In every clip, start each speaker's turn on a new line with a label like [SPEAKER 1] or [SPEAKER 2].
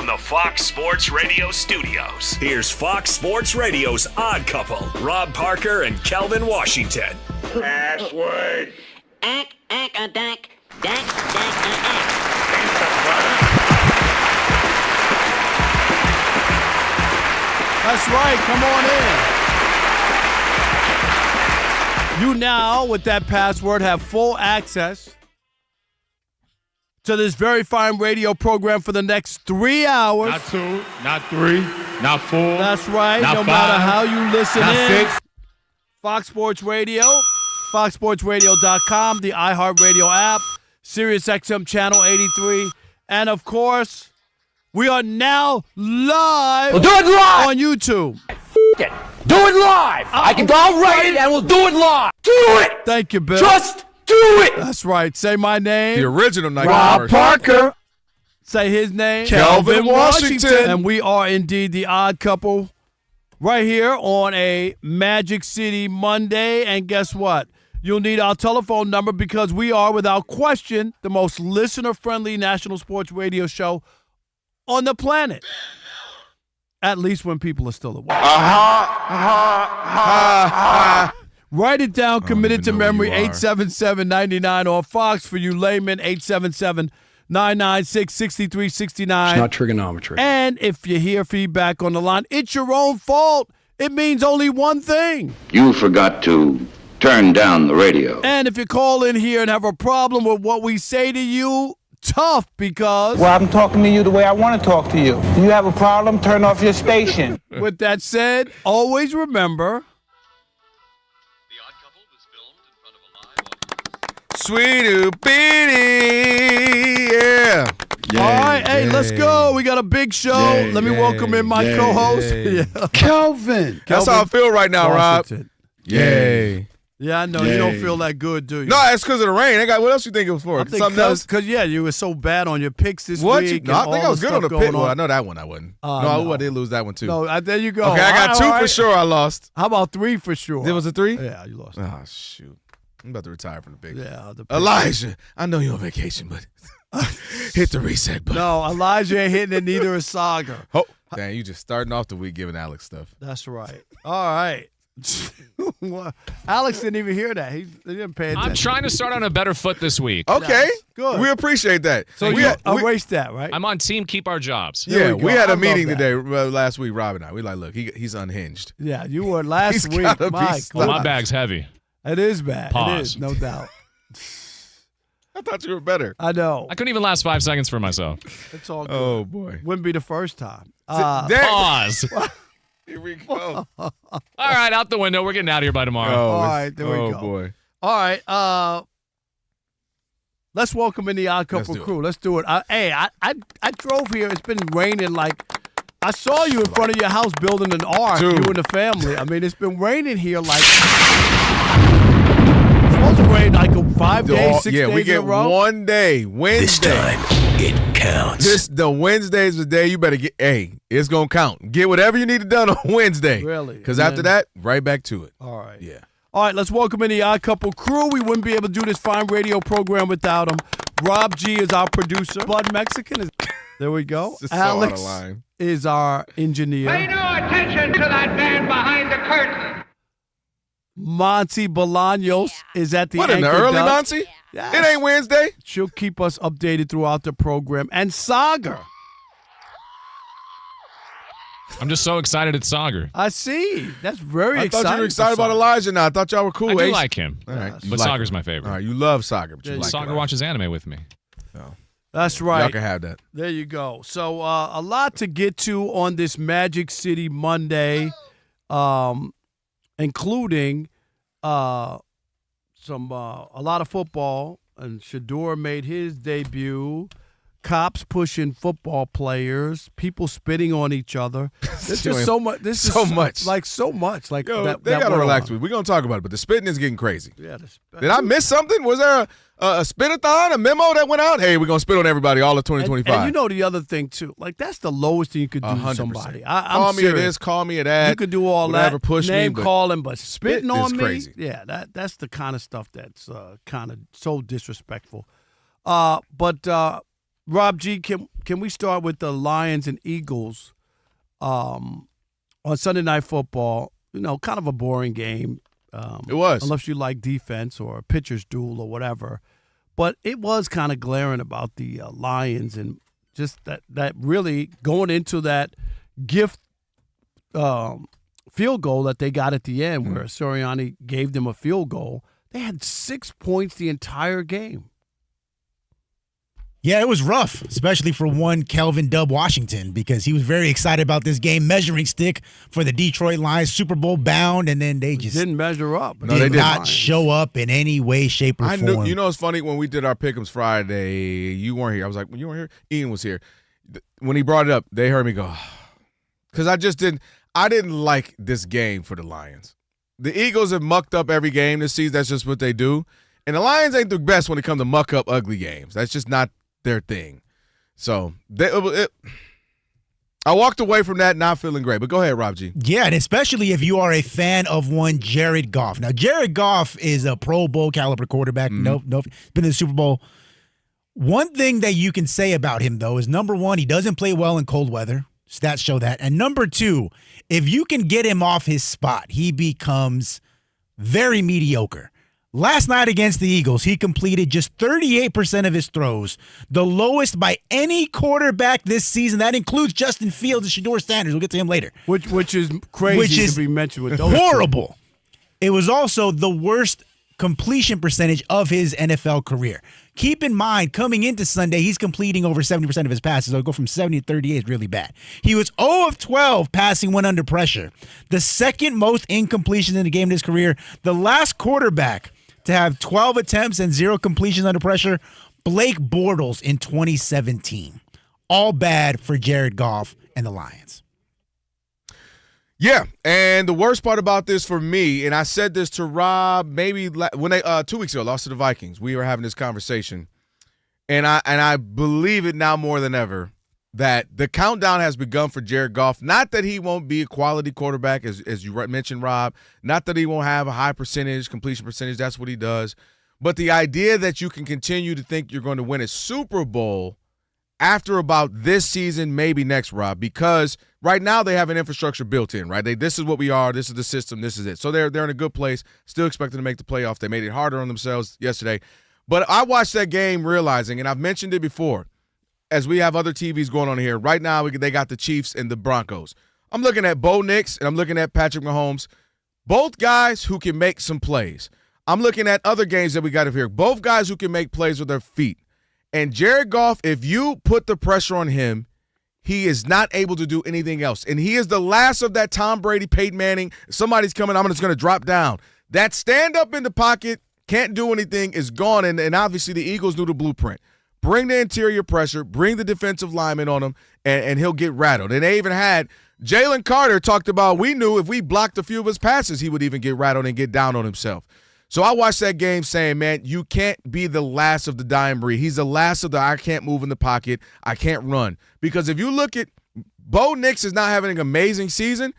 [SPEAKER 1] the Fox Sports Radio studios, here's Fox Sports Radio's Odd Couple, Rob Parker and Kelvin Washington.
[SPEAKER 2] Password.
[SPEAKER 3] Ack-a-dack.
[SPEAKER 4] That's right. Come on in. You now, with that password, have full access to this very fine radio program for the next 3 hours.
[SPEAKER 5] Not 2, not 3, not 4.
[SPEAKER 4] That's right.
[SPEAKER 5] Not
[SPEAKER 4] no
[SPEAKER 5] 5,
[SPEAKER 4] matter how you listen
[SPEAKER 5] not
[SPEAKER 4] in.
[SPEAKER 5] 6.
[SPEAKER 4] Fox Sports Radio, foxsportsradio.com, the iHeartRadio app, SiriusXM Channel 83, and, of course, we are now live,
[SPEAKER 6] We'll do it live
[SPEAKER 4] on YouTube.
[SPEAKER 6] it. Do it live. I'll write it and we'll do it live. Do it.
[SPEAKER 4] Thank you, Bill.
[SPEAKER 6] Just do it.
[SPEAKER 4] That's right. Say my name.
[SPEAKER 7] The original Nike
[SPEAKER 6] Rob
[SPEAKER 7] commercial.
[SPEAKER 6] Parker.
[SPEAKER 4] Say his name.
[SPEAKER 7] Kelvin Washington.
[SPEAKER 4] And we are indeed the Odd Couple right here on a Magic City Monday. And guess what? You'll need our telephone number because we are, without question, the most listener-friendly national sports radio show on the planet. At least when people are still awake. Write it down, commit it to memory, 877-99 on Fox for you laymen, 877-996-6369.
[SPEAKER 8] It's not trigonometry.
[SPEAKER 4] And if you hear feedback on the line, it's your own fault. It means only one thing.
[SPEAKER 9] You forgot to turn down the radio.
[SPEAKER 4] And if you call in here and have a problem with what we say to you, tough, because
[SPEAKER 10] Well, I'm talking to you the way I want to talk to you. If you have a problem, turn off your station.
[SPEAKER 4] with that said, always remember,
[SPEAKER 7] Sweetie Beanie, yeah.
[SPEAKER 4] all right, hey, let's go. We got a big show. Let me welcome in my co-host. Yeah.
[SPEAKER 8] Kelvin.
[SPEAKER 7] That's how I feel right now, Rob.
[SPEAKER 4] Washington.
[SPEAKER 7] Yay.
[SPEAKER 4] Yeah, I know. You don't feel that good, do you?
[SPEAKER 7] No, it's because of the rain. What else you think it was for? Something else?
[SPEAKER 4] Because, yeah, you were so bad on your picks this
[SPEAKER 7] What?
[SPEAKER 4] week.
[SPEAKER 7] No, I
[SPEAKER 4] and
[SPEAKER 7] think I
[SPEAKER 4] all
[SPEAKER 7] was
[SPEAKER 4] the
[SPEAKER 7] good on the
[SPEAKER 4] stuff
[SPEAKER 7] pick.
[SPEAKER 4] going
[SPEAKER 7] Well, I
[SPEAKER 4] on.
[SPEAKER 7] know that one I wasn't.
[SPEAKER 4] No.
[SPEAKER 7] I did lose that one, too.
[SPEAKER 4] No, there you go.
[SPEAKER 7] Okay, I got
[SPEAKER 4] All
[SPEAKER 7] 2
[SPEAKER 4] right.
[SPEAKER 7] for sure I lost.
[SPEAKER 4] How about 3 for sure?
[SPEAKER 7] There was a 3?
[SPEAKER 4] Yeah, you lost.
[SPEAKER 7] Oh, shoot. I'm about to retire from the big.
[SPEAKER 4] Yeah, the
[SPEAKER 7] Elijah, I know you're on vacation, but hit the reset button.
[SPEAKER 4] No, Elijah ain't hitting it, neither is Saga.
[SPEAKER 7] Oh, dang, you just starting off the week giving Alex stuff.
[SPEAKER 4] That's right. All right. Alex didn't even hear that. He didn't pay attention.
[SPEAKER 5] I'm trying to start on a better foot this week.
[SPEAKER 7] Okay,
[SPEAKER 4] Yes, good.
[SPEAKER 7] We appreciate that.
[SPEAKER 4] So
[SPEAKER 7] we
[SPEAKER 4] you erased that, right?
[SPEAKER 5] I'm on team Keep Our Jobs.
[SPEAKER 4] There
[SPEAKER 7] yeah,
[SPEAKER 4] we go.
[SPEAKER 7] we had
[SPEAKER 4] I
[SPEAKER 7] a
[SPEAKER 4] love
[SPEAKER 7] meeting
[SPEAKER 4] that.
[SPEAKER 7] today last week, Rob and I. We like, look, he's unhinged.
[SPEAKER 4] Yeah, you were last
[SPEAKER 7] He's
[SPEAKER 4] week.
[SPEAKER 7] gotta be
[SPEAKER 4] My
[SPEAKER 7] stopped.
[SPEAKER 5] My
[SPEAKER 4] God.
[SPEAKER 5] bag's heavy.
[SPEAKER 4] It is bad. It
[SPEAKER 5] Pause.
[SPEAKER 4] is, no doubt.
[SPEAKER 7] I thought you were better.
[SPEAKER 4] I know.
[SPEAKER 5] I couldn't even last 5 seconds for myself.
[SPEAKER 4] It's all good.
[SPEAKER 7] Oh, boy.
[SPEAKER 4] Wouldn't be the first time.
[SPEAKER 7] Dang.
[SPEAKER 5] Pause.
[SPEAKER 7] Here we go.
[SPEAKER 5] All right, out the window. We're getting out of here by tomorrow.
[SPEAKER 4] All right, there we go.
[SPEAKER 7] Oh, boy.
[SPEAKER 4] All right. Let's welcome in the Odd Couple
[SPEAKER 7] Let's do
[SPEAKER 4] crew. Let's do it. I drove here. It's been raining like. I saw you in front of your house building an ark,
[SPEAKER 7] Dude.
[SPEAKER 4] you and the family. I mean, it's been raining here like. It's supposed to rain like 5 days, 6 days
[SPEAKER 7] we get
[SPEAKER 4] in a row.
[SPEAKER 7] one day, Wednesday.
[SPEAKER 1] This time, it counts.
[SPEAKER 7] The Wednesday's the day you better get. Hey, it's gonna count. Get whatever you need done on Wednesday.
[SPEAKER 4] Really?
[SPEAKER 7] Because
[SPEAKER 4] And
[SPEAKER 7] after
[SPEAKER 4] then-
[SPEAKER 7] that, right back to it.
[SPEAKER 4] All right.
[SPEAKER 7] Yeah.
[SPEAKER 4] All right, let's welcome in the Odd Couple crew. We wouldn't be able to do this fine radio program without him. Rob G is our producer. Blood Mexican is. There we go.
[SPEAKER 7] This is so out of
[SPEAKER 4] Alex
[SPEAKER 7] line.
[SPEAKER 4] is our engineer.
[SPEAKER 2] Pay no attention to that man behind the curtain.
[SPEAKER 4] Monty Bolaños is at the
[SPEAKER 7] What, in the
[SPEAKER 4] anchor
[SPEAKER 7] early,
[SPEAKER 4] desk.
[SPEAKER 7] Monty?
[SPEAKER 4] Yes.
[SPEAKER 7] It ain't Wednesday.
[SPEAKER 4] She'll keep us updated throughout the program. And Sagar.
[SPEAKER 5] I'm just so excited it's Sagar.
[SPEAKER 4] I see. That's very
[SPEAKER 7] I
[SPEAKER 4] exciting.
[SPEAKER 7] thought you were excited
[SPEAKER 4] for
[SPEAKER 7] about
[SPEAKER 4] Sagar.
[SPEAKER 7] Elijah now. I thought y'all were cool.
[SPEAKER 5] I do
[SPEAKER 7] Ace.
[SPEAKER 5] like him.
[SPEAKER 7] All right. You
[SPEAKER 5] But
[SPEAKER 7] like
[SPEAKER 5] Sagar's
[SPEAKER 7] him.
[SPEAKER 5] my favorite.
[SPEAKER 7] All right, you love Sagar, but you like
[SPEAKER 5] Sagar
[SPEAKER 7] Elijah.
[SPEAKER 5] watches anime with me.
[SPEAKER 4] That's right.
[SPEAKER 7] Y'all can have that.
[SPEAKER 4] There you go. So a lot to get to on this Magic City Monday, including a lot of football. And Shedeur made his debut. Cops pushing football players. People spitting on each other. There's just so much. This
[SPEAKER 7] So
[SPEAKER 4] is
[SPEAKER 7] much.
[SPEAKER 4] Like so much. Like
[SPEAKER 7] Yo,
[SPEAKER 4] that.
[SPEAKER 7] they
[SPEAKER 4] that
[SPEAKER 7] got to
[SPEAKER 4] went
[SPEAKER 7] relax
[SPEAKER 4] on.
[SPEAKER 7] with it. We're going to talk about it, but the spitting is getting crazy.
[SPEAKER 4] Yeah.
[SPEAKER 7] Did I miss something? Was there a spit-a-thon, a memo that went out? Hey, we're going to spit on everybody all of 2025.
[SPEAKER 4] And you know the other thing, too. Like, that's the lowest thing you could do to
[SPEAKER 7] 100%.
[SPEAKER 4] somebody.
[SPEAKER 7] Call
[SPEAKER 4] I'm
[SPEAKER 7] me a
[SPEAKER 4] serious.
[SPEAKER 7] this, call me a that.
[SPEAKER 4] You could do all
[SPEAKER 7] whatever,
[SPEAKER 4] that.
[SPEAKER 7] push
[SPEAKER 4] name
[SPEAKER 7] me, but
[SPEAKER 4] calling, but spitting on
[SPEAKER 7] is
[SPEAKER 4] me.
[SPEAKER 7] crazy.
[SPEAKER 4] Yeah, that's the kind of stuff that's kind of so disrespectful. But Rob G, can we start with the Lions and Eagles on Sunday Night Football? Kind of a boring game.
[SPEAKER 7] It was.
[SPEAKER 4] Unless you like defense or a pitcher's duel or whatever. But it was kind of glaring about the Lions and just that really going into that gift field goal that they got at the end where Sirianni gave them a field goal. They had 6 points the entire game.
[SPEAKER 11] Yeah, it was rough, especially for one Kelvin Dub Washington, because he was very excited about this game, measuring stick for the Detroit Lions, Super Bowl bound, and then they just
[SPEAKER 4] didn't measure up.
[SPEAKER 11] Did not show up in any way, shape, or form.
[SPEAKER 7] You know, it's funny, when we did our Pick'ems Friday, you weren't here. I was like, you weren't here? Ian was here. When he brought it up, they heard me go, because I didn't like this game for the Lions. The Eagles have mucked up every game this season. That's just what they do. And the Lions ain't the best when it comes to muck up ugly games. That's just not their thing. So I walked away from that not feeling great. But go ahead, Rob G.
[SPEAKER 11] Yeah, and especially if you are a fan of one Jared Goff. Now, Jared Goff is a Pro Bowl caliber quarterback. Nope, been in the Super Bowl. One thing that you can say about him, though, is number one, he doesn't play well in cold weather. Stats show that. And number two, if you can get him off his spot, he becomes very mediocre. Last night against the Eagles, he completed just 38% of his throws, the lowest by any quarterback this season. That includes Justin Fields and Shedeur Sanders. We'll get to him later.
[SPEAKER 4] Which is crazy to be mentioned with those
[SPEAKER 11] horrible. It was also the worst completion percentage of his NFL career. Keep in mind, coming into Sunday, he's completing over 70% of his passes. So go from 70 to 38 is really bad. He was 0 of 12 passing when under pressure. The second most incompletions in the game in his career. The last quarterback to have 12 attempts and 0 completions under pressure, Blake Bortles in 2017. All bad for Jared Goff and the Lions.
[SPEAKER 7] Yeah, and the worst part about this for me, and I said this to Rob maybe when they 2 weeks ago lost to the Vikings. We were having this conversation, and I believe it now more than ever that the countdown has begun for Jared Goff. Not that he won't be a quality quarterback, as you mentioned, Rob. Not that he won't have a high completion percentage. That's what he does. But the idea that you can continue to think you're going to win a Super Bowl after about this season, maybe next, Rob, because right now they have an infrastructure built in, right? This is what we are. This is the system. This is it. So they're in a good place, still expecting to make the playoff. They made it harder on themselves yesterday. But I watched that game realizing, and I've mentioned it before, as we have other TVs going on here, right now they got the Chiefs and the Broncos. I'm looking at Bo Nix and I'm looking at Patrick Mahomes, both guys who can make some plays. I'm looking at other games that we got up here, both guys who can make plays with their feet. And Jared Goff, if you put the pressure on him, he is not able to do anything else. And he is the last of that Tom Brady, Peyton Manning. If somebody's coming, I'm just going to drop down. That stand up in the pocket, can't do anything, is gone. And obviously the Eagles knew the blueprint. Bring the interior pressure, bring the defensive lineman on him, and he'll get rattled. And they even had Jalen Carter talked about, we knew if we blocked a few of his passes, he would even get rattled and get down on himself. So I watched that game saying, man, you can't be the last of the dying breed. He's the last of the I can't move in the pocket, I can't run. Because if you look at Bo Nix is not having an amazing season.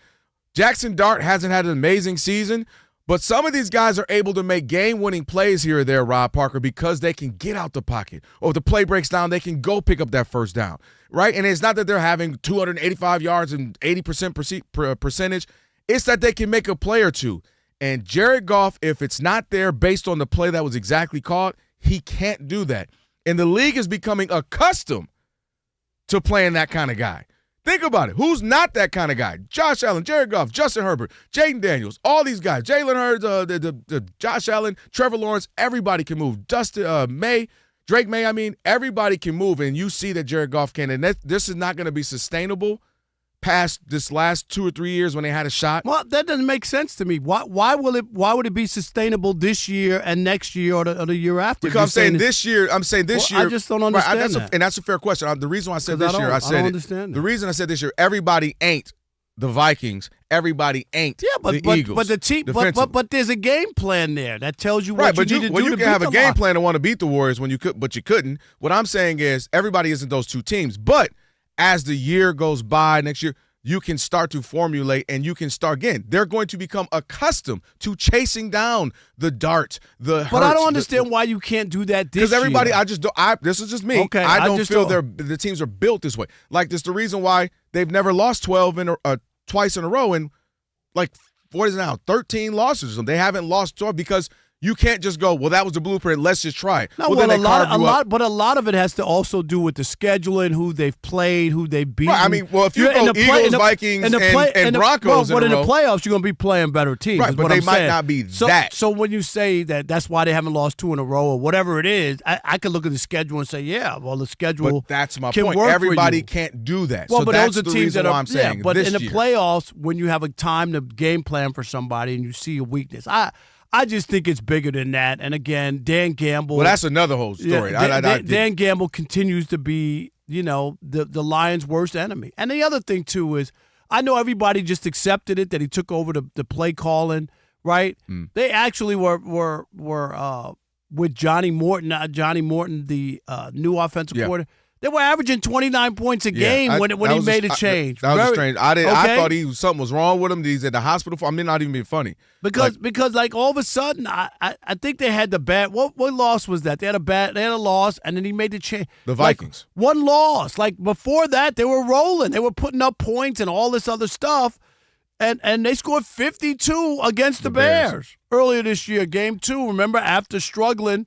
[SPEAKER 7] Jackson Dart hasn't had an amazing season. But some of these guys are able to make game-winning plays here or there, Rob Parker, because they can get out the pocket. Or if the play breaks down, they can go pick up that first down, right? And it's not that they're having 285 yards and 80% percentage. It's that they can make a play or two. And Jared Goff, if it's not there based on the play that was exactly called, he can't do that. And the league is becoming accustomed to playing that kind of guy. Think about it. Who's not that kind of guy? Josh Allen, Jared Goff, Justin Herbert, Jaden Daniels, all these guys. Jalen Hurts, the Josh Allen, Trevor Lawrence, everybody can move. Drake May, everybody can move. And you see that Jared Goff can. And this is not going to be sustainable past this last 2 or 3 years when they had a shot.
[SPEAKER 4] Well, that doesn't make sense to me. Why would it be sustainable this year and next year or the year after?
[SPEAKER 7] Because I'm saying this year. I
[SPEAKER 4] just don't understand that.
[SPEAKER 7] And that's a fair question. The reason why I said this year, I
[SPEAKER 4] don't understand
[SPEAKER 7] the reason I said this year, everybody ain't the Vikings. Everybody ain't the Eagles.
[SPEAKER 4] But the team, but there's a game plan there that tells you what you need to do.
[SPEAKER 7] Well, you
[SPEAKER 4] to
[SPEAKER 7] can have a game
[SPEAKER 4] Lions.
[SPEAKER 7] plan to want to beat the Warriors when you could, but you couldn't. What I'm saying is everybody isn't those two teams. But as the year goes by next year, you can start to formulate and you can start again. They're going to become accustomed to chasing down the dart, the hurts.
[SPEAKER 4] But I don't understand why you can't do that this year.
[SPEAKER 7] Because everybody, this is just me.
[SPEAKER 4] Okay,
[SPEAKER 7] I don't feel the teams are built this way. Like, this the reason why they've never lost 12 twice in a row, and like, what is it now, 13 losses. They haven't lost 12 because you can't just go, well, that was the blueprint, let's just try it.
[SPEAKER 4] No,
[SPEAKER 7] well,
[SPEAKER 4] a lot of it has to also do with the scheduling, who they've played, who they've beaten.
[SPEAKER 7] Right, I mean, well, if you go Eagles, Vikings, and Broncos
[SPEAKER 4] but in the
[SPEAKER 7] row,
[SPEAKER 4] playoffs, you're going to be playing better teams.
[SPEAKER 7] Right, but they might not be that.
[SPEAKER 4] So when you say that's why they haven't lost 2 in a row or whatever it is, I could look at the schedule and say, yeah, well, the schedule.
[SPEAKER 7] But that's my
[SPEAKER 4] can
[SPEAKER 7] point.
[SPEAKER 4] work
[SPEAKER 7] Everybody
[SPEAKER 4] for you.
[SPEAKER 7] can't do that.
[SPEAKER 4] Well,
[SPEAKER 7] so
[SPEAKER 4] but
[SPEAKER 7] that's
[SPEAKER 4] those are
[SPEAKER 7] the
[SPEAKER 4] teams
[SPEAKER 7] reason
[SPEAKER 4] that are.
[SPEAKER 7] why I'm saying
[SPEAKER 4] yeah, but
[SPEAKER 7] this
[SPEAKER 4] in the
[SPEAKER 7] year.
[SPEAKER 4] playoffs, when you have a time to game plan for somebody and you see a weakness, I just think it's bigger than that. And again, Dan Gamble.
[SPEAKER 7] Well, that's another whole story.
[SPEAKER 4] Yeah, Dan Gamble continues to be, the Lions' worst enemy. And the other thing too is, I know everybody just accepted it that he took over the play calling, right? They actually were with Johnny Morton, the new offensive coordinator. They were averaging 29 points a game when he made a change.
[SPEAKER 7] That was strange. I thought something was wrong with him. He's at the hospital for. I mean, not even being funny.
[SPEAKER 4] Because all of a sudden, I think they had the bad. What loss was that? They had a loss, and then he made the change.
[SPEAKER 7] The Vikings.
[SPEAKER 4] One loss. Like before that, they were rolling. They were putting up points and all this other stuff, and they scored 52 against the Bears earlier this year, game 2. Remember, after struggling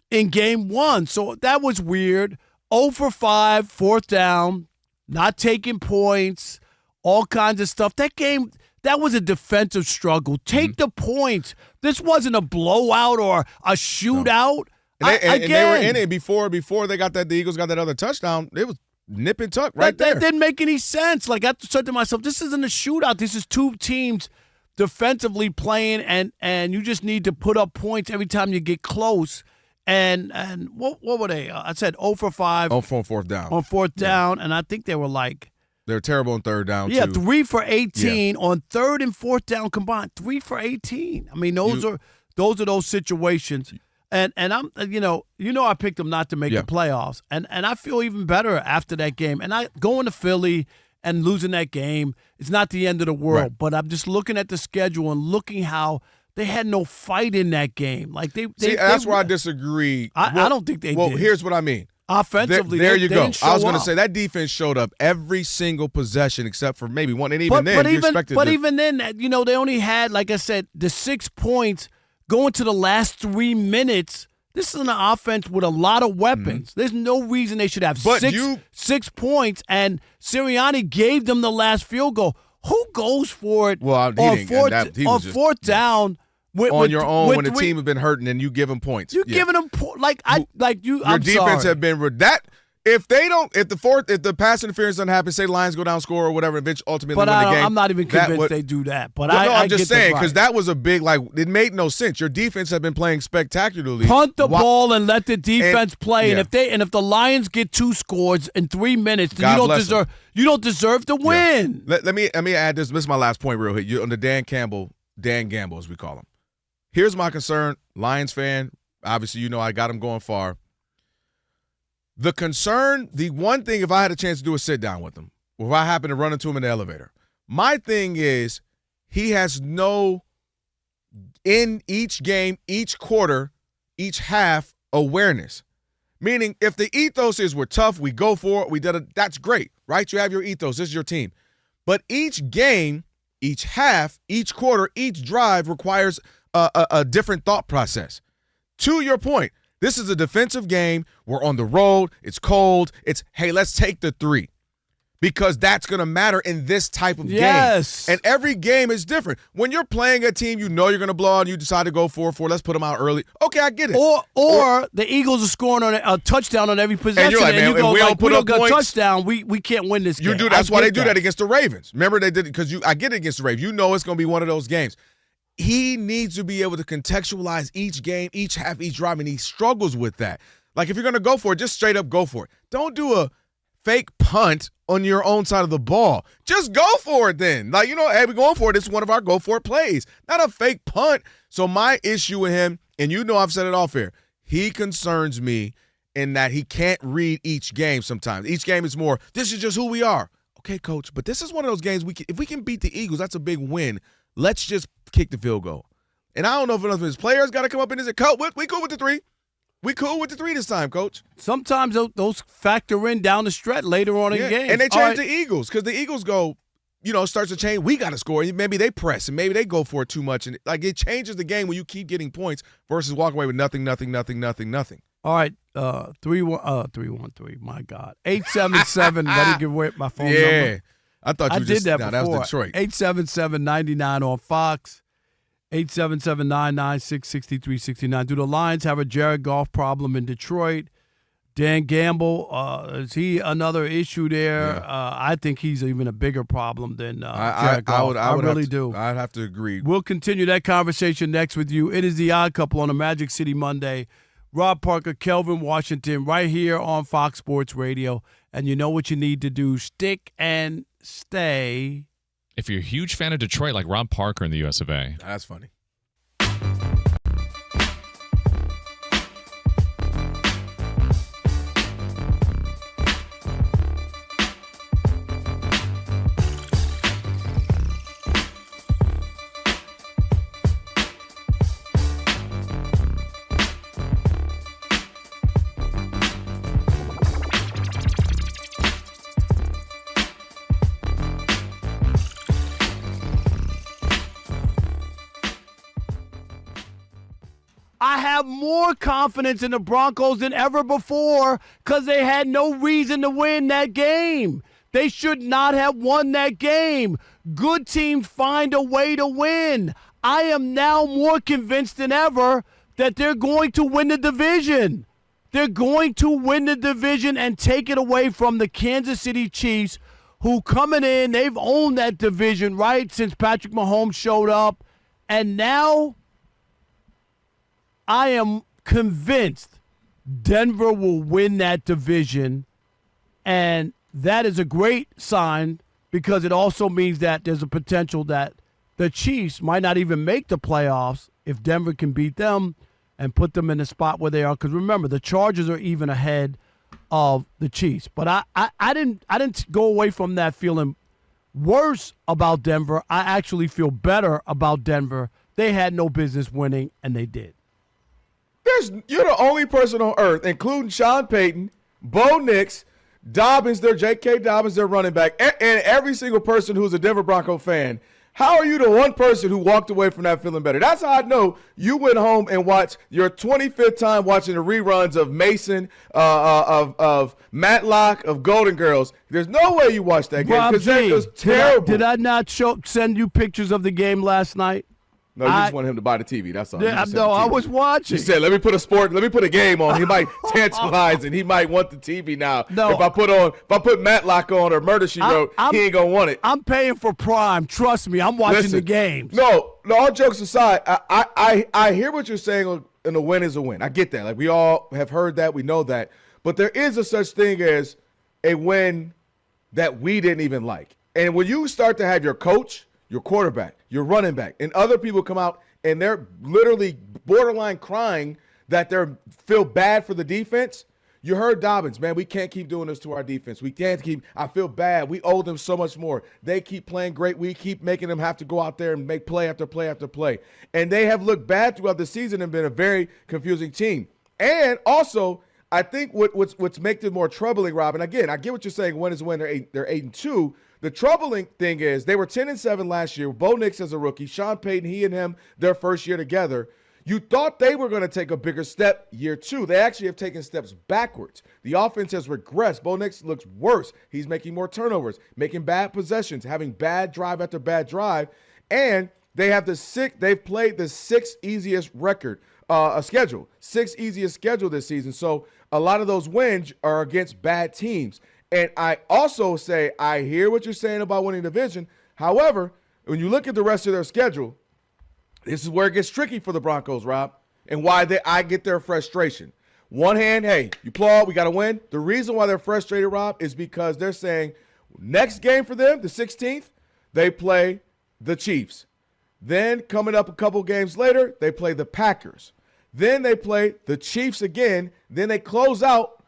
[SPEAKER 4] in game 1, so that was weird. 0 for 5, 4th down, not taking points, all kinds of stuff. That game, that was a defensive struggle. Take the points. This wasn't a blowout or a shootout.
[SPEAKER 7] No. And they were in it before they got the Eagles got that other touchdown. It was nip and tuck right there.
[SPEAKER 4] That didn't make any sense. Like, I said to myself, this isn't a shootout. This is 2 teams defensively playing, and you just need to put up points every time you get close. And what were they? I said 0 for 5.
[SPEAKER 7] 0 for 4th down.
[SPEAKER 4] On 4th down, and I think they were like.
[SPEAKER 7] They're terrible on 3rd down,
[SPEAKER 4] too. 3 for 18 on 3rd and 4th down combined. 3 for 18. I mean, those are those situations. And I'm I picked them not to make the playoffs. And I feel even better after that game. And going to Philly and losing that game, it's not the end of the world. Right. But I'm just looking at the schedule and looking how they had no fight in that game. Like
[SPEAKER 7] that's where I disagree.
[SPEAKER 4] I don't think they did.
[SPEAKER 7] Well, here's what I mean.
[SPEAKER 4] Offensively,
[SPEAKER 7] there you go. I was
[SPEAKER 4] going
[SPEAKER 7] to say that defense showed up every single possession except for maybe one, and even then, you expected.
[SPEAKER 4] But even then, they only had, like I said, the 6 points going to the last 3 minutes. This is an offense with a lot of weapons. There's no reason they should have 6 points, and Sirianni gave them the last field goal. Who goes for it on 4th down?
[SPEAKER 7] On your own when the team has been hurting and you give them points.
[SPEAKER 4] You're giving them
[SPEAKER 7] Your defense have been that. If the pass interference doesn't happen, say Lions go down, score or whatever, ultimately win the game.
[SPEAKER 4] I'm not even convinced they do that. But
[SPEAKER 7] I'm just saying because that was a big it made no sense. Your defense have been playing spectacularly.
[SPEAKER 4] Punt the ball and let the defense play. And if the Lions get 2 scores in 3 minutes, then you don't deserve to win.
[SPEAKER 7] Yeah. Let me add this. This is my last point, real quick. On the Dan Gamble as we call him. Here's my concern, Lions fan. Obviously, I got him going far. The concern, the one thing, if I had a chance to do a sit down with him, or if I happen to run into him in the elevator, my thing is he has in each game, each quarter, each half awareness. Meaning, if the ethos is we're tough, we go for it, we did it, that's great, right? You have your ethos, this is your team. But each game, each half, each quarter, each drive requires a different thought process. To your point, this is a defensive game. We're on the road. It's cold. It's, hey, let's take the 3 because that's going to matter in this type of game. And every game is different. When you're playing a team you're going to blow out and you decide to go 4-4, let's put them out early. Okay, I get it.
[SPEAKER 4] Or the Eagles are scoring on a touchdown on every possession.
[SPEAKER 7] And you're like, man,
[SPEAKER 4] you go,
[SPEAKER 7] we don't put up points.
[SPEAKER 4] Touchdown, we can't win this game.
[SPEAKER 7] You do. That's why they do that against the Ravens. Remember they did it because I get it against the Ravens. You know it's going to be one of those games. He needs to be able to contextualize each game, each half, each drive, and he struggles with that. Like, if you're going to go for it, just straight up go for it. Don't do a fake punt on your own side of the ball. Just go for it then. Like, hey, we're going for it. This is one of our go for it plays, not a fake punt. So my issue with him, and I've said it off here, he concerns me in that he can't read each game sometimes. Each game is more, this is just who we are. okay, coach, but this is one of those games if we can beat the Eagles, that's a big win. Let's just kick the field goal. And I don't know if his players got to come up and say, coach, we cool with the 3. We cool with the 3 this time, coach.
[SPEAKER 4] Sometimes those factor in down the stretch later on in games.
[SPEAKER 7] And they change the Eagles because the Eagles go, starts to change. We got to score. Maybe they press and maybe they go for it too much. And it changes the game when you keep getting points versus walking away with nothing.
[SPEAKER 4] All right, 313. My God, 877. Let me give away my phone number.
[SPEAKER 7] Yeah, I thought you
[SPEAKER 4] did that before.
[SPEAKER 7] That was Detroit.
[SPEAKER 4] 877-99 on Fox. 877-996-6369. Do the Lions have a Jared Goff problem in Detroit? Dan Gamble, is he another issue there?
[SPEAKER 7] Yeah.
[SPEAKER 4] I think he's even a bigger problem than Jared Goff. I really do.
[SPEAKER 7] I'd have to agree.
[SPEAKER 4] We'll continue that conversation next with you. It is the Odd Couple on a Magic City Monday. Rob Parker, Kelvin Washington, right here on Fox Sports Radio. And you know what you need to do. Stick and stay.
[SPEAKER 5] If you're a huge fan of Detroit, like Rob Parker in the US of A.
[SPEAKER 7] That's funny.
[SPEAKER 4] I have more confidence in the Broncos than ever before because they had no reason to win that game. They should not have won that game. Good teams find a way to win. I am now more convinced than ever that they're going to win the division. They're going to win the division and take it away from the Kansas City Chiefs, who coming in, they've owned that division, right, since Patrick Mahomes showed up. And now I am convinced Denver will win that division, and that is a great sign because it also means that there's a potential that the Chiefs might not even make the playoffs if Denver can beat them and put them in the spot where they are. Because remember, the Chargers are even ahead of the Chiefs. But I didn't go away from that feeling worse about Denver. I actually feel better about Denver. They had no business winning, and they did.
[SPEAKER 7] You're the only person on earth, including Sean Payton, Bo Nix, Dobbins, their J.K. Dobbins, their running back, and every single person who's a Denver Bronco fan. How are you the one person who walked away from that feeling better? That's how I know you went home and watched your 25th time watching the reruns of Mason, of Matlock, of Golden Girls. There's no way you watched that game because it was terrible.
[SPEAKER 4] Did I not send you pictures of the game last night?
[SPEAKER 7] No, you just want him to buy the TV. That's all.
[SPEAKER 4] No, I was watching.
[SPEAKER 7] He said, let me put a game on. He might tantalize and he might want the TV now.
[SPEAKER 4] No.
[SPEAKER 7] If I put Matlock on or Murder, She Wrote, he ain't going to want it.
[SPEAKER 4] I'm paying for Prime. Trust me, I'm watching the games.
[SPEAKER 7] No, all jokes aside, I hear what you're saying, and a win is a win. I get that. Like, we all have heard that. We know that. But there is a such thing as a win that we didn't even like. And when you start to have your coach, your quarterback, your running back, and other people come out and they're literally borderline crying that they feel bad for the defense. You heard Dobbins, man, we can't keep doing this to our defense. We can't keep – I feel bad. We owe them so much more. They keep playing great. We keep making them have to go out there and make play after play after play. And they have looked bad throughout the season and been a very confusing team. And also, I think what's making it more troubling, Rob, and again, I get what you're saying, win is a win. They're 8-2. The troubling thing is they were 10-7 last year. Bo Nix as a rookie, Sean Payton, he and him, their first year together. You thought they were going to take a bigger step year 2. They actually have taken steps backwards. The offense has regressed. Bo Nix looks worse. He's making more turnovers, making bad possessions, having bad drive after bad drive. And they've played the sixth easiest schedule. Sixth easiest schedule this season. So a lot of those wins are against bad teams. And I also say, I hear what you're saying about winning the division. However, when you look at the rest of their schedule, this is where it gets tricky for the Broncos, Rob, and why I get their frustration. One hand, hey, you applaud, we got to win. The reason why they're frustrated, Rob, is because they're saying next game for them, the 16th, they play the Chiefs. Then coming up a couple games later, they play the Packers. Then they play the Chiefs again. Then they close out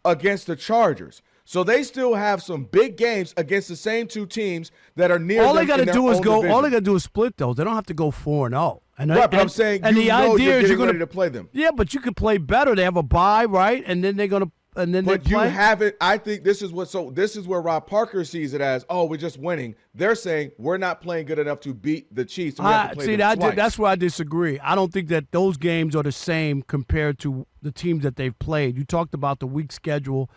[SPEAKER 7] against the Chargers. So they still have some big games against the same two teams that are near.
[SPEAKER 4] All they got to do is go.
[SPEAKER 7] Division.
[SPEAKER 4] All they got to do is split those. They don't have to go 4-0. And
[SPEAKER 7] right, but I'm saying
[SPEAKER 4] and the idea is you're
[SPEAKER 7] ready to play them.
[SPEAKER 4] Yeah, but you could play better. They have a bye, right? And then they're gonna. And then
[SPEAKER 7] but
[SPEAKER 4] they play.
[SPEAKER 7] You haven't. I think this is what. So this is where Rob Parker sees it as. Oh, we're just winning. They're saying we're not playing good enough to beat the Chiefs. And we have to play them twice.
[SPEAKER 4] That's where I disagree. I don't think that those games are the same compared to the teams that they've played. You talked about the weak schedule,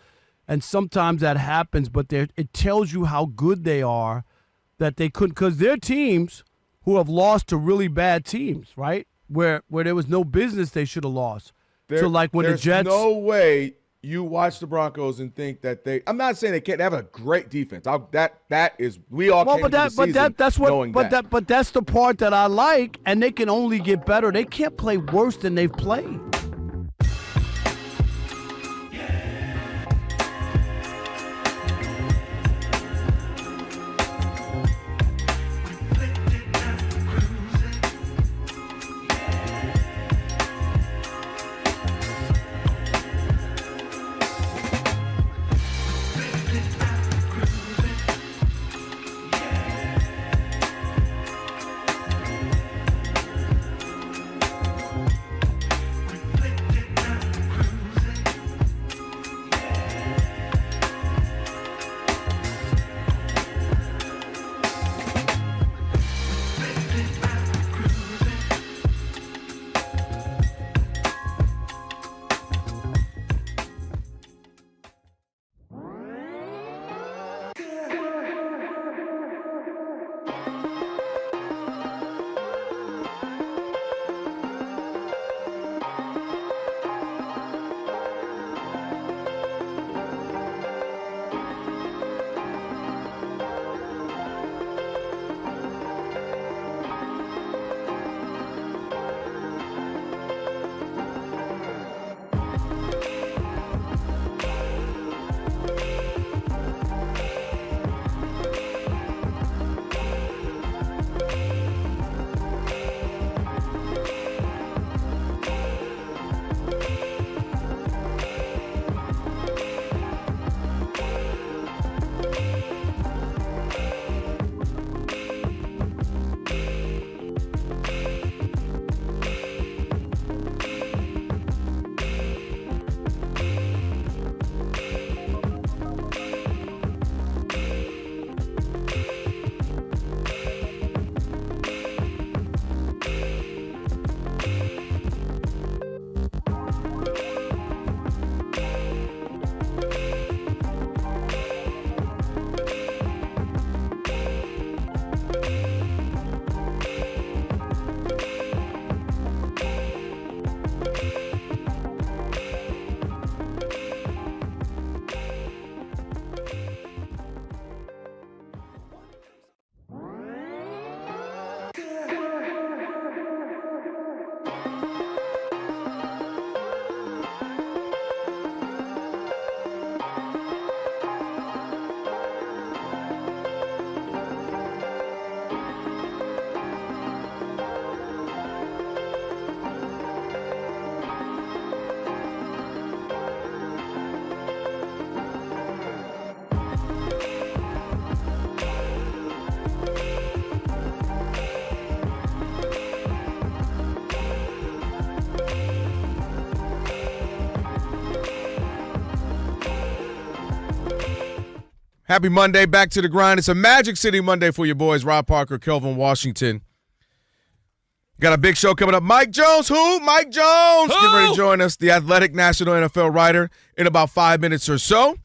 [SPEAKER 4] and sometimes that happens. But it tells you how good they are that they couldn't, because they're teams who have lost to really bad teams, right? Where there was no business they should have lost. So like when the Jets.
[SPEAKER 7] There's no way you watch the Broncos and think that they. I'm not saying they can't have a great defense. That is we all. Well,
[SPEAKER 4] but that's the part that I like, and they can only get better. They can't play worse than they've played.
[SPEAKER 7] Happy Monday, back to the grind. It's a Magic City Monday for your boys, Rob Parker, Kelvin Washington. Got a big show coming up. Mike Jones, who? Mike Jones. Get ready to join us, the Athletic National NFL writer, in about 5 minutes or so.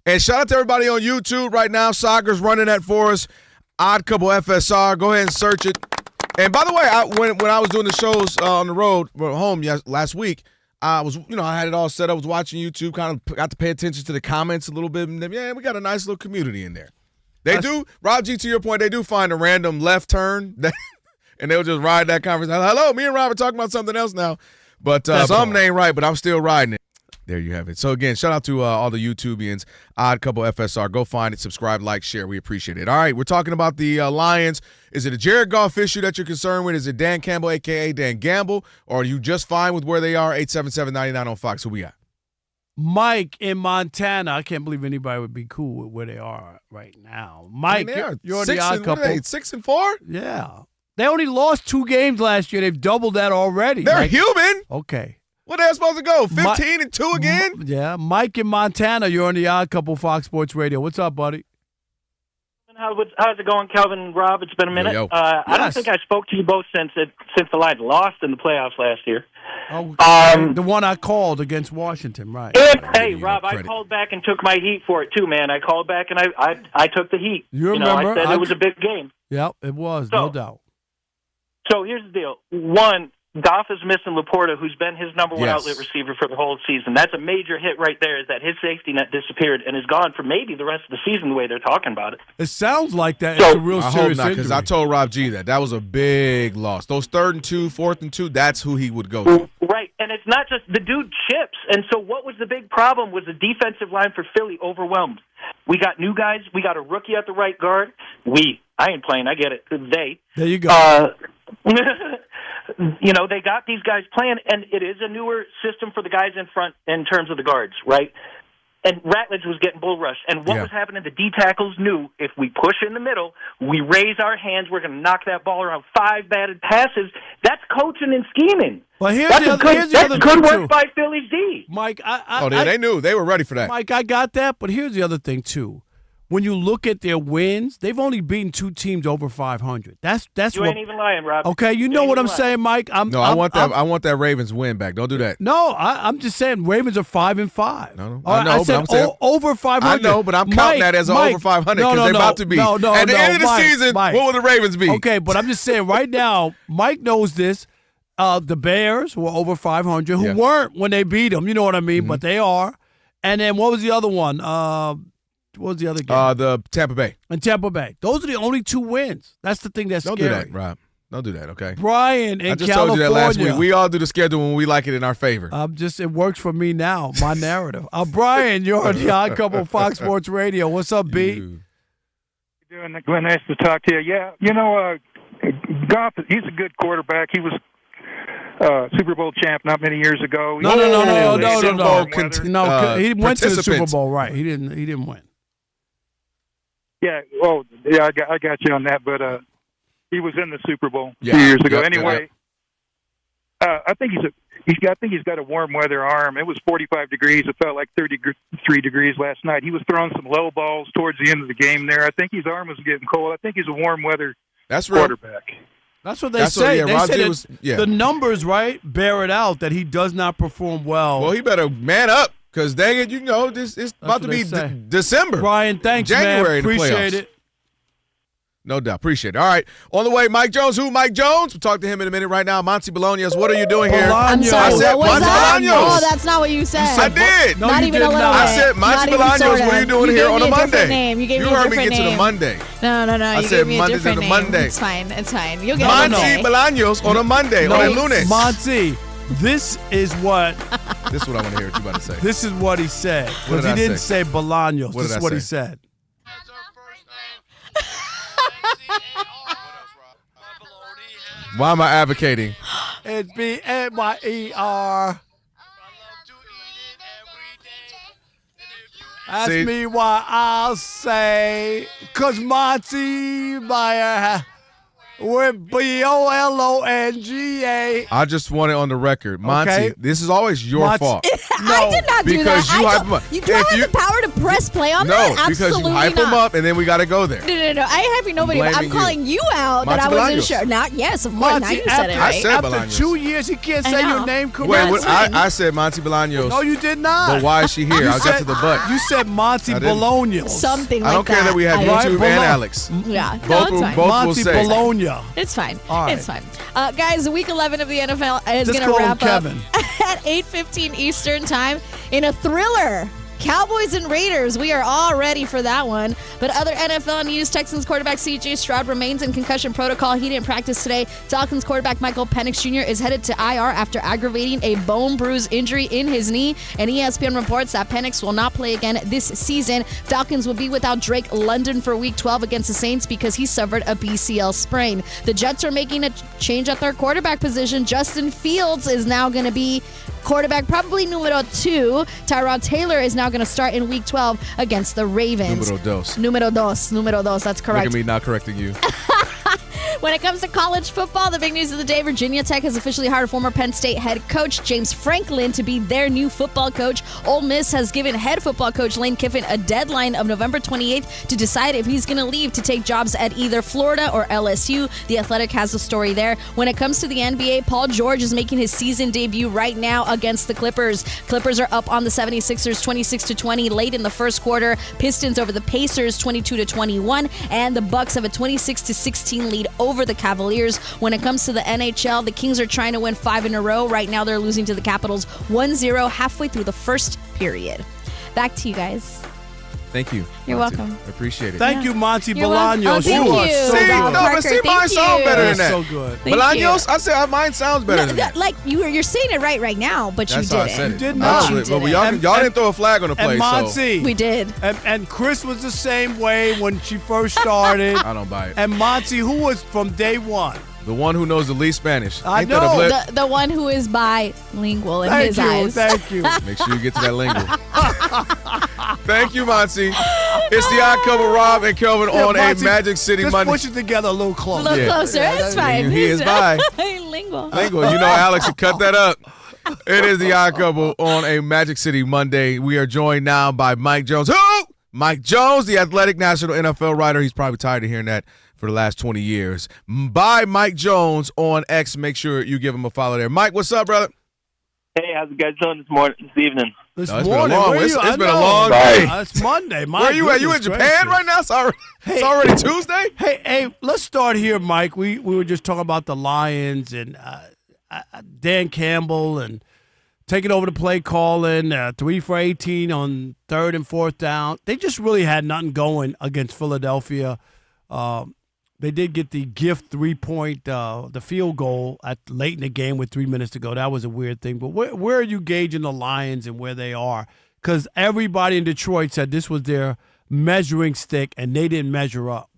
[SPEAKER 7] And shout out to everybody on YouTube right now. Sagar's running that for us. Odd Couple FSR. Go ahead and search it. And by the way, when I was doing the shows on the road home last week, I had it all set up. I was watching YouTube, kind of got to pay attention to the comments a little bit. And yeah, we got a nice little community in there. Rob G, to your point, they do find a random left turn, and they'll just ride that conversation. Hello, me and Rob are talking about something else now. But something ain't right, but I'm still riding it. There you have it. So, again, shout out to all the YouTubians, Odd Couple FSR. Go find it, subscribe, like, share. We appreciate it. All right, we're talking about the Lions. Is it a Jared Goff issue that you're concerned with? Is it Dan Campbell, a.k.a. Dan Gamble? Or are you just fine with where they are? 877-99 on Fox. Who we got?
[SPEAKER 4] Mike in Montana. I can't believe anybody would be cool with where they are right now. Mike, you're the odd couple.
[SPEAKER 7] 6-4?
[SPEAKER 4] Yeah. They only lost 2 games last year. They've doubled that already.
[SPEAKER 7] They're
[SPEAKER 4] Mike.
[SPEAKER 7] human.
[SPEAKER 4] Okay.
[SPEAKER 7] What are they supposed to go? 15-2 again?
[SPEAKER 4] Yeah. Mike in Montana, you're on the Odd Couple Fox Sports Radio. What's up, buddy?
[SPEAKER 12] How's it going, Kelvin and Rob? It's been a minute.
[SPEAKER 7] Yo.
[SPEAKER 12] I don't think I spoke to you both since the Lions lost in the playoffs last year.
[SPEAKER 4] Oh, the one I called against Washington, right?
[SPEAKER 12] Hey, Rob, I called back and took my heat for it too, man. I called back and I took the heat.
[SPEAKER 4] You remember?
[SPEAKER 12] I said it was a big game.
[SPEAKER 4] Yep, it was, no doubt.
[SPEAKER 12] So here's the deal. One, Goff is missing Laporta, who's been his number one outlet receiver for the whole season. That's a major hit right there, is that his safety net disappeared and is gone for maybe the rest of the season the way they're talking about it.
[SPEAKER 4] It sounds like that. It's a real
[SPEAKER 7] I
[SPEAKER 4] serious
[SPEAKER 7] hope not, because I told Rob G that was a big loss. Those 3rd and 2, 4th and 2, that's who he would go to.
[SPEAKER 12] Right, and it's not just the dude chips. And so what was the big problem was the defensive line for Philly overwhelmed. We got new guys. We got a rookie at the right guard. I ain't playing. I get it. They.
[SPEAKER 4] There you go.
[SPEAKER 12] They got these guys playing, and it is a newer system for the guys in front in terms of the guards, right? And Ratledge was getting bull rushed. And what was happening, the D tackles knew if we push in the middle, we raise our hands, we're going to knock that ball around. 5 batted passes. That's coaching and scheming.
[SPEAKER 4] Well, here's
[SPEAKER 12] that's
[SPEAKER 4] the other
[SPEAKER 12] good
[SPEAKER 4] thing,
[SPEAKER 12] work
[SPEAKER 4] too.
[SPEAKER 12] by Philly's D.
[SPEAKER 4] Mike,
[SPEAKER 7] they knew. They were ready for that.
[SPEAKER 4] Mike, I got that, but here's the other thing, too. When you look at their wins, they've only beaten 2 teams over 500. That's
[SPEAKER 12] you ain't even lying, Rob.
[SPEAKER 4] Okay, you know what I'm saying, Mike.
[SPEAKER 7] I want that Ravens win back. Don't do that.
[SPEAKER 4] No, I'm just saying Ravens are 5-5.
[SPEAKER 7] No,
[SPEAKER 4] I know,
[SPEAKER 7] but
[SPEAKER 4] said
[SPEAKER 7] I'm saying
[SPEAKER 4] over 500.
[SPEAKER 7] I know, but I'm counting that as over 500 because they're about to be. At the end of the season, what will the Ravens be?
[SPEAKER 4] Okay, but I'm just saying right now, Mike knows this. The Bears were over 500, who weren't when they beat them. You know what I mean? Mm-hmm. But they are. And then what was the other one? What was the other game?
[SPEAKER 7] The Tampa Bay.
[SPEAKER 4] And Tampa Bay. Those are the only 2 wins. That's the thing that's scary.
[SPEAKER 7] Don't do that, Rob. Don't do that, okay?
[SPEAKER 4] Brian in California.
[SPEAKER 7] I just told you that last week. We all do the schedule when we like it in our favor.
[SPEAKER 4] It works for me now, my narrative. Brian, you're on the Odd Couple Fox Sports Radio. What's up, B?
[SPEAKER 13] How you doing, Glenn? Nice to talk to you. Yeah, Goff, he's a good quarterback. He was Super Bowl champ not many years ago.
[SPEAKER 4] No. He went to the Super Bowl, right? He didn't win.
[SPEAKER 13] Yeah, I got you on that, but he was in the Super Bowl 2 years ago. Anyway, I think he's got a warm weather arm. It was 45 degrees. It felt like 33 degrees last night. He was throwing some low balls towards the end of the game there. I think his arm was getting cold. I think he's a warm weather quarterback.
[SPEAKER 4] That's what they say. They say the numbers, right, bear it out that he does not perform well.
[SPEAKER 7] Well, he better man up. Because, dang it, it's about to be December.
[SPEAKER 4] Brian, thanks,
[SPEAKER 7] January,
[SPEAKER 4] man. Appreciate it.
[SPEAKER 7] No doubt. Appreciate it. All right. On the way, Mike Jones. Who? Mike Jones. We'll talk to him in a minute right now. Monty Bolaños, what are you doing here?
[SPEAKER 14] I'm sorry.
[SPEAKER 7] I said
[SPEAKER 14] Monty Bolaños.
[SPEAKER 7] Oh,
[SPEAKER 14] that's not what you said.
[SPEAKER 7] I did.
[SPEAKER 14] Not even a little bit.
[SPEAKER 7] I said Monty Bolaños, what are you doing here on a Monday?
[SPEAKER 14] Name. You gave me a
[SPEAKER 7] heard
[SPEAKER 14] different
[SPEAKER 7] me get
[SPEAKER 14] name.
[SPEAKER 7] to the Monday.
[SPEAKER 14] No.
[SPEAKER 7] I
[SPEAKER 14] You
[SPEAKER 7] said
[SPEAKER 14] gave me a
[SPEAKER 7] Monday
[SPEAKER 14] different
[SPEAKER 7] to the
[SPEAKER 14] name.
[SPEAKER 7] Monday.
[SPEAKER 14] It's fine. You'll get
[SPEAKER 7] Monty Bolaños on a Monday, on a lunes.
[SPEAKER 4] Monty, this is what
[SPEAKER 7] I want to hear what you about to say.
[SPEAKER 4] This is what he said. Because he didn't say Bolaños. This is what he said.
[SPEAKER 7] Why am I advocating?
[SPEAKER 4] It's B-M-Y-E-R. Ask me why I'll say, 'cause Monty Meyer with B-O-L-O-N-G-A.
[SPEAKER 7] I just want it on the record. Monty, this is always your fault.
[SPEAKER 14] I did not do that.
[SPEAKER 7] Because you hype him up.
[SPEAKER 14] You don't have the power to press play on that?
[SPEAKER 7] No, because you hype him up and then we got to go there.
[SPEAKER 14] No. I ain't hyping nobody. I'm calling you out that I wasn't sure. Yes, of course. Now you said it right.
[SPEAKER 7] I said
[SPEAKER 4] After 2 years, he can't say your name correctly.
[SPEAKER 7] Wait, I said Monty Bolaños.
[SPEAKER 4] No, you did not.
[SPEAKER 7] But why is she here? I'll get to the butt.
[SPEAKER 4] You said Monty Bolaños.
[SPEAKER 14] Something like that.
[SPEAKER 7] I don't care that we have YouTube and Alex.
[SPEAKER 14] Yeah,
[SPEAKER 7] both
[SPEAKER 14] it's fine.
[SPEAKER 7] will
[SPEAKER 4] Monty
[SPEAKER 7] say.
[SPEAKER 4] Bologna.
[SPEAKER 14] It's fine.
[SPEAKER 4] All right.
[SPEAKER 14] It's fine. Guys, week 11 of the NFL is going to wrap up at 8:15 Eastern time in a thriller. Cowboys and Raiders, we are all ready for that one. But other NFL news, Texans quarterback C.J. Stroud remains in concussion protocol. He didn't practice today. Falcons quarterback Michael Penix Jr. is headed to IR after aggravating a bone bruise injury in his knee. And ESPN reports that Penix will not play again this season. Falcons will be without Drake London for Week 12 against the Saints because he suffered a PCL sprain. The Jets are making a change at their quarterback position. Justin Fields is now going to be Quarterback probably numero 2, Tyrod Taylor, is now going to start in Week 12 against the Ravens. Numero dos. That's correct.
[SPEAKER 7] Look at me not correcting you.
[SPEAKER 14] When it comes to college football, the big news of the day, Virginia Tech has officially hired former Penn State head coach James Franklin to be their new football coach. Ole Miss has given head football coach Lane Kiffin a deadline of November 28th to decide if he's going to leave to take jobs at either Florida or LSU. The Athletic has the story there. When it comes to the NBA, Paul George is making his season debut right now against the Clippers. Clippers are up on the 76ers 26-20 late in the first quarter. Pistons over the Pacers 22-21, and the Bucks have a 26-16 lead over the Cavaliers. When it comes to the NHL, the Kings are trying to win 5 in a row. Right now, they're losing to the Capitals 1-0 halfway through the first period. Back to you guys.
[SPEAKER 7] Thank you.
[SPEAKER 14] You're welcome.
[SPEAKER 7] I appreciate it.
[SPEAKER 4] Thank you, Monty
[SPEAKER 14] You're welcome.
[SPEAKER 4] Bolaños.
[SPEAKER 14] Thank
[SPEAKER 4] You are
[SPEAKER 14] you.
[SPEAKER 4] so
[SPEAKER 7] See,
[SPEAKER 4] good.
[SPEAKER 7] no, but see, mine sounds better than that.
[SPEAKER 4] So good.
[SPEAKER 14] Thank
[SPEAKER 7] Bolaños,
[SPEAKER 14] you.
[SPEAKER 7] I said mine sounds better than that.
[SPEAKER 14] Like you're saying it right now, but
[SPEAKER 7] That's
[SPEAKER 14] you
[SPEAKER 7] how I
[SPEAKER 14] didn't.
[SPEAKER 7] said it.
[SPEAKER 4] You did
[SPEAKER 7] I
[SPEAKER 4] not.
[SPEAKER 7] did.
[SPEAKER 14] You
[SPEAKER 7] But y'all didn't throw a flag on the play,
[SPEAKER 4] And
[SPEAKER 7] so
[SPEAKER 4] Monty,
[SPEAKER 14] We did.
[SPEAKER 4] and Chris was the same way when she first started.
[SPEAKER 7] I don't buy it.
[SPEAKER 4] And Monty, who was from day one.
[SPEAKER 7] The one who knows the least Spanish.
[SPEAKER 4] I
[SPEAKER 7] Ain't that a
[SPEAKER 4] know.
[SPEAKER 7] blip?
[SPEAKER 14] The one who is bilingual in his eyes.
[SPEAKER 4] Thank you.
[SPEAKER 7] Make sure you get to that lingo. Thank you, Monty. It's the Odd Couple, Rob and Kelvin on
[SPEAKER 4] Monty,
[SPEAKER 7] a Magic City
[SPEAKER 4] just
[SPEAKER 7] Monday.
[SPEAKER 4] push it together a little
[SPEAKER 14] A
[SPEAKER 4] closer.
[SPEAKER 14] little closer. It's fine.
[SPEAKER 7] He is by.
[SPEAKER 14] Lingual.
[SPEAKER 7] Lingo. You know Alex should cut that up. It is the Odd Couple on a Magic City Monday. We are joined now by Mike Jones. Who? Mike Jones, the Athletic National NFL writer. He's probably tired of hearing that for the last 20 years. By Mike Jones on X. Make sure you give him a follow there. Mike, what's up, brother?
[SPEAKER 12] Hey, how's it guys doing this evening?
[SPEAKER 4] This
[SPEAKER 7] No, it's
[SPEAKER 4] morning,
[SPEAKER 7] been a long,
[SPEAKER 4] where
[SPEAKER 7] it's,
[SPEAKER 4] you?
[SPEAKER 7] it's
[SPEAKER 4] I
[SPEAKER 7] been a
[SPEAKER 4] know.
[SPEAKER 7] long day.
[SPEAKER 4] It's Monday. My
[SPEAKER 7] Where you at? You in
[SPEAKER 4] goodness
[SPEAKER 7] Japan
[SPEAKER 4] gracious.
[SPEAKER 7] right now? It's already Tuesday?
[SPEAKER 4] Hey, let's start here, Mike. We were just talking about the Lions and Dan Campbell and taking over the play calling, 3 for 18 on 3rd and 4th down. They just really had nothing going against Philadelphia. They did get the gift 3-point, the field goal at late in the game with 3 minutes to go. That was a weird thing. But where are you gauging the Lions and where they are? Because everybody in Detroit said this was their measuring stick, and they didn't measure up.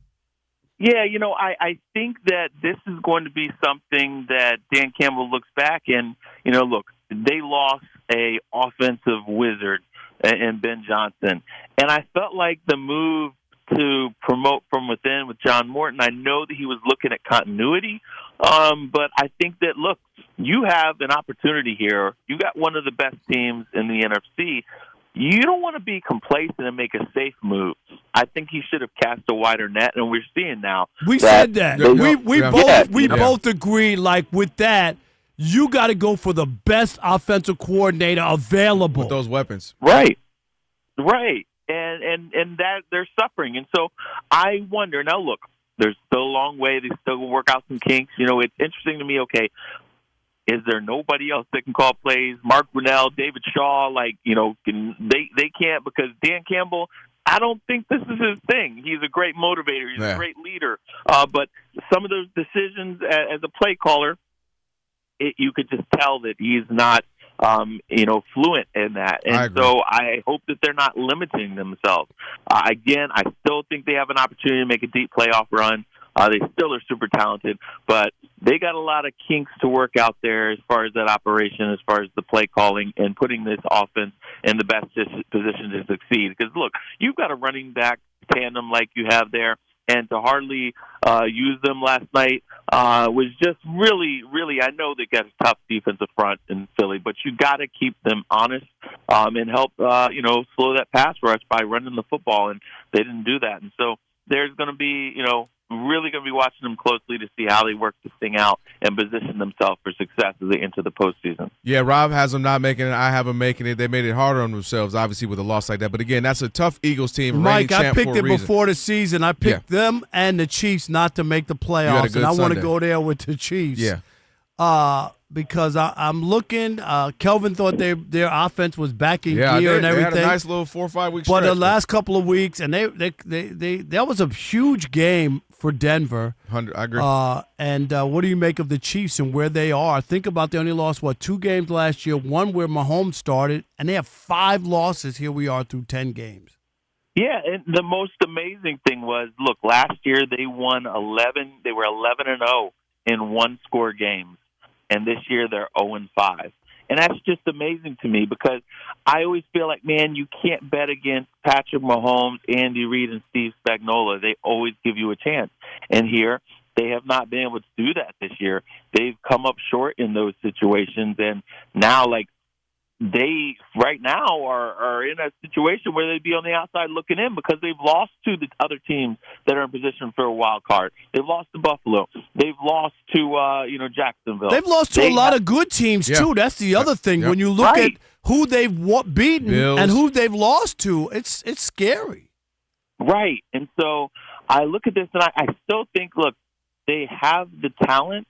[SPEAKER 12] Yeah, I think that this is going to be something that Dan Campbell looks back and, look, they lost a offensive wizard in Ben Johnson. And I felt like the move to promote from within with John Morton, I know that he was looking at continuity, but I think that, look, you have an opportunity here. You got one of the best teams in the NFC. You don't want to be complacent and make a safe move. I think he should have cast a wider net, and we're seeing now.
[SPEAKER 4] We said that. We both agree, like, with that, you got to go for the best offensive coordinator available.
[SPEAKER 7] With those weapons.
[SPEAKER 12] Right. And that they're suffering. And so I wonder, now look, there's still a long way. They still will work out some kinks. It's interesting to me, okay, is there nobody else that can call plays? Mark Brunell, David Shaw, they can't, because Dan Campbell, I don't think this is his thing. He's a great motivator. He's a great leader. But some of those decisions as a play caller, you could just tell that he's not fluent in that. And so I hope that they're not limiting themselves. Again, I still think they have an opportunity to make a deep playoff run. They still are super talented, but they got a lot of kinks to work out there as far as that operation, as far as the play calling and putting this offense in the best position to succeed. Because, look, you've got a running back tandem like you have there, and to hardly use them last night was just really, really, I know they got a tough defensive front in Philly, but you got to keep them honest and help, slow that pass rush by running the football, and they didn't do that. And so there's going to be, really going to be watching them closely to see how they work this thing out and position themselves for success as they enter the postseason.
[SPEAKER 7] Yeah, Rob has them not making it. I have them making it. They made it harder on themselves, obviously, with a loss like that. But, again, that's a tough Eagles team.
[SPEAKER 4] Mike, I picked it before the season. I picked them and the Chiefs not to make the playoffs, and I want to go there with the Chiefs.
[SPEAKER 7] Yeah.
[SPEAKER 4] Because I'm looking. Kelvin thought their offense was back in gear and everything.
[SPEAKER 7] They had a nice little 4 or 5 week
[SPEAKER 4] stretch.
[SPEAKER 7] But
[SPEAKER 4] the last couple of weeks, and they that was a huge game for Denver.
[SPEAKER 7] I agree.
[SPEAKER 4] And what do you make of the Chiefs and where they are? Think about they only lost, 2 games last year, one where Mahomes started, and they have 5 losses. Here we are through 10 games.
[SPEAKER 12] Yeah, and the most amazing thing was, look, last year they won 11. They were 11-0 in one-score games. And this year they're 0-5.
[SPEAKER 15] And that's just amazing to me because I always feel like, man, you can't bet against Patrick Mahomes, Andy Reid, and Steve Spagnuolo. They always give you a chance. And here, they have not been able to do that this year. They've come up short in those situations. And now, like, they right now are in a situation where they'd be on the outside looking in because they've lost to the other teams that are in position for a wild card. They've lost to Buffalo. They've lost to Jacksonville.
[SPEAKER 4] They've lost to a lot of good teams too. That's the other thing. When you look at who they've beaten
[SPEAKER 7] Bills.
[SPEAKER 4] and who they've lost to, it's scary.
[SPEAKER 15] Right. And so I look at this and I still think, look, they have the talent.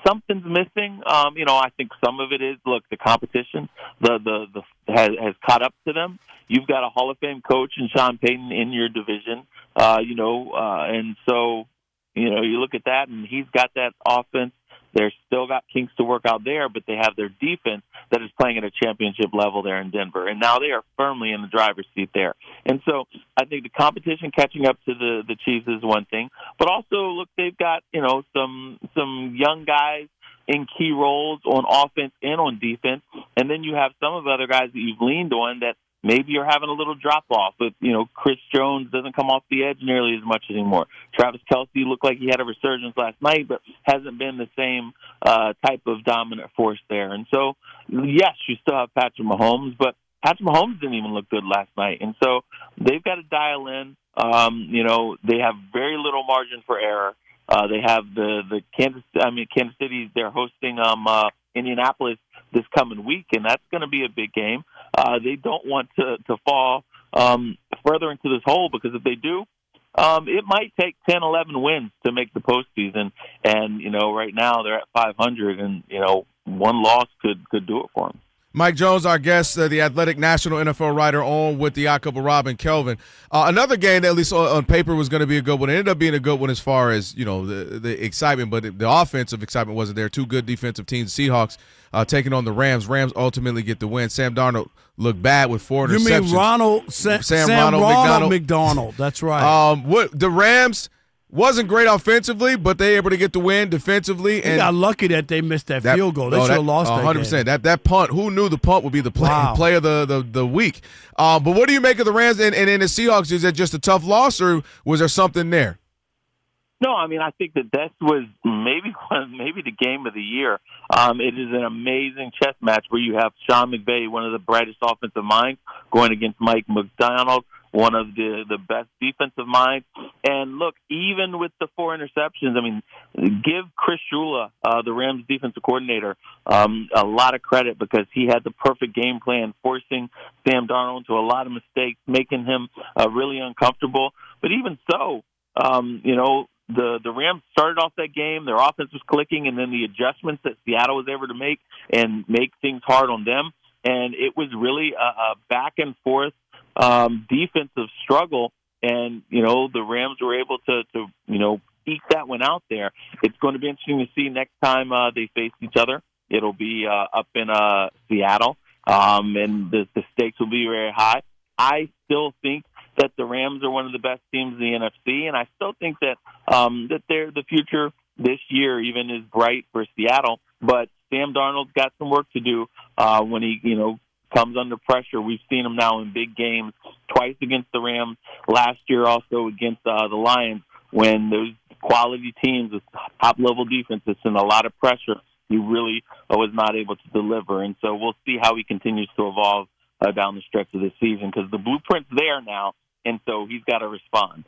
[SPEAKER 15] Something's missing. I think some of it is, look, the competition has caught up to them. You've got a Hall of Fame coach in Sean Payton in your division, and so, you look at that, and he's got that offense. They're still got kinks to work out there, but they have their defense that is playing at a championship level there in Denver, and now they are firmly in the driver's seat there. And so I think the competition catching up to the Chiefs is one thing, but also, look, they've got, some young guys in key roles on offense and on defense, and then you have some of the other guys that you've leaned on that maybe you're having a little drop-off. But, Chris Jones doesn't come off the edge nearly as much anymore. Travis Kelce looked like he had a resurgence last night, but hasn't been the same type of dominant force there. And so, yes, you still have Patrick Mahomes, but Patrick Mahomes didn't even look good last night. And so they've got to dial in. They have very little margin for error. They have the Kansas City, they're hosting Indianapolis this coming week, and that's going to be a big game. They don't want to fall further into this hole because if they do, it might take 10, 11 wins to make the postseason. And, right now they're at 500, and, one loss could do it for them.
[SPEAKER 7] Mike Jones, our guest, the Athletic National NFL writer, on with the Odd Couple, Rob and Kelvin. Another game that at least on paper was going to be a good one. It ended up being a good one as far as, the excitement, but the offensive excitement wasn't there. Two good defensive teams, Seahawks taking on the Rams. Rams ultimately get the win. Sam Darnold looked bad with 4 interceptions.
[SPEAKER 4] You mean Ronald McDonald. That's right.
[SPEAKER 7] The Rams wasn't great offensively, but they able to get the win defensively.
[SPEAKER 4] They got lucky that they missed that field goal. They should have lost that
[SPEAKER 7] 100%. That punt, who knew the punt would be the play of the week? But what do you make of the Rams and in the Seahawks? Is that just a tough loss, or was there something there?
[SPEAKER 15] No, I think that was maybe the game of the year. It is an amazing chess match where you have Sean McVay, one of the brightest offensive minds, going against Mike McDonald, one of the best defensive minds. And look, even with the 4 interceptions, give Chris Shula, the Rams defensive coordinator, a lot of credit because he had the perfect game plan, forcing Sam Darnold into a lot of mistakes, making him really uncomfortable. But even so, the Rams started off that game, their offense was clicking, and then the adjustments that Seattle was able to make things hard on them. And it was really a back and forth defensive struggle, and the Rams were able to eke that one out there. It's going to be interesting to see next time they face each other. It'll be up in Seattle, and the stakes will be very high. I still think that the Rams are one of the best teams in the NFC, and I still think that the future this year even is bright for Seattle. But Sam Darnold's got some work to do when he comes under pressure. We've seen him now in big games, twice against the Rams, last year also against the Lions, when those quality teams with top-level defenses and a lot of pressure, he really was not able to deliver. And so we'll see how he continues to evolve down the stretch of this season, because the blueprint's there now, and so he's got to respond.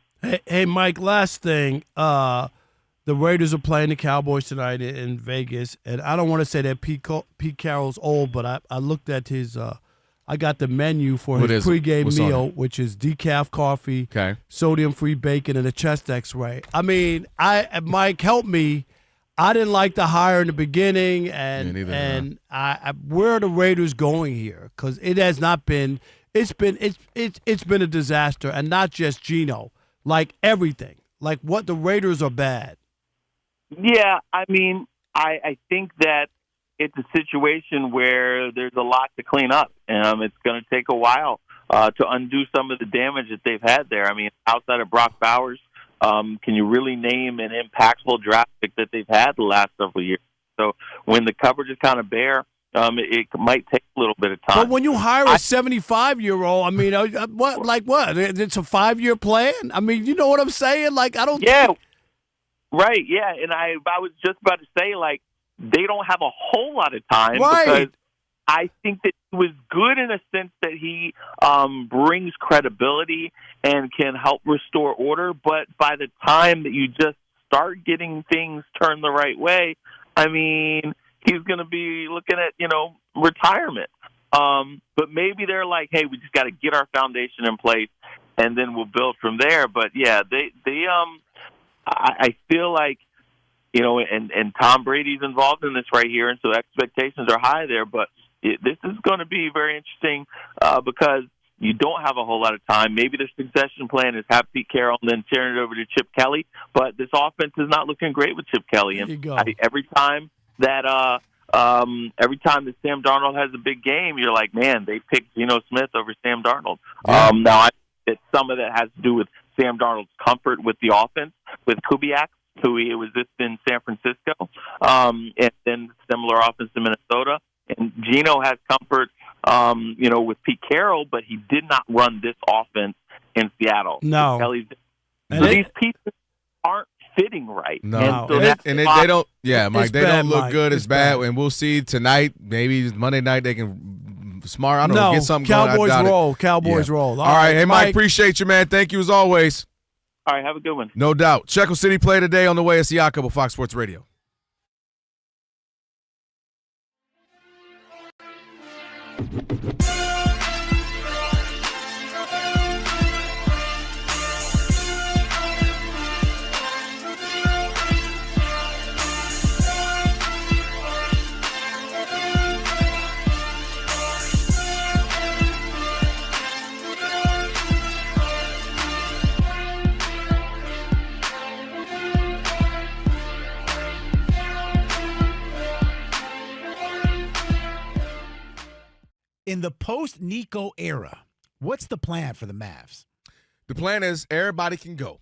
[SPEAKER 4] Hey, Mike, last thing. The Raiders are playing the Cowboys tonight in Vegas, and I don't want to say that Pete Carroll's old, but I looked at his I got the menu for his pregame meal, which is decaf coffee, sodium-free bacon, and a chest X-ray. Mike, help me. I didn't like the hire in the beginning, and where are the Raiders going here? Because it has not been. It's been a disaster, and not just Geno. Like everything. Like what the Raiders are bad.
[SPEAKER 15] Yeah, I think that it's a situation where there's a lot to clean up. It's going to take a while to undo some of the damage that they've had there. Outside of Brock Bowers, can you really name an impactful draft pick that they've had the last several years? So when the coverage is kind of bare, It might take a little bit of time.
[SPEAKER 4] But when you hire a 75-year-old, I mean, what? Like what? It's a 5-year plan. I mean, you know what I'm saying? Like I don't.
[SPEAKER 15] Yeah. Right. Yeah. And I was just about to say, like, they don't have a whole lot of time because I think that he was good in a sense that he brings credibility and can help restore order. But by the time that you just start getting things turned the right way, I mean, he's going to be looking at, retirement. But maybe they're like, hey, we just got to get our foundation in place and then we'll build from there. But yeah, I feel like, and Tom Brady's involved in this right here. And so expectations are high there, but this is going to be very interesting because you don't have a whole lot of time. Maybe the succession plan is have Pete Carroll and then turn it over to Chip Kelly. But this offense is not looking great with Chip Kelly. And every time that Sam Darnold has a big game, you're like, man, they picked Geno Smith over Sam Darnold.
[SPEAKER 7] Yeah.
[SPEAKER 15] Now, I think that some of that has to do with Sam Darnold's comfort with the offense, with Kubiak, who he was just in San Francisco, and then similar offense in Minnesota. And Geno has comfort, with Pete Carroll, but he did not run this offense in Seattle.
[SPEAKER 4] No.
[SPEAKER 15] So these pieces aren't fitting right.
[SPEAKER 7] No.
[SPEAKER 15] And so
[SPEAKER 7] they don't. Yeah, Mike. They don't look good. It's bad.
[SPEAKER 4] bad.
[SPEAKER 7] And we'll see tonight. Maybe Monday night they can smart. I don't know. Get something
[SPEAKER 4] Cowboys
[SPEAKER 7] going.
[SPEAKER 4] roll. Cowboys roll.
[SPEAKER 7] All right. Hey, Mike. Appreciate you, man. Thank you as always.
[SPEAKER 15] All right. Have a good one.
[SPEAKER 7] No doubt. Checo City play today on the way. It's the Odd Couple, Fox Sports Radio.
[SPEAKER 11] In the post-Nico era, what's the plan for the Mavs?
[SPEAKER 7] The plan is everybody can go.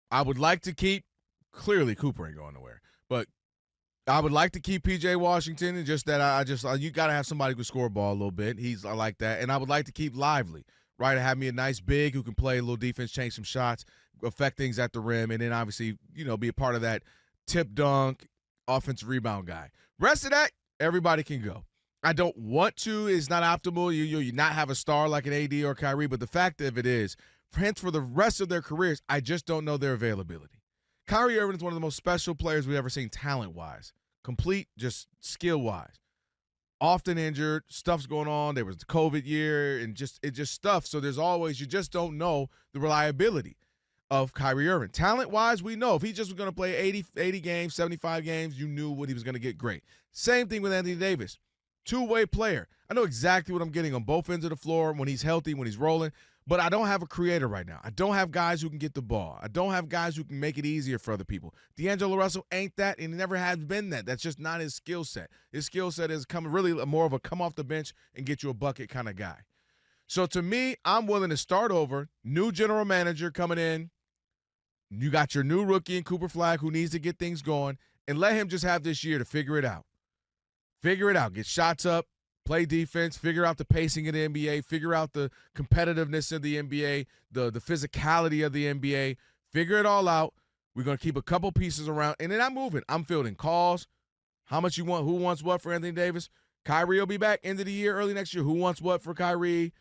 [SPEAKER 7] I would like to keep, clearly Cooper ain't going nowhere, but I would like to keep P.J. Washington, and just that you got to have somebody who can score a ball a little bit. I like that. And I would like to keep Lively, right? Have me a nice big who can play a little defense, change some shots, affect things at the rim, and then obviously, be a part of that tip dunk, offensive rebound guy. Rest of that, everybody can go. I don't want to. It's not optimal. You not have a star like an AD or Kyrie, but the fact of it is, for the rest of their careers, I just don't know their availability. Kyrie Irving is one of the most special players we've ever seen talent-wise, complete just skill-wise. Often injured, stuff's going on. There was the COVID year and just stuff. So there's always, you just don't know the reliability of Kyrie Irving. Talent-wise, we know if he just was going to play 80 games, 75 games, you knew what he was going to get great. Same thing with Anthony Davis. Two-way player. I know exactly what I'm getting on both ends of the floor when he's healthy, when he's rolling, but I don't have a creator right now. I don't have guys who can get the ball. I don't have guys who can make it easier for other people. D'Angelo Russell ain't that, and he never has been that. That's just not his skill set. His skill set is really more of a come off the bench and get you a bucket kind of guy. So to me, I'm willing to start over. New general manager coming in. You got your new rookie in Cooper Flag who needs to get things going, and let him just have this year to figure it out. Figure it out. Get shots up, play defense, figure out the pacing of the NBA, figure out the competitiveness of the NBA, the physicality of the NBA. Figure it all out. We're going to keep a couple pieces around, and then I'm moving. I'm fielding calls. How much you want? Who wants what for Anthony Davis? Kyrie will be back end of the year, early next year. Who wants what for Kyrie?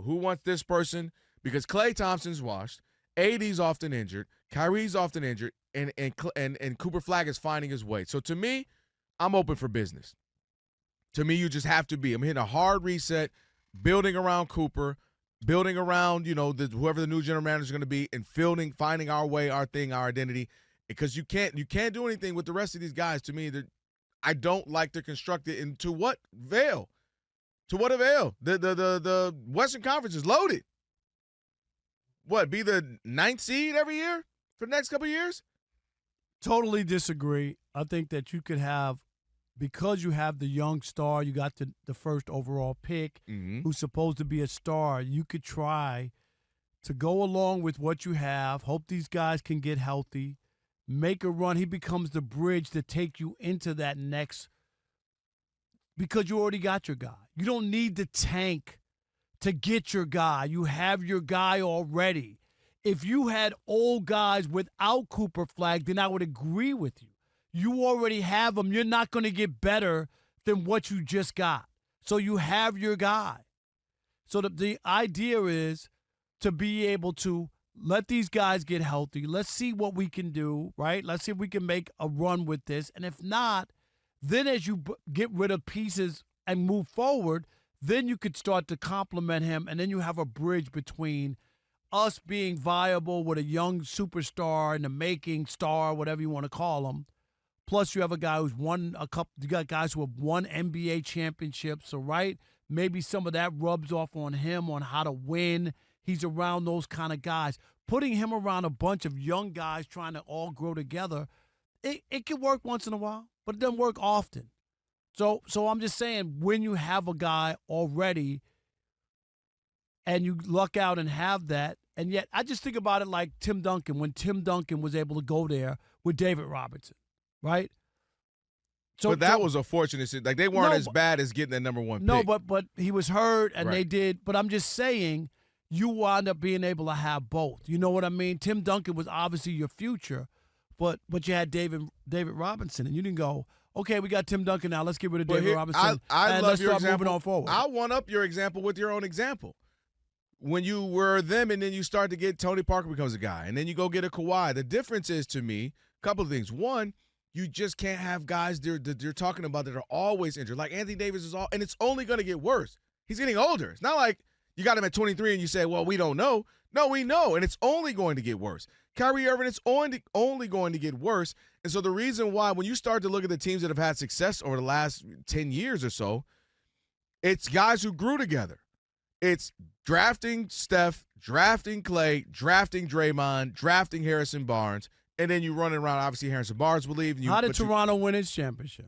[SPEAKER 7] Who wants this person? Because Klay Thompson's washed. AD's often injured. Kyrie's often injured, and Cooper Flag is finding his way. So to me, I'm open for business. To me, you just have to be. I'm hitting a hard reset, building around Cooper, building around, whoever the new general manager is going to be, and finding our way, our thing, our identity. Because you can't do anything with the rest of these guys. To me, I don't like to construct it. And to what avail? To what avail? The Western Conference is loaded. What, be the 9th seed every year for the next couple of years?
[SPEAKER 4] Totally disagree. I think that you could have, because you have the young star, you got the first overall pick, who's supposed to be a star, you could try to go along with what you have, hope these guys can get healthy, make a run. He becomes the bridge to take you into that next because you already got your guy. You don't need to tank to get your guy. You have your guy already. If you had old guys without Cooper Flag, then I would agree with you. You already have them. You're not going to get better than what you just got. So you have your guy. So the idea is to be able to let these guys get healthy. Let's see what we can do, right? Let's see if we can make a run with this. And if not, then as you get rid of pieces and move forward, then you could start to complement him, and then you have a bridge between us being viable with a young superstar in the making, star, whatever you want to call him. Plus, you have a guy who's won a couple. You got guys who have won NBA championships, so right, maybe some of that rubs off on him on how to win. He's around those kind of guys. Putting him around a bunch of young guys trying to all grow together, it can work once in a while, but it doesn't work often. So I'm just saying, when you have a guy already and you luck out and have that, and yet I just think about it like Tim Duncan, when Tim Duncan was able to go there with David Robinson, right?
[SPEAKER 7] But that was a fortunate – like, they weren't as bad as getting that number one pick.
[SPEAKER 4] No, but he was hurt, and
[SPEAKER 7] Right.
[SPEAKER 4] they did. But I'm just saying, you wound up being able to have both. You know what I mean? Tim Duncan was obviously your future, but you had David Robinson, and you didn't go – okay, we got Tim Duncan now. Let's get rid of David Robinson.
[SPEAKER 7] I
[SPEAKER 4] and
[SPEAKER 7] love
[SPEAKER 4] let's
[SPEAKER 7] your
[SPEAKER 4] start
[SPEAKER 7] example.
[SPEAKER 4] moving on forward.
[SPEAKER 7] I'll one up your example with your own example. When you were them and then you start to get Tony Parker becomes a guy, and then you go get a Kawhi. The difference is, to me, a couple of things. One, you just can't have guys that you're talking about that are always injured. Like Anthony Davis is and it's only going to get worse. He's getting older. It's not like you got him at 23 and you say, well, we don't know. No, we know, and it's only going to get worse. Kyrie Irving, it's only going to get worse. And so the reason why, when you start to look at the teams that have had success over the last 10 years or so, it's guys who grew together. It's drafting Steph, drafting Clay, drafting Draymond, drafting Harrison Barnes, and then you running around. Obviously, Harrison Barnes will leave.
[SPEAKER 4] How did Toronto win its championship?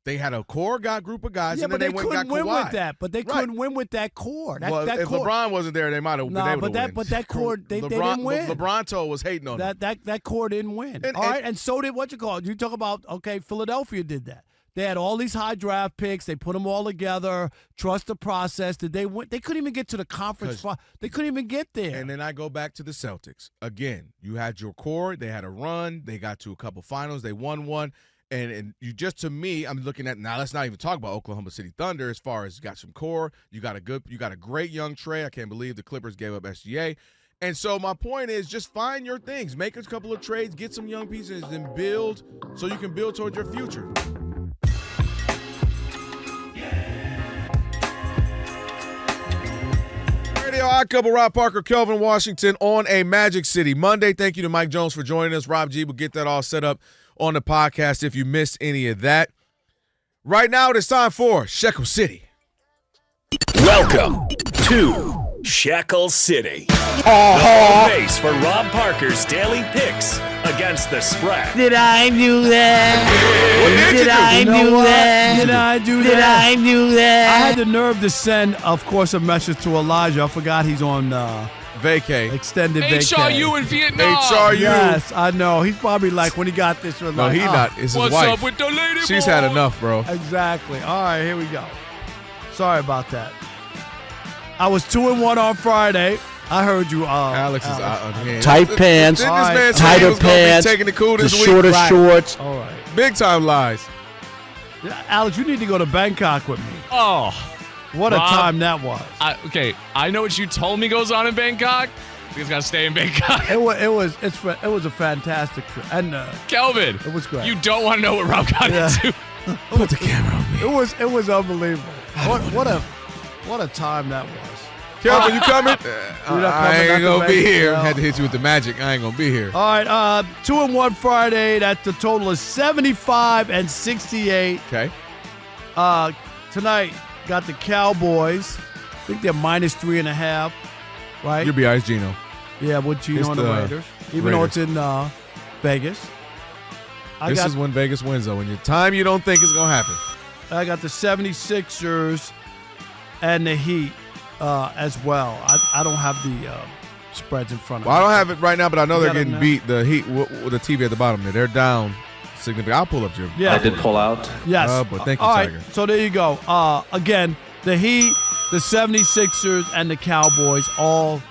[SPEAKER 7] They had a core group of guys,
[SPEAKER 4] Yeah,
[SPEAKER 7] and then
[SPEAKER 4] but they
[SPEAKER 7] went and
[SPEAKER 4] couldn't
[SPEAKER 7] got
[SPEAKER 4] win
[SPEAKER 7] Kawhi.
[SPEAKER 4] with that. But they couldn't win with that core.
[SPEAKER 7] If
[SPEAKER 4] core.
[SPEAKER 7] LeBron wasn't there, they might have been able to win.
[SPEAKER 4] But that core, they didn't win.
[SPEAKER 7] LeBron was hating on them.
[SPEAKER 4] That core didn't win. All right, and so did you talk about, okay, Philadelphia did that. They had all these high draft picks. They put them all together. Trust the process. Did they win? They couldn't even get to the conference. They couldn't even get there.
[SPEAKER 7] And then I go back to the Celtics. Again, you had your core. They had a run. They got to a couple finals. They won one. And you just, to me, I'm looking at, now let's not even talk about Oklahoma City Thunder as far as you got some core. You got a great young Trey. I can't believe the Clippers gave up SGA. And so my point is, just find your things. Make a couple of trades, get some young pieces, and build so you can build towards your future. Radio Odd Couple, Rob Parker, Kelvin Washington on a Magic City Monday. Thank you to Mike Jones for joining us. Rob G will get that all set up on the podcast if you missed any of that. Right now, it is time for Shekel City.
[SPEAKER 1] Welcome to Shekel City. The base for Rob Parker's daily picks against the spread.
[SPEAKER 3] Did I do that? Did I do that?
[SPEAKER 4] Did I do that?
[SPEAKER 3] Did I do that?
[SPEAKER 4] I had the nerve to send, of course, a message to Elijah. I forgot he's on
[SPEAKER 7] vacay.
[SPEAKER 4] Extended vacay.
[SPEAKER 5] HRU in Vietnam.
[SPEAKER 7] HRU.
[SPEAKER 4] Yes, I know. He's probably like, when he got this, was
[SPEAKER 7] No,
[SPEAKER 4] like,
[SPEAKER 7] he not. It's his
[SPEAKER 5] What's
[SPEAKER 7] wife.
[SPEAKER 5] up with the lady
[SPEAKER 7] She's
[SPEAKER 5] boy?
[SPEAKER 7] had enough, bro.
[SPEAKER 4] Exactly. All right, here we go. Sorry about that. I was 2-1 on Friday. I heard you.
[SPEAKER 7] Alex is out on hand.
[SPEAKER 6] Tight pants,
[SPEAKER 7] Didn't this man say he
[SPEAKER 6] tighter
[SPEAKER 7] was gonna be
[SPEAKER 6] pants,
[SPEAKER 7] taking the cool
[SPEAKER 6] the
[SPEAKER 7] this week?
[SPEAKER 6] shorter
[SPEAKER 4] Right.
[SPEAKER 6] shorts.
[SPEAKER 4] All right.
[SPEAKER 7] Big time lies.
[SPEAKER 4] Yeah, Alex, you need to go to Bangkok with me.
[SPEAKER 5] Oh,
[SPEAKER 4] What
[SPEAKER 5] Rob,
[SPEAKER 4] a time that was.
[SPEAKER 5] Okay, I know what you told me goes on in Bangkok. You guys gotta stay in Bangkok.
[SPEAKER 4] It was a fantastic trip, and
[SPEAKER 5] Kelvin,
[SPEAKER 4] it was great.
[SPEAKER 5] you don't want to know what Rob got into.
[SPEAKER 7] Put the camera on me.
[SPEAKER 4] It was unbelievable. What a time that was.
[SPEAKER 7] Kelvin, you coming?
[SPEAKER 4] You're not
[SPEAKER 7] I
[SPEAKER 4] coming,
[SPEAKER 7] ain't
[SPEAKER 4] not
[SPEAKER 7] gonna
[SPEAKER 4] to
[SPEAKER 7] be
[SPEAKER 4] Vegas,
[SPEAKER 7] here.
[SPEAKER 4] no.
[SPEAKER 7] Had to hit you with the magic. I ain't gonna be here.
[SPEAKER 4] All right, 2-1 Friday. That's the total of 75 and 68.
[SPEAKER 7] Okay.
[SPEAKER 4] Tonight got the Cowboys. I think they're -3.5. Right?
[SPEAKER 7] You'll be ice, Gino.
[SPEAKER 4] Yeah, with Gino
[SPEAKER 7] It's
[SPEAKER 4] and the
[SPEAKER 7] the
[SPEAKER 4] Raiders. Even though it's in Vegas.
[SPEAKER 7] This is when Vegas wins, though. When your time you don't think it's gonna happen.
[SPEAKER 4] I got the 76ers and the Heat as well. I don't have the spreads in front of
[SPEAKER 7] Well,
[SPEAKER 4] me.
[SPEAKER 7] I don't have it right now, but I know
[SPEAKER 4] You
[SPEAKER 7] they're
[SPEAKER 4] got 'em
[SPEAKER 7] getting
[SPEAKER 4] now?
[SPEAKER 7] beat. The Heat with the TV at the bottom there. They're down significant. I'll pull up Jim.
[SPEAKER 4] Yeah.
[SPEAKER 15] I did pull out.
[SPEAKER 4] Yes.
[SPEAKER 7] But thank you,
[SPEAKER 4] All
[SPEAKER 7] Tiger.
[SPEAKER 4] right, so there you go. Again, the Heat, the 76ers, and the Cowboys all,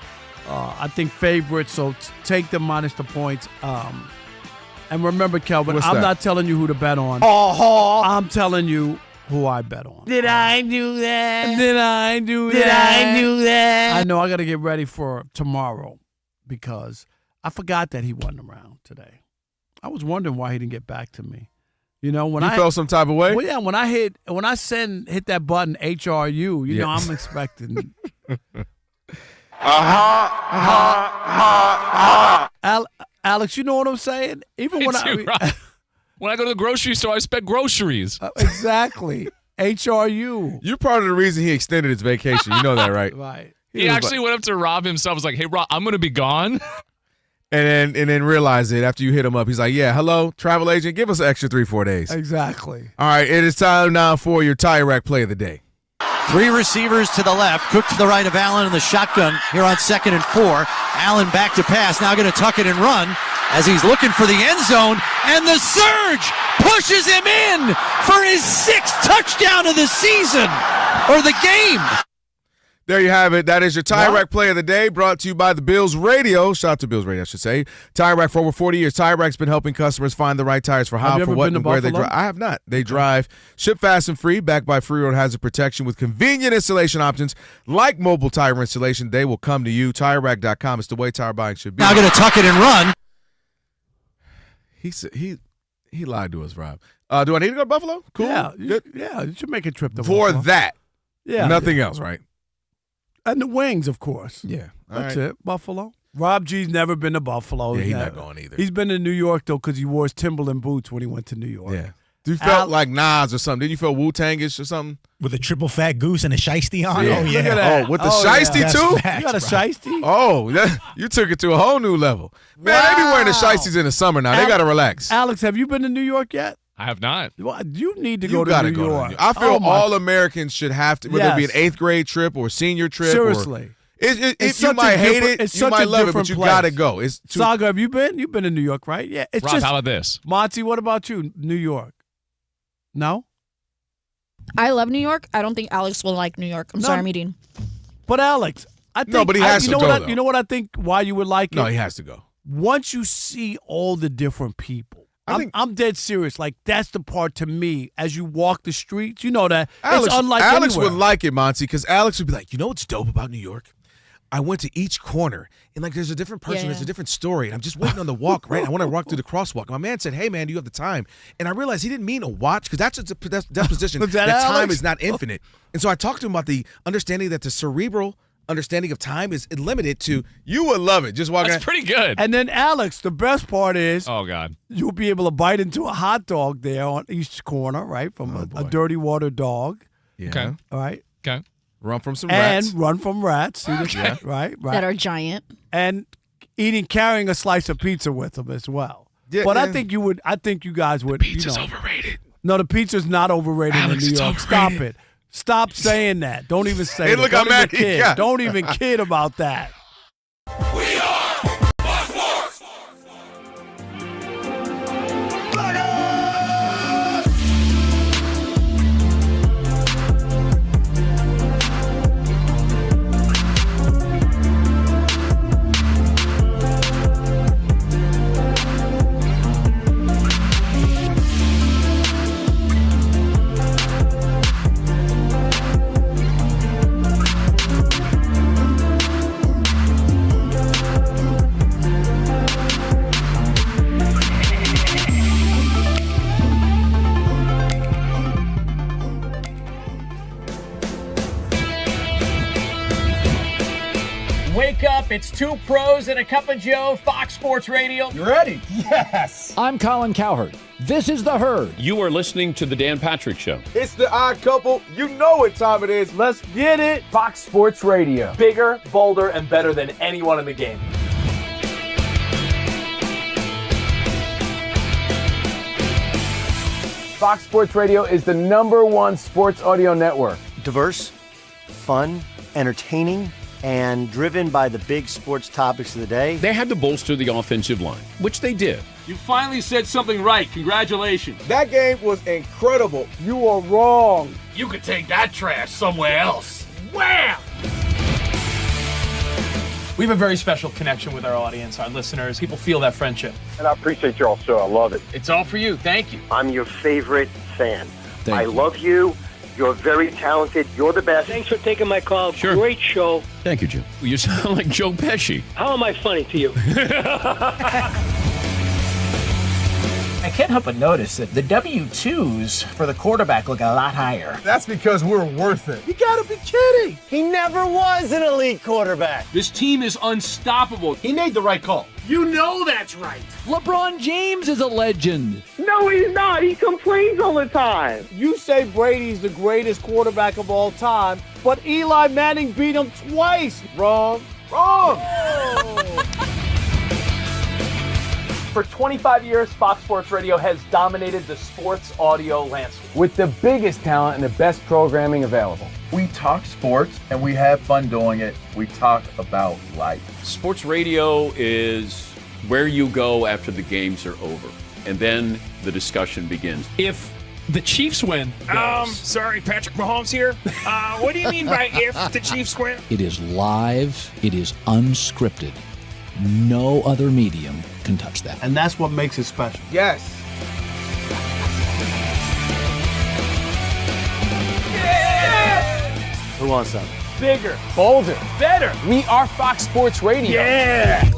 [SPEAKER 4] I think, favorites. So take them minus the points. And remember, Kelvin,
[SPEAKER 7] What's
[SPEAKER 4] I'm
[SPEAKER 7] that?
[SPEAKER 4] not telling you who to bet on. I'm telling you who I bet on.
[SPEAKER 3] Did I do that?
[SPEAKER 4] Did I do
[SPEAKER 3] Did
[SPEAKER 4] that?
[SPEAKER 3] I do that?
[SPEAKER 4] I know I got to get ready for tomorrow because I forgot that he wasn't around today. I was wondering why he didn't get back to me. You know, when
[SPEAKER 7] You
[SPEAKER 4] I
[SPEAKER 7] felt some type of way?
[SPEAKER 4] Well, yeah, when I hit that button HRU, you know, I'm expecting. Alex, you know what I'm saying? Even when
[SPEAKER 5] when I go to the grocery store, I expect groceries.
[SPEAKER 4] Exactly. HRU.
[SPEAKER 7] You're part of the reason he extended his vacation. You know that, right?
[SPEAKER 4] Right.
[SPEAKER 5] He actually went up to Rob himself. Was like, "Hey, Rob, I'm going to be gone."
[SPEAKER 7] And then realize it after you hit him up. He's like, "Yeah, hello, travel agent. Give us an extra 3-4 days."
[SPEAKER 4] Exactly.
[SPEAKER 7] All right, it is time now for your Tire Rack play of the day.
[SPEAKER 16] 3 receivers to the left. Cook to the right of Allen in the shotgun here on 2nd and 4. Allen back to pass. Now going to tuck it and run as he's looking for the end zone. And the surge pushes him in for his 6th touchdown of the season or the game.
[SPEAKER 7] There you have it. That is your Tire Rack play of the day, brought to you by the Bills Radio. Shout out to Bills Radio, I should say. Tire Rack for over 40 years. Tire Rack's been helping customers find the right tires for how, for what, and where they drive. I have not. They drive, ship fast and free, backed by free road hazard protection with convenient installation options like mobile tire installation. They will come to you. TireRack.com is the way tire buying should be.
[SPEAKER 16] Now going to tuck it and run.
[SPEAKER 7] He lied to us, Rob. Do I need to go to Buffalo? Cool.
[SPEAKER 4] Yeah, you should make a trip to
[SPEAKER 7] for
[SPEAKER 4] Buffalo.
[SPEAKER 7] that.
[SPEAKER 4] Yeah.
[SPEAKER 7] Nothing else, right?
[SPEAKER 4] And the wings, of course.
[SPEAKER 7] Yeah.
[SPEAKER 4] That's it. Buffalo. Rob G's never been to Buffalo.
[SPEAKER 7] Yeah, he's not going either.
[SPEAKER 4] He's been to New York, though, because he wore his Timberland boots when he went to New York.
[SPEAKER 7] Yeah. You felt like Nas or something. Did you feel Wu-Tangish or something?
[SPEAKER 11] With a triple fat goose and a shiesty on?
[SPEAKER 7] Yeah.
[SPEAKER 11] Oh, yeah.
[SPEAKER 7] Look at that. Oh, with the shiesty, too?
[SPEAKER 11] Facts,
[SPEAKER 4] You got a shiesty?
[SPEAKER 7] Oh, you took it to a whole new level. Man, they be wearing the shiesties in the summer now. They got to relax.
[SPEAKER 4] Alex, have you been to New York yet?
[SPEAKER 5] I have not.
[SPEAKER 4] Well, you need to
[SPEAKER 7] You
[SPEAKER 4] go to
[SPEAKER 7] gotta
[SPEAKER 4] New
[SPEAKER 7] go
[SPEAKER 4] York.
[SPEAKER 7] to New York. I feel all Americans should have to, whether it be an 8th grade trip or a senior trip.
[SPEAKER 4] Seriously.
[SPEAKER 7] If you might hate it, you might love it, but you got to go.
[SPEAKER 4] Saga, have you been? You've been to New York, right? Yeah. It's
[SPEAKER 5] Rob, how about this?
[SPEAKER 4] Monty, what about you? New York? No?
[SPEAKER 14] I love New York. I don't think Alex will like New York. I'm sorry, I'm eating.
[SPEAKER 4] But Alex, I think.
[SPEAKER 7] No, but he has to go, though.
[SPEAKER 4] You know what I think why you would like it?
[SPEAKER 7] No, he has to go.
[SPEAKER 4] Once you see all the different people. I'm dead serious. Like, that's the part to me, as you walk the streets, you know that it's unlike
[SPEAKER 7] Alex
[SPEAKER 4] anywhere.
[SPEAKER 7] would like it, Monty, because Alex would be like, you know what's dope about New York? I went to each corner, and like there's a different person, there's a different story, and I'm just waiting on the walk, right? I want to walk through the crosswalk. My man said, hey, man, do you have the time? And I realized he didn't mean a watch, because that's a deposition.
[SPEAKER 4] Was
[SPEAKER 7] that
[SPEAKER 4] that
[SPEAKER 7] time
[SPEAKER 4] Alex?
[SPEAKER 7] is not infinite. And so I talked to him about the understanding that the cerebral understanding of time is limited to, you would love it. Just walking.
[SPEAKER 5] That's pretty good.
[SPEAKER 4] And then, Alex, the best part is,
[SPEAKER 5] oh, God,
[SPEAKER 4] you'll be able to bite into a hot dog there on each corner, right, from a dirty water dog.
[SPEAKER 7] Yeah.
[SPEAKER 5] Okay.
[SPEAKER 4] All right.
[SPEAKER 5] Okay.
[SPEAKER 7] Run from some rats.
[SPEAKER 4] And run from rats. See this?
[SPEAKER 7] Yeah.
[SPEAKER 4] Right.
[SPEAKER 14] That are giant.
[SPEAKER 4] And carrying a slice of pizza with them as well.
[SPEAKER 7] Yeah,
[SPEAKER 4] but
[SPEAKER 7] yeah.
[SPEAKER 4] I think you guys would.
[SPEAKER 5] Pizza's overrated.
[SPEAKER 4] No, the pizza's not overrated
[SPEAKER 5] Alex,
[SPEAKER 4] in New
[SPEAKER 5] it's
[SPEAKER 4] York.
[SPEAKER 5] overrated.
[SPEAKER 4] Stop it. Stop saying that. Don't even say
[SPEAKER 7] Hey,
[SPEAKER 4] that.
[SPEAKER 7] look
[SPEAKER 4] Don't
[SPEAKER 7] how
[SPEAKER 4] even
[SPEAKER 7] mad he
[SPEAKER 4] kid.
[SPEAKER 7] got.
[SPEAKER 4] Don't even kid about that.
[SPEAKER 17] Wake up, it's 2 pros and a cup of Joe, Fox Sports Radio.
[SPEAKER 6] You ready? Yes. I'm Colin Cowherd. This is The Herd.
[SPEAKER 18] You are listening to The Dan Patrick Show.
[SPEAKER 7] It's the odd couple. You know what time it is.
[SPEAKER 4] Let's get it.
[SPEAKER 17] Fox Sports Radio. Bigger, bolder, and better than anyone in the game. Fox Sports Radio is the #1 sports audio network.
[SPEAKER 19] Diverse, fun, entertaining, and driven by the big sports topics of the day.
[SPEAKER 18] They had to bolster the offensive line, which they did.
[SPEAKER 20] You finally said something right. Congratulations.
[SPEAKER 10] That game was incredible. You are wrong.
[SPEAKER 17] You could take that trash somewhere else. Wham! We have a very special connection with our audience, our listeners. People feel that friendship.
[SPEAKER 13] And I appreciate y'all so. I love it.
[SPEAKER 17] It's all for you. Thank you.
[SPEAKER 19] I'm your favorite fan.
[SPEAKER 16] Thank you.
[SPEAKER 19] Love you. You're very talented. You're the best.
[SPEAKER 10] Thanks for taking my call.
[SPEAKER 18] Sure.
[SPEAKER 10] Great show.
[SPEAKER 18] Thank you, Jim. You sound like Joe Pesci.
[SPEAKER 10] How am I funny to you?
[SPEAKER 17] I can't help but notice that the W-2s for the quarterback look a lot higher.
[SPEAKER 10] That's because we're worth it.
[SPEAKER 4] You gotta be kidding.
[SPEAKER 19] He never was an elite quarterback.
[SPEAKER 20] This team is unstoppable.
[SPEAKER 10] He made the right call.
[SPEAKER 17] You know that's right.
[SPEAKER 6] LeBron James is a legend.
[SPEAKER 10] No, he's not. He complains all the time. You say Brady's the greatest quarterback of all time, but Eli Manning beat him twice. Wrong.
[SPEAKER 17] For 25 years, Fox Sports Radio has dominated the sports audio landscape.
[SPEAKER 10] With the biggest talent and the best programming available.
[SPEAKER 21] We talk sports and we have fun doing it. We talk about life.
[SPEAKER 18] Sports radio is where you go after the games are over, and then the discussion begins.
[SPEAKER 17] If the Chiefs win,
[SPEAKER 2] Sorry, Patrick Mahomes here. What do you mean by if the Chiefs win?
[SPEAKER 6] It is live. It is unscripted. No other medium can touch that.
[SPEAKER 4] And that's what makes it special.
[SPEAKER 10] Yes.
[SPEAKER 19] Who wants some?
[SPEAKER 10] Bigger, bolder, better. We are Fox Sports Radio.
[SPEAKER 2] Yeah.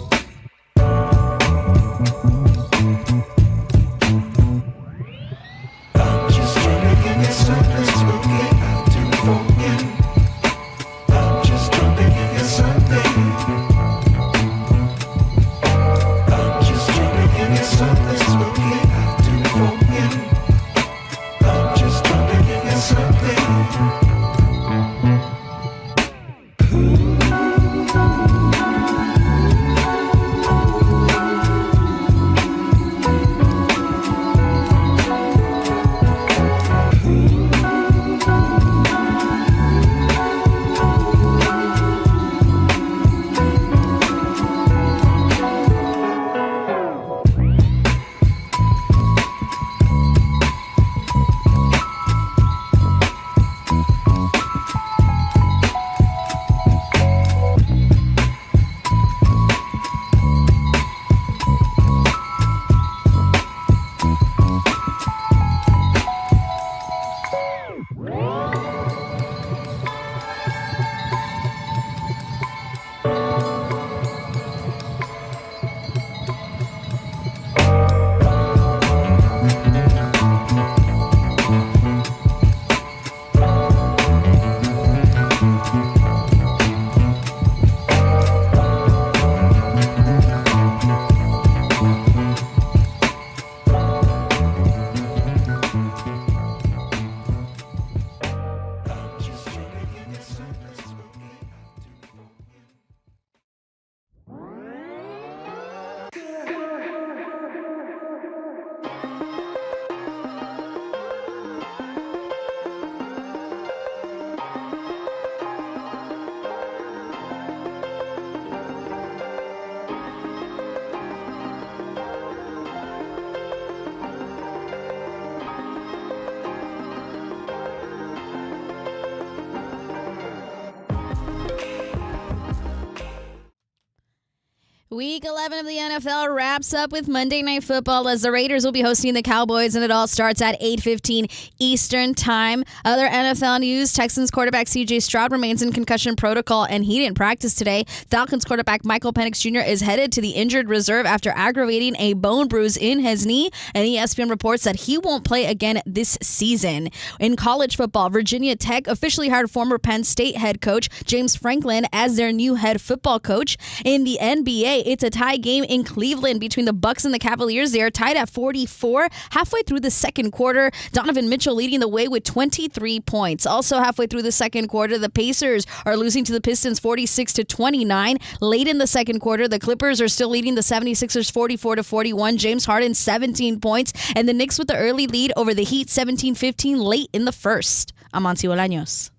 [SPEAKER 14] Week 11 of the NFL wraps up with Monday Night Football as the Raiders will be hosting the Cowboys, and it all starts at 8:15 Eastern Time. Other NFL news, Texans quarterback C.J. Stroud remains in concussion protocol, and he didn't practice today. Falcons quarterback Michael Penix Jr. is headed to the injured reserve after aggravating a bone bruise in his knee, and ESPN reports that he won't play again this season. In college football, Virginia Tech officially hired former Penn State head coach James Franklin as their new head football coach. In the NBA, it's a tie game in Cleveland between the Bucks and the Cavaliers. They are tied at 44 halfway through the second quarter. Donovan Mitchell leading the way with 23 points. Also halfway through the second quarter, the Pacers are losing to the Pistons 46-29. Late in the second quarter, the Clippers are still leading the 76ers 44-41. James Harden 17 points, and the Knicks with the early lead over the Heat 17-15 late in the first. I'm Amancio Bolaños.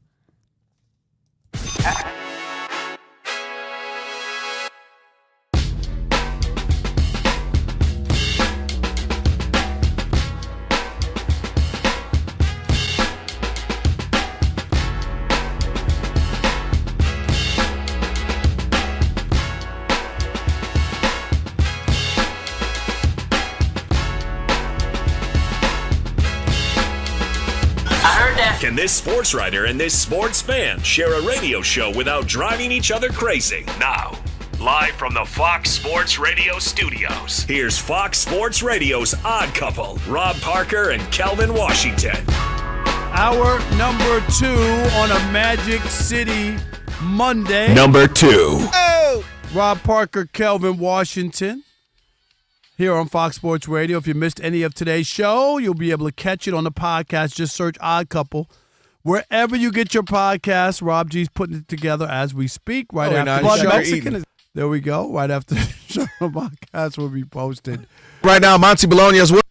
[SPEAKER 1] Can this sports writer and this sports fan share a radio show without driving each other crazy? Now, live from the Fox Sports Radio studios, here's Fox Sports Radio's Odd Couple, Rob Parker and Kelvin Washington.
[SPEAKER 4] Hour number 2 on a Magic City Monday.
[SPEAKER 1] Number 2.
[SPEAKER 4] Oh! Rob Parker, Kelvin Washington, here on Fox Sports Radio. If you missed any of today's show, you'll be able to catch it on the podcast. Just search Odd Couple. Wherever you get your podcast, Rob G's putting it together as we speak. Right after the show. There we go. Right after the show, the podcast will be posted.
[SPEAKER 7] Right now, Monty Bologna is what?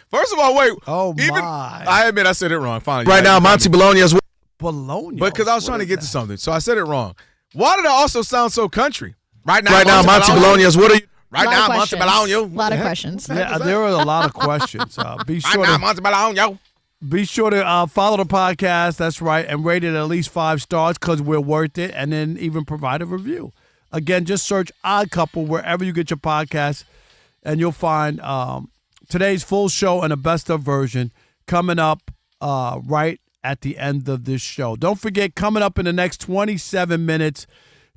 [SPEAKER 7] First of all, wait.
[SPEAKER 4] Oh, my.
[SPEAKER 7] I admit I said it wrong. Finally.
[SPEAKER 4] Right now,
[SPEAKER 7] Monty Bologna is what?
[SPEAKER 4] Bologna.
[SPEAKER 7] Because I was trying to get to something, so I said it wrong. Why did it also sound so country? Right now, Monty Bologna is what are you? Right now, Monty Bologna.
[SPEAKER 14] A lot of questions.
[SPEAKER 4] Yeah, there are a lot of questions. Be sure
[SPEAKER 7] right now, Monty Bologna.
[SPEAKER 4] Be sure to follow the podcast. That's right, and rate it at least 5 stars because we're worth it, and then even provide a review. Again, just search Odd Couple wherever you get your podcast, and you'll find today's full show and a best of version coming up right at the end of this show. Don't forget, coming up in the next 27 minutes,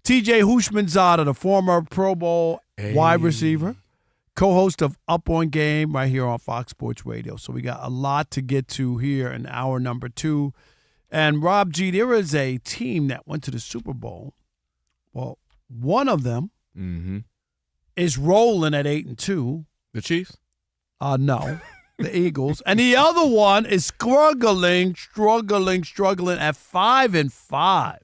[SPEAKER 4] TJ Hushmanzada, the former Pro Bowl wide receiver, co-host of Up On Game right here on Fox Sports Radio. So we got a lot to get to here in hour number 2. And Rob G, there is a team that went to the Super Bowl. Well, one of them is rolling at 8-2.
[SPEAKER 7] The Chiefs?
[SPEAKER 4] No, the Eagles. And the other one is struggling at 5-5.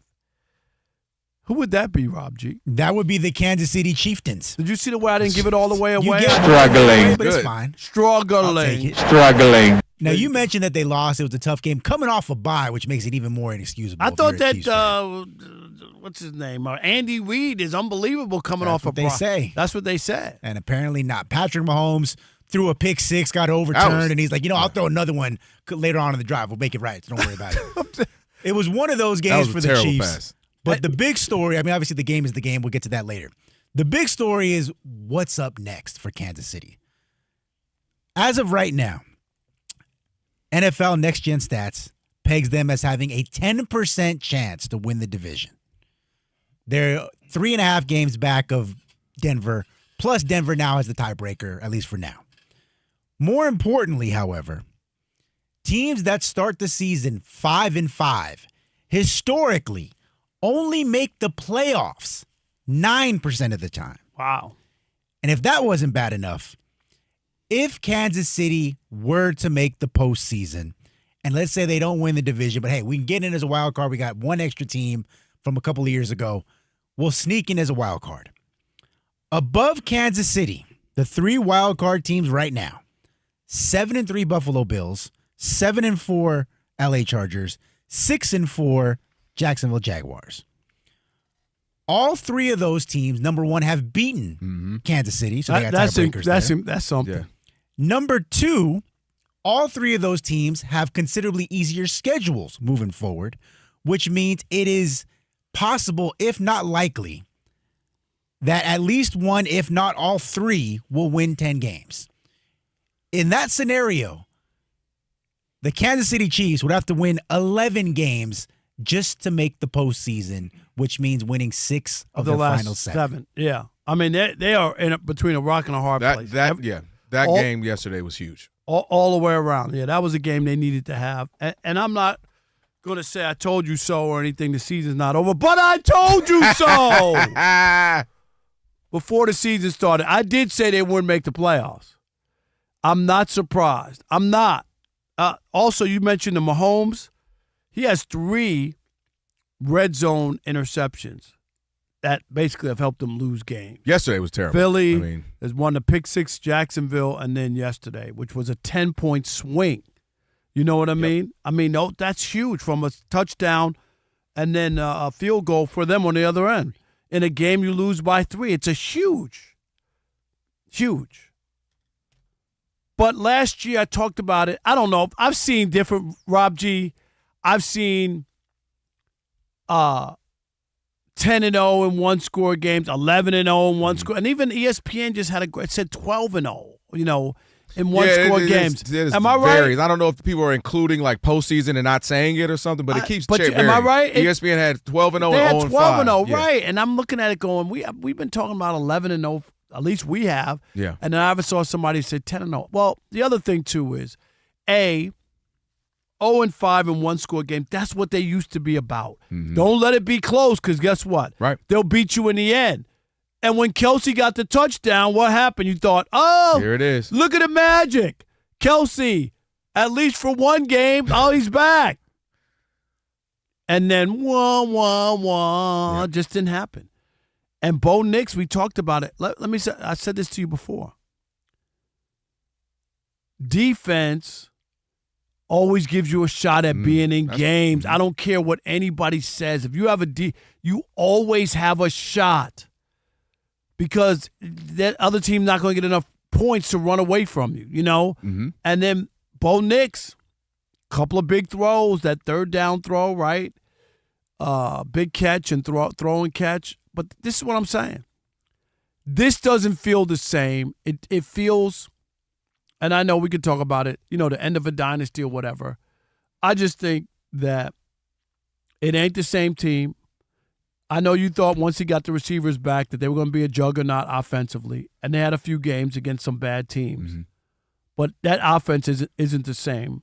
[SPEAKER 4] Who would that be, Rob G?
[SPEAKER 11] That would be the Kansas City Chieftains.
[SPEAKER 4] Did you see the way I didn't give it all the way away?
[SPEAKER 11] Struggling. But it's fine.
[SPEAKER 4] Struggling.
[SPEAKER 11] Struggling. Now, you mentioned that they lost. It was a tough game. Coming off a bye, which makes it even more inexcusable.
[SPEAKER 4] I thought that, what's his name? Andy Reid is unbelievable coming off a bye.
[SPEAKER 11] That's what they say.
[SPEAKER 4] That's what they said.
[SPEAKER 11] And apparently not. Patrick Mahomes threw a pick 6, got overturned, and he's like, I'll throw another one later on in the drive. We'll make it right, so don't worry about it. It was one of those games for the Chiefs.
[SPEAKER 7] Pass.
[SPEAKER 11] But the big story, obviously the game is the game. We'll get to that later. The big story is what's up next for Kansas City. As of right now, NFL Next Gen Stats pegs them as having a 10% chance to win the division. They're 3.5 games back of Denver, plus Denver now has the tiebreaker, at least for now. More importantly, however, teams that start the season 5-5 historically only make the playoffs 9% of the time.
[SPEAKER 4] Wow.
[SPEAKER 11] And if that wasn't bad enough, if Kansas City were to make the postseason, and let's say they don't win the division, but hey, we can get in as a wild card. We got one extra team from a couple of years ago. We'll sneak in as a wild card. Above Kansas City, the 3 wild card teams right now, 7-3 Buffalo Bills, 7-4 LA Chargers, 6-4 Jacksonville Jaguars. All 3 of those teams, number 1, have beaten Kansas City, so they got tiebreakers there.
[SPEAKER 4] That's something.
[SPEAKER 7] Yeah.
[SPEAKER 11] Number 2, all 3 of those teams have considerably easier schedules moving forward, which means it is possible, if not likely, that at least one, if not all 3, will win 10 games. In that scenario, the Kansas City Chiefs would have to win 11 games just to make the postseason, which means winning 6 of the
[SPEAKER 4] last
[SPEAKER 11] final 7.
[SPEAKER 4] Yeah. I mean, they are between a rock and a hard place.
[SPEAKER 7] That game yesterday was huge.
[SPEAKER 4] All the way around. Yeah, that was a game they needed to have. And I'm not going to say I told you so or anything. The season's not over, but I told you so. Before the season started, I did say they wouldn't make the playoffs. I'm not surprised. I'm not. Also, you mentioned the Mahomes. He has 3 red zone interceptions that basically have helped them lose games.
[SPEAKER 7] Yesterday was terrible.
[SPEAKER 4] Philly has won the pick 6, Jacksonville, and then yesterday, which was a 10-point swing. You know what I mean? I mean, no, that's huge from a touchdown and then a field goal for them on the other end. In a game you lose by 3, it's a huge. But last year I talked about it. I don't know. I've seen different, Rob G. I've seen 10-0 in one-score games, 11-0 in one score, and even ESPN just had said 12-0. You know, in one-score games. Am I right?
[SPEAKER 7] Varies. I don't know if people are including like postseason and not saying it or something, but it keeps varying.
[SPEAKER 4] Am I right?
[SPEAKER 7] ESPN had 12-0 and 0-5.
[SPEAKER 4] They had 12-0,
[SPEAKER 7] yeah.
[SPEAKER 4] right? And I'm looking at it going, we've been talking about 11-0. At least we have.
[SPEAKER 7] Yeah.
[SPEAKER 4] And then I ever saw somebody say 10-0. Well, the other thing too is, 0-5 in one-score game. That's what they used to be about.
[SPEAKER 7] Mm-hmm.
[SPEAKER 4] Don't let it be close, because guess what?
[SPEAKER 7] Right.
[SPEAKER 4] They'll beat you in the end. And when Kelsey got the touchdown, what happened? You thought, oh,
[SPEAKER 7] here it is.
[SPEAKER 4] Look at the magic. Kelsey, at least for one game, he's back. And then just didn't happen. And Bo Nix, we talked about it. Let me say, I said this to you before. Defense always gives you a shot at being in games. I don't care what anybody says. If you have you always have a shot, because that other team's not going to get enough points to run away from you, you know?
[SPEAKER 7] Mm-hmm.
[SPEAKER 4] And then Bo Nix, couple of big throws, that third down throw, right? Big catch and throw and catch. But this is what I'm saying. This doesn't feel the same. It feels, and I know we could talk about it, the end of a dynasty or whatever. I just think that it ain't the same team. I know you thought once he got the receivers back that they were going to be a juggernaut offensively, and they had a few games against some bad teams.
[SPEAKER 7] Mm-hmm.
[SPEAKER 4] But that offense isn't the same.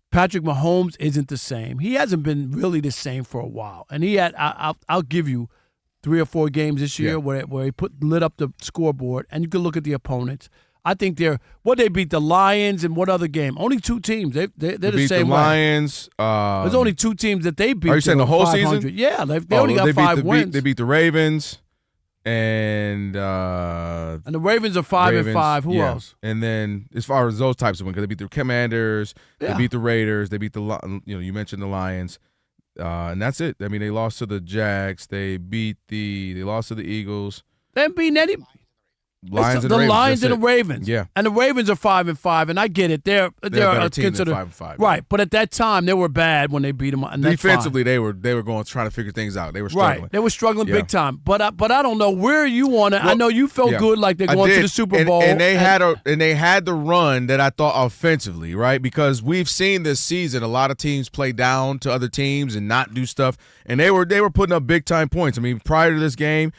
[SPEAKER 4] Patrick Mahomes isn't the same. He hasn't been really the same for a while. And he had, I'll give you 3 or 4 games this year where he lit up the scoreboard, and you can look at the opponents. I think they beat the Lions and what other game? Only 2 teams. They're the same
[SPEAKER 7] the
[SPEAKER 4] way.
[SPEAKER 7] Lions.
[SPEAKER 4] There's only 2 teams that they beat.
[SPEAKER 7] Are you saying the whole season?
[SPEAKER 4] Yeah, they only got 5 wins.
[SPEAKER 7] They beat the Ravens, and the
[SPEAKER 4] Ravens are 5-5. Who else?
[SPEAKER 7] And then as far as those types of wins, because they beat the Commanders, they beat the Raiders, they beat you mentioned the Lions, and that's it. I mean, they lost to the Jags. They lost to the Eagles.
[SPEAKER 4] They haven't beaten any.
[SPEAKER 7] Lions and
[SPEAKER 4] the
[SPEAKER 7] Ravens,
[SPEAKER 4] Lions and the Ravens.
[SPEAKER 7] Yeah.
[SPEAKER 4] And the Ravens are 5-5, and I get it. They're
[SPEAKER 7] a better team
[SPEAKER 4] considered
[SPEAKER 7] than 5-5.
[SPEAKER 4] Right, but at that time they were bad when they beat them. And
[SPEAKER 7] defensively, they were trying to figure things out. They were struggling.
[SPEAKER 4] Right, they were struggling big time. But I don't know where you want to. I know you felt good like they're going to the Super Bowl,
[SPEAKER 7] and they had the run that I thought offensively, right? Because we've seen this season a lot of teams play down to other teams and not do stuff, and they were putting up big time points. I mean, prior to this game.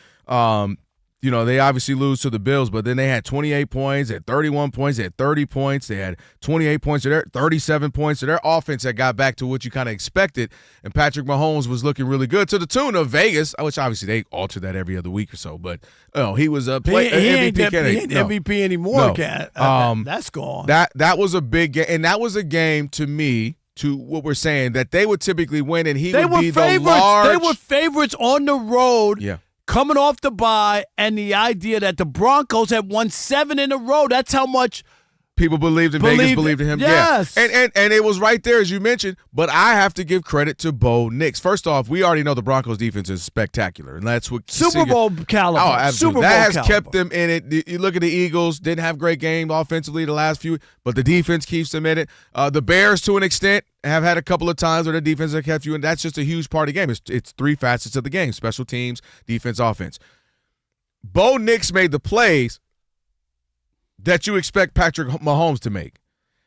[SPEAKER 7] They obviously lose to the Bills, but then they had 28 points, they had 31 points, they had 30 points, they had 28 points, 37 points. So their offense that got back to what you kind of expected, and Patrick Mahomes was looking really good to the tune of Vegas, which obviously they alter that every other week or so. But he was a
[SPEAKER 4] MVP
[SPEAKER 7] candidate.
[SPEAKER 4] He ain't MVP anymore.
[SPEAKER 7] No.
[SPEAKER 4] That's gone.
[SPEAKER 7] That was a big game, and that was a game to me. To what we're saying, that they would typically win, and they would be the large.
[SPEAKER 4] They were favorites on the road.
[SPEAKER 7] Yeah.
[SPEAKER 4] Coming off the bye, and the idea that the Broncos had won 7 in a row. That's how much
[SPEAKER 7] people Vegas believed in him.
[SPEAKER 4] Yes.
[SPEAKER 7] Yeah. And it was right there, as you mentioned, but I have to give credit to Bo Nix. First off, we already know the Broncos defense is spectacular, and that's what
[SPEAKER 4] Super Bowl caliber.
[SPEAKER 7] Oh, absolutely.
[SPEAKER 4] Super Bowl
[SPEAKER 7] that has
[SPEAKER 4] caliber.
[SPEAKER 7] kept them in it. You look at the Eagles, didn't have a great game offensively the last few, but the defense keeps them in it. The Bears, to an extent, have had a couple of times where the defense has kept you, and that's just a huge part of the game. It's 3 facets of the game: special teams, defense, offense. Bo Nix made the plays that you expect Patrick Mahomes to make.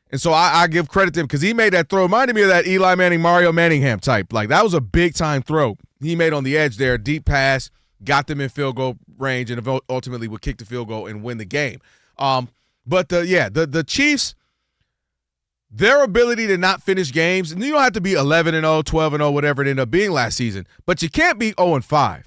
[SPEAKER 7] And so I give credit to him because he made that throw. Reminded me of that Eli Manning, Mario Manningham type. Like, that was a big-time throw he made on the edge there. Deep pass, got them in field goal range, and ultimately would kick the field goal and win the game. But the Chiefs, their ability to not finish games, and you don't have to be 11-0, 12-0, whatever it ended up being last season, but you can't be 0-5,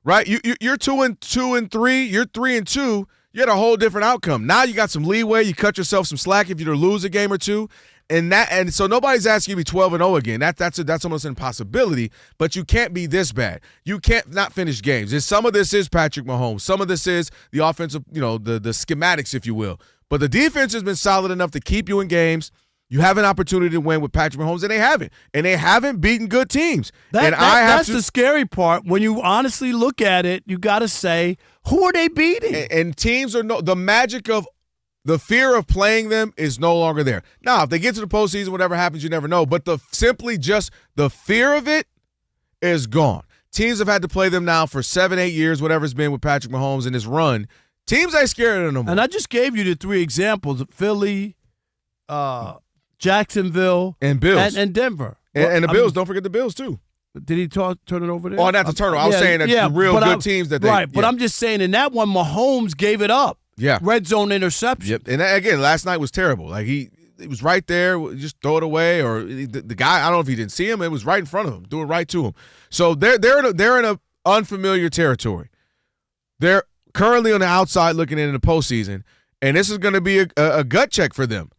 [SPEAKER 7] right? You're 2-3, you're 3-2. You had a whole different outcome. Now you got some leeway. You cut yourself some slack if you to lose a game or two, and so nobody's asking you to be 12-0 again. That's almost an impossibility. But you can't be this bad. You can't not finish games. Some of this is Patrick Mahomes. Some of this is the offensive, the schematics, if you will. But the defense has been solid enough to keep you in games. You have an opportunity to win with Patrick Mahomes, and they haven't. And they haven't beaten good teams.
[SPEAKER 4] That's the scary part. When you honestly look at it, you got to say, who are they beating?
[SPEAKER 7] And teams are the magic of the fear of playing them is no longer there. Now, if they get to the postseason, whatever happens, you never know. But simply just the fear of it is gone. Teams have had to play them now for 7-8 years, whatever it's been with Patrick Mahomes in his run. Teams ain't scared of them no more.
[SPEAKER 4] And I just gave you the 3 examples: Philly, Jacksonville,
[SPEAKER 7] and Bills,
[SPEAKER 4] and Denver.
[SPEAKER 7] And the Bills. Don't forget the Bills too.
[SPEAKER 4] Did he turn it over there?
[SPEAKER 7] Oh, not the turtle. I was saying that the real good teams that they.
[SPEAKER 4] Right, but I'm just saying in that one, Mahomes gave it up.
[SPEAKER 7] Yeah.
[SPEAKER 4] Red zone interception.
[SPEAKER 7] Yep. And again, last night was terrible. Like he was right there, just throw it away, or the guy. I don't know if he didn't see him. It was right in front of him. Do it right to him. So they're in a unfamiliar territory. They're currently on the outside looking in the postseason, and this is going to be a gut check for them.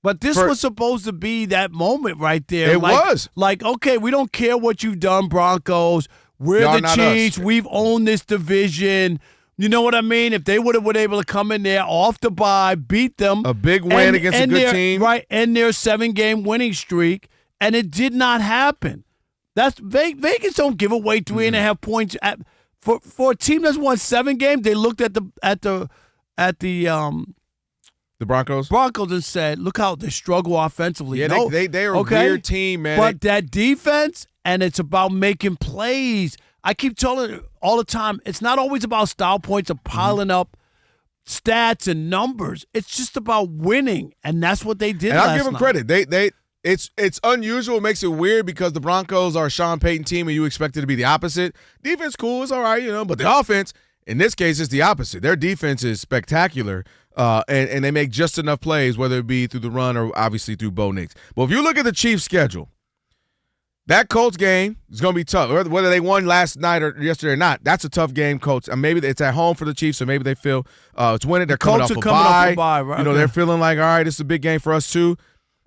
[SPEAKER 4] But this was supposed to be that moment right there.
[SPEAKER 7] It was.
[SPEAKER 4] Like, okay, we don't care what you've done, Broncos. We're
[SPEAKER 7] Y'all
[SPEAKER 4] the
[SPEAKER 7] not
[SPEAKER 4] Chiefs.
[SPEAKER 7] us.
[SPEAKER 4] We've owned this division. You know what I mean? If they would have been able to come in there off the bye, beat them.
[SPEAKER 7] A big win against a good team.
[SPEAKER 4] Right, end their 7-game winning streak, and it did not happen. That's Vegas don't give away 3.5 points. For a team that's won 7 games, they looked at the
[SPEAKER 7] Broncos
[SPEAKER 4] and said, "Look how they struggle offensively."
[SPEAKER 7] Yeah,
[SPEAKER 4] no,
[SPEAKER 7] they are a weird team, man.
[SPEAKER 4] But that defense, and it's about making plays. I keep telling you all the time, it's not always about style points or piling up stats and numbers. It's just about winning, and that's what they did.
[SPEAKER 7] And I'll give them
[SPEAKER 4] night.
[SPEAKER 7] credit. It's unusual. It makes it weird because the Broncos are a Sean Payton team, and you expect it to be the opposite. Defense, cool, it's all right, but the offense, in this case, is the opposite. Their defense is spectacular. And they make just enough plays, whether it be through the run or obviously through Bo Nix. But if you look at the Chiefs' schedule, that Colts game is going to be tough. Whether they won last night or yesterday or not, that's a tough game, Colts. And maybe it's at home for the Chiefs, so maybe they feel it's winning. They're coming off a bye.
[SPEAKER 4] Right?
[SPEAKER 7] They're feeling like, all right, this is a big game for us too.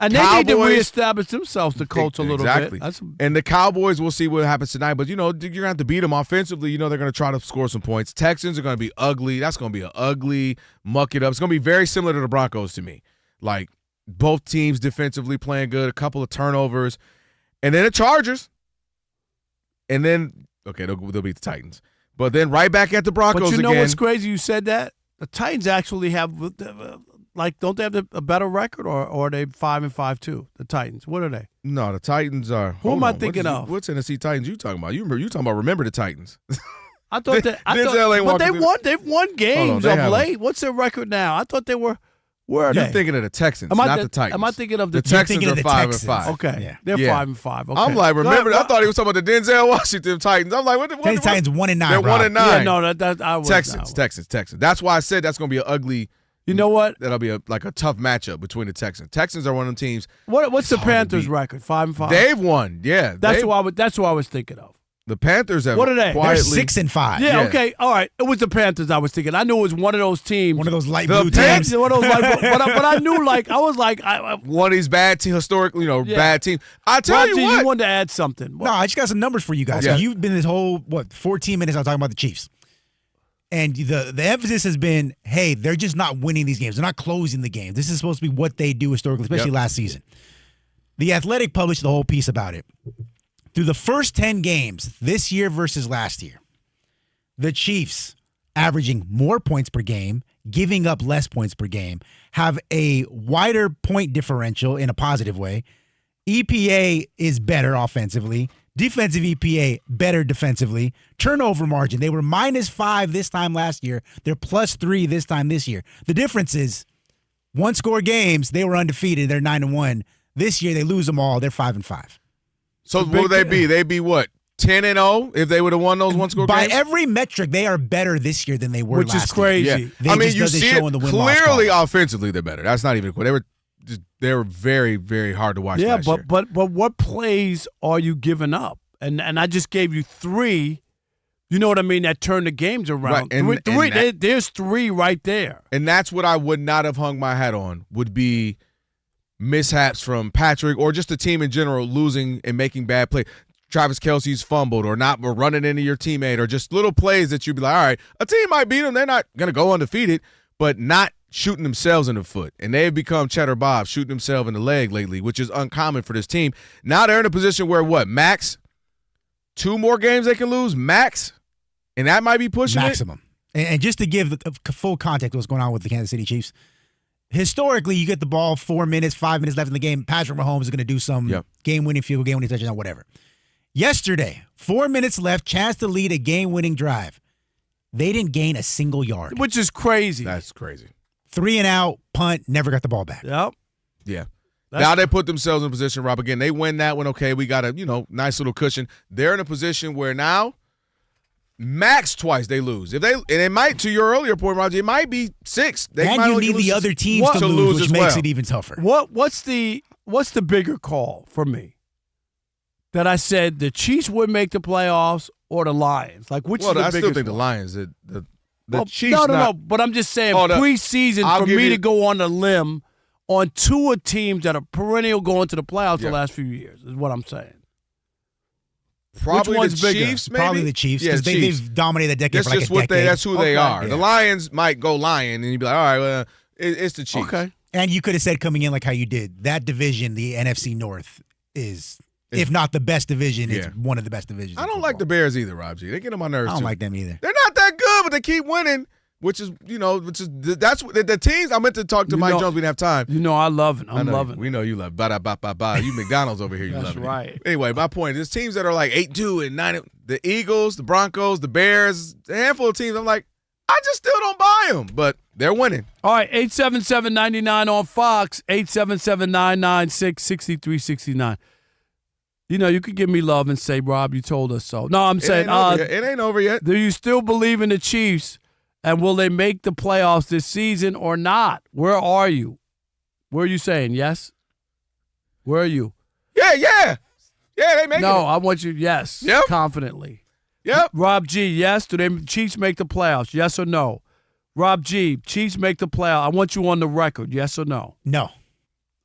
[SPEAKER 4] And they need to reestablish themselves, the Colts, a little bit.
[SPEAKER 7] And the Cowboys, we'll see what happens tonight. But, you're going to have to beat them offensively. They're going to try to score some points. Texans are going to be ugly. That's going to be an ugly, muck it up. It's going to be very similar to the Broncos to me. Like, both teams defensively playing good, a couple of turnovers. And then the Chargers. And then, okay, they'll beat the Titans. But then right back at the Broncos again.
[SPEAKER 4] But what's crazy? You said that? The Titans actually have don't they have a better record, or are they 5-5 too? The Titans, what are they?
[SPEAKER 7] No, the Titans are.
[SPEAKER 4] Who am I thinking of?
[SPEAKER 7] What's Tennessee Titans you talking about? You talking about? Remember the Titans?
[SPEAKER 4] I thought that. But they won. They've won games of late. What's their record now? I thought they were. Where are they?
[SPEAKER 7] You're thinking of the Texans, not the Titans.
[SPEAKER 4] Am I thinking of the
[SPEAKER 7] Texans? Are 5-5.
[SPEAKER 4] Okay, they're 5-5. Okay.
[SPEAKER 7] I'm like, remember? I thought he was talking about the Denzel Washington Titans. I'm like, what?
[SPEAKER 11] Titans 1-9.
[SPEAKER 7] They're 1-9.
[SPEAKER 4] Yeah, no, that I was
[SPEAKER 7] Texans. That's why I said that's going to be an ugly.
[SPEAKER 4] You know what?
[SPEAKER 7] That'll be a tough matchup between the Texans. Texans are one of them teams.
[SPEAKER 4] What's the Panthers' record? 5-5.
[SPEAKER 7] They've won. Yeah,
[SPEAKER 4] that's what I was thinking of.
[SPEAKER 7] The Panthers have.
[SPEAKER 4] What are they?
[SPEAKER 11] They're 6-5.
[SPEAKER 4] Yeah, okay, all right. It was the Panthers I was thinking. I knew it was one of those teams.
[SPEAKER 11] One of those light blue teams.
[SPEAKER 4] One of those light blue, but I knew,
[SPEAKER 7] one of these bad teams, historically, bad teams. I tell you what.
[SPEAKER 4] You wanted to add something.
[SPEAKER 11] No, I just got some numbers for you guys.
[SPEAKER 7] Yeah.
[SPEAKER 11] So you've been this whole, 14 minutes, I was talking about the Chiefs. And the emphasis has been, hey, they're just not winning these games. They're not closing the game. This is supposed to be what they do historically, especially last season. The Athletic published the whole piece about it. Through the first 10 games this year versus last year, the Chiefs, averaging more points per game, giving up less points per game, have a wider point differential in a positive way. EPA is better offensively. Defensive EPA, better defensively. Turnover margin, they were -5 this time last year. They're +3 this time this year. The difference is one-score games, they were undefeated. They're 9-1. This year, they lose them all. They're 5-5.
[SPEAKER 7] So what would they be? They'd be what? 10-0 if they would have won those one-score games?
[SPEAKER 11] By every metric, they are better this year than they were last year.
[SPEAKER 4] Which is crazy.
[SPEAKER 7] Yeah. You see it clearly offensively they're better. That's not even they were very, very hard to watch last year.
[SPEAKER 4] But what plays are you giving up? And I just gave you 3, you know what I mean, that turned the games around. Right. There's 3 right there.
[SPEAKER 7] And that's what I would not have hung my hat on, would be mishaps from Patrick or just the team in general losing and making bad plays. Travis Kelce's fumbled or running into your teammate or just little plays that you'd be like, all right, a team might beat them. They're not going to go undefeated, but not shooting themselves in the foot. And they've become Cheddar Bob, shooting themselves in the leg lately, which is uncommon for this team. Now they're in a position where max 2 more games they can lose, max? And that might be pushing
[SPEAKER 11] maximum. And just to give the full context of what's going on with the Kansas City Chiefs, historically, you get the ball 4 minutes, 5 minutes left in the game. Patrick Mahomes is going to do some game-winning field, game-winning touchdown, whatever. Yesterday, 4 minutes left, chance to lead a game-winning drive. They didn't gain a single yard.
[SPEAKER 4] Which is crazy.
[SPEAKER 7] That's crazy.
[SPEAKER 11] 3 and out, punt, never got the ball back.
[SPEAKER 4] Yep.
[SPEAKER 7] Yeah. Now they put themselves in position, Rob. Again, they win that one. Okay, we got a nice little cushion. They're in a position where now, max twice they lose. And it might, to your earlier point, Roger, it might be 6.
[SPEAKER 11] And you need the other teams to lose, which makes it even tougher.
[SPEAKER 4] What's the bigger call for me? That I said the Chiefs would make the playoffs or the Lions? Like which? Is the
[SPEAKER 7] I still
[SPEAKER 4] biggest
[SPEAKER 7] think the
[SPEAKER 4] one?
[SPEAKER 7] Lions. The Chiefs.
[SPEAKER 4] No. But I'm just saying preseason for me to go on a limb on 2 teams that are perennial going to the playoffs the last few years is what I'm saying.
[SPEAKER 7] Probably
[SPEAKER 4] Which one's
[SPEAKER 7] the
[SPEAKER 4] bigger?
[SPEAKER 7] Chiefs, maybe?
[SPEAKER 11] Probably the Chiefs because they've dominated the decade
[SPEAKER 7] That's
[SPEAKER 11] for like
[SPEAKER 7] just
[SPEAKER 11] a decade.
[SPEAKER 7] that's who they are.
[SPEAKER 11] Yeah.
[SPEAKER 7] The Lions might go Lion, and you'd be like, all right, well, it's the Chiefs.
[SPEAKER 4] Okay.
[SPEAKER 11] And you could have said coming in like how you did, that division, the NFC North, is, if not the best division, it's one of the best divisions.
[SPEAKER 7] I don't like the Bears either, Rob G. They get on my nerves,
[SPEAKER 11] I don't
[SPEAKER 7] too.
[SPEAKER 11] like them either.
[SPEAKER 7] They're not that good, but they keep winning, that's what the teams. I meant to talk to Mike Jones. We didn't have time.
[SPEAKER 4] I love it. I'm loving it.
[SPEAKER 7] We know you love it. Ba-da-ba-ba-ba. You McDonald's over here. You
[SPEAKER 4] That's
[SPEAKER 7] love it.
[SPEAKER 4] right.
[SPEAKER 7] Anyway, my point is teams that are like 8-2 and 9. The Eagles, the Broncos, the Bears, a handful of teams. I'm like, I just still don't buy them, but they're winning.
[SPEAKER 4] All right, 877-99 on Fox, 877-996-6369. You could give me love and say, Rob, you told us so. No, I'm saying
[SPEAKER 7] it ain't over yet.
[SPEAKER 4] Do you still believe in the Chiefs, and will they make the playoffs this season or not? Where are you? Where are you saying, yes? Where are you?
[SPEAKER 7] Yeah, they make it.
[SPEAKER 4] No, I want you, yes,
[SPEAKER 7] Yep.
[SPEAKER 4] confidently.
[SPEAKER 7] Yep.
[SPEAKER 4] Rob G, yes? Do the Chiefs make the playoffs, yes or no? Rob G, Chiefs make the playoffs. I want you on the record, yes or no?
[SPEAKER 11] No.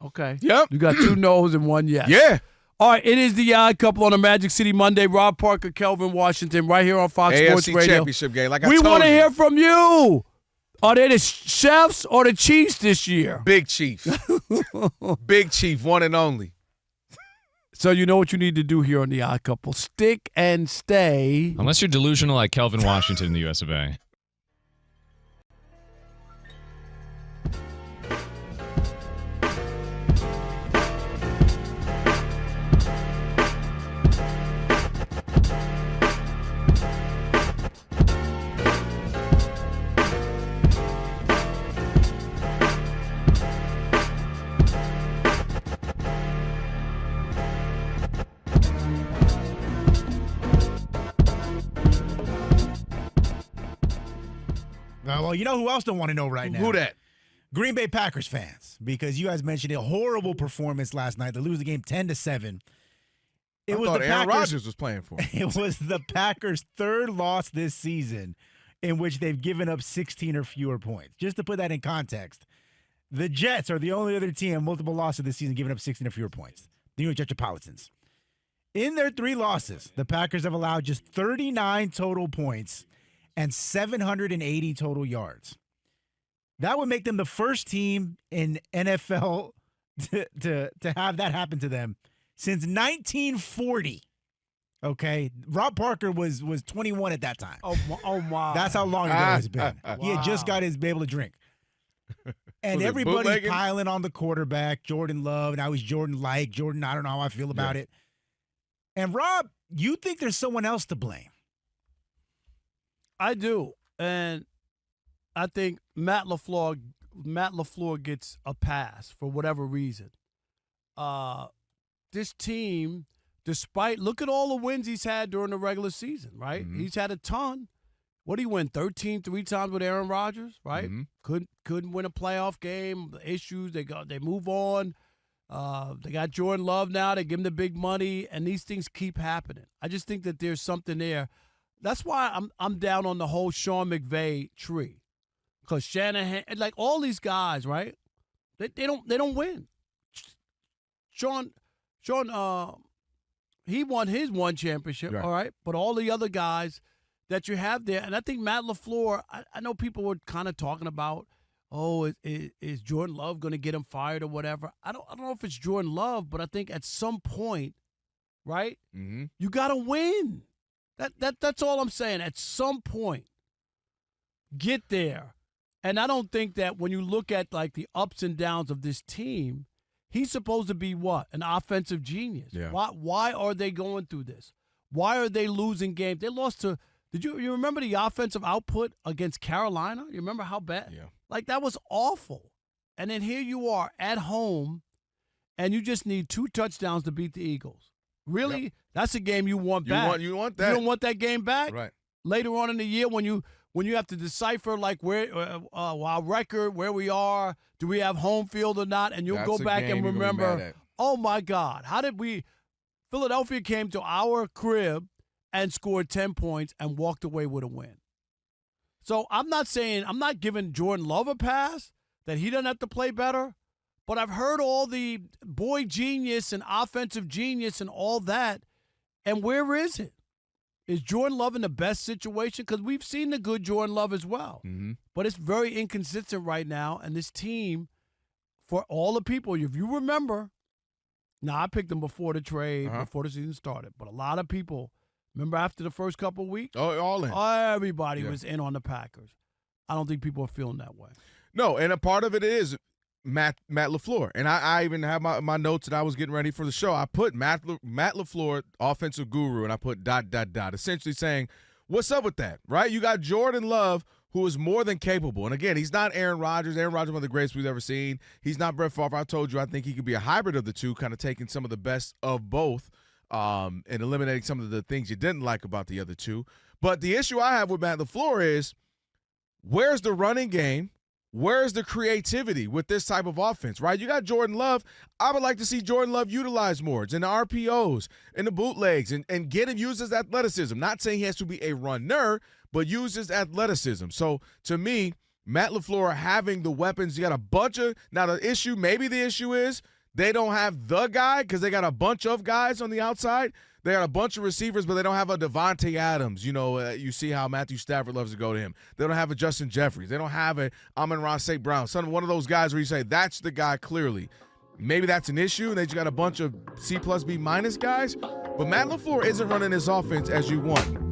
[SPEAKER 4] Okay.
[SPEAKER 7] Yep.
[SPEAKER 4] You got 2 no's and 1 yes.
[SPEAKER 7] Yeah.
[SPEAKER 4] All right, it is the Odd Couple on a Magic City Monday. Rob Parker, Kelvin Washington, right here on Fox Sports
[SPEAKER 7] AFC
[SPEAKER 4] Radio.
[SPEAKER 7] Championship game, like I
[SPEAKER 4] We
[SPEAKER 7] told
[SPEAKER 4] want to
[SPEAKER 7] you.
[SPEAKER 4] hear from you. Are they the Chefs or the Chiefs this year?
[SPEAKER 7] Big Chief. Big Chief, one and only.
[SPEAKER 4] So you know what you need to do here on the Odd Couple. Stick and stay.
[SPEAKER 5] Unless you're delusional like Kelvin Washington in the US of A.
[SPEAKER 11] Well, you know who else don't want to know right now?
[SPEAKER 7] Who that?
[SPEAKER 11] Green Bay Packers fans, because you guys mentioned a horrible performance last night. They lose the game 10-7.
[SPEAKER 7] I thought Aaron Rodgers was playing for them.
[SPEAKER 11] It was the Packers' 3rd loss this season in which they've given up 16 or fewer points. Just to put that in context, the Jets are the only other team multiple losses this season giving up 16 or fewer points. The New York Metropolitans. In their 3 losses, the Packers have allowed just 39 total points and 780 total yards. That would make them the first team in NFL to have that happen to them since 1940. Okay, Rob Parker was 21 at that time.
[SPEAKER 4] Oh my!
[SPEAKER 11] That's how long ago it's been. He had just got be able to drink. And
[SPEAKER 7] Was it
[SPEAKER 11] everybody's
[SPEAKER 7] bootlegging?
[SPEAKER 11] piling on the quarterback, Jordan Love, and I was Jordan, I don't know how I feel about it. And Rob, you think there's someone else to blame?
[SPEAKER 4] I do, and I think Matt LaFleur gets a pass for whatever reason. This team, look at all the wins he's had during the regular season, right?
[SPEAKER 7] Mm-hmm.
[SPEAKER 4] He's had a ton. What did he win? 13 3 times with Aaron Rodgers, right?
[SPEAKER 7] Mm-hmm.
[SPEAKER 4] Couldn't win a playoff game. Issues. They move on. They got Jordan Love now. They give him the big money, and these things keep happening. I just think that there's something there. That's why I'm down on the whole Sean McVay tree, because Shanahan, like all these guys, right? They don't win. Sean, he won his one championship,
[SPEAKER 7] Right.
[SPEAKER 4] all right. But all the other guys that you have there, and I think Matt LaFleur, I know people were kind of talking about, is Jordan Love going to get him fired or whatever? I don't know if it's Jordan Love, but I think at some point, right, you got to win. That's all I'm saying. At some point, get there. And I don't think that when you look at like the ups and downs of this team, he's supposed to be what? An offensive genius.
[SPEAKER 7] Yeah.
[SPEAKER 4] Why are they going through this? Why are they losing games? They lost to You remember the offensive output against Carolina? You remember how bad?
[SPEAKER 7] Yeah.
[SPEAKER 4] Like, that was awful. And then here you are at home, and you just need 2 touchdowns to beat the Eagles. Really? Yep. That's a game you want back.
[SPEAKER 7] You want that.
[SPEAKER 4] You don't want that game back?
[SPEAKER 7] Right.
[SPEAKER 4] Later on in the year when you have to decipher, like, where our record, where we are, do we have home field or not, and you'll go back and remember, oh, my God, how did Philadelphia came to our crib and scored 10 points and walked away with a win. So I'm not giving Jordan Love a pass that he doesn't have to play better, but I've heard all the boy genius and offensive genius and all that, and where is it? Is Jordan Love in the best situation? Because we've seen the good Jordan Love as well.
[SPEAKER 7] Mm-hmm.
[SPEAKER 4] But it's very inconsistent right now, and this team, for all the people, if you remember, now I picked them before the trade, before the season started, but a lot of people, remember after the first couple of weeks?
[SPEAKER 7] Oh, all in.
[SPEAKER 4] Everybody was in on the Packers. I don't think people are feeling that way.
[SPEAKER 7] No, and a part of it is Matt LaFleur. And I even have my notes that I was getting ready for the show. I put Matt LaFleur, offensive guru, and I put ... essentially saying, what's up with that, right? You got Jordan Love, who is more than capable. And, again, he's not Aaron Rodgers. Aaron Rodgers is one of the greatest we've ever seen. He's not Brett Favre. I told you I think he could be a hybrid of the two, kind of taking some of the best of both and eliminating some of the things you didn't like about the other two. But the issue I have with Matt LaFleur is, where's the running game? Where's the creativity with this type of offense, right? You got Jordan Love. I would like to see Jordan Love utilized more in the RPOs, in the bootlegs, and get him used as athleticism. Not saying he has to be a runner, but use his athleticism. So, to me, Matt LaFleur having the weapons, you got a bunch of – now, maybe the issue is they don't have the guy because they got a bunch of guys on the outside. They got a bunch of receivers, but they don't have a Devontae Adams. You see how Matthew Stafford loves to go to him. They don't have a Justin Jeffries. They don't have a Amon-Ra St. Brown. One of those guys where you say, that's the guy clearly. Maybe that's an issue, and they just got a bunch of C+B- guys. But Matt LaFleur isn't running this offense as you want.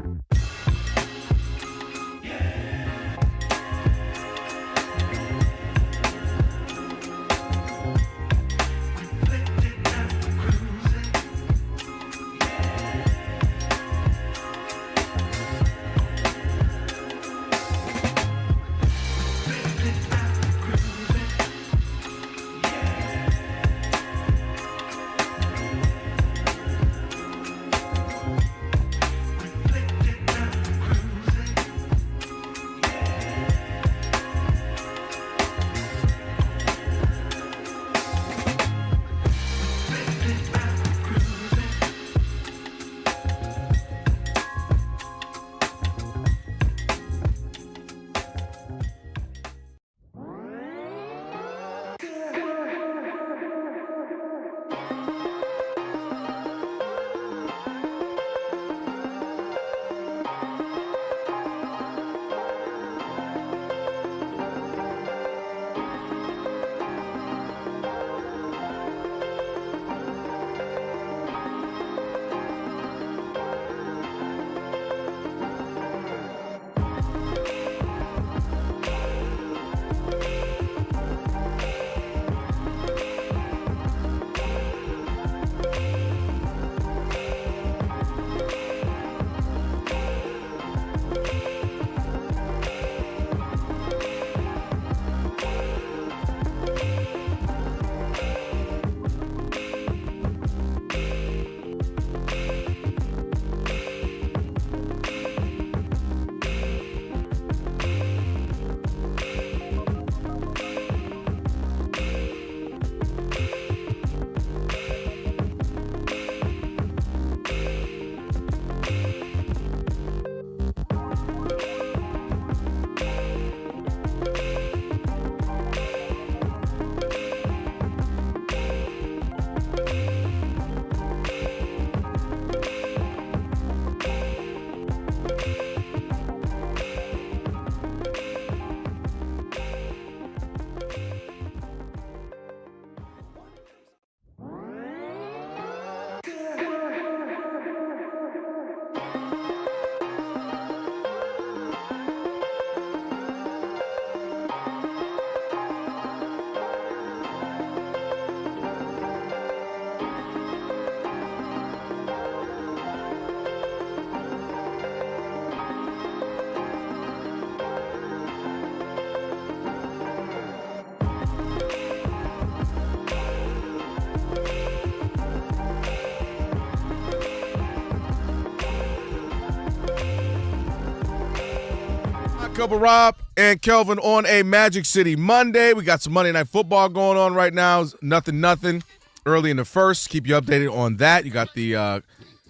[SPEAKER 7] Couple, Rob and Kelvin on a Magic City Monday. We got some Monday Night Football going on right now. Nothing. Early in the first. Keep you updated on that. You got the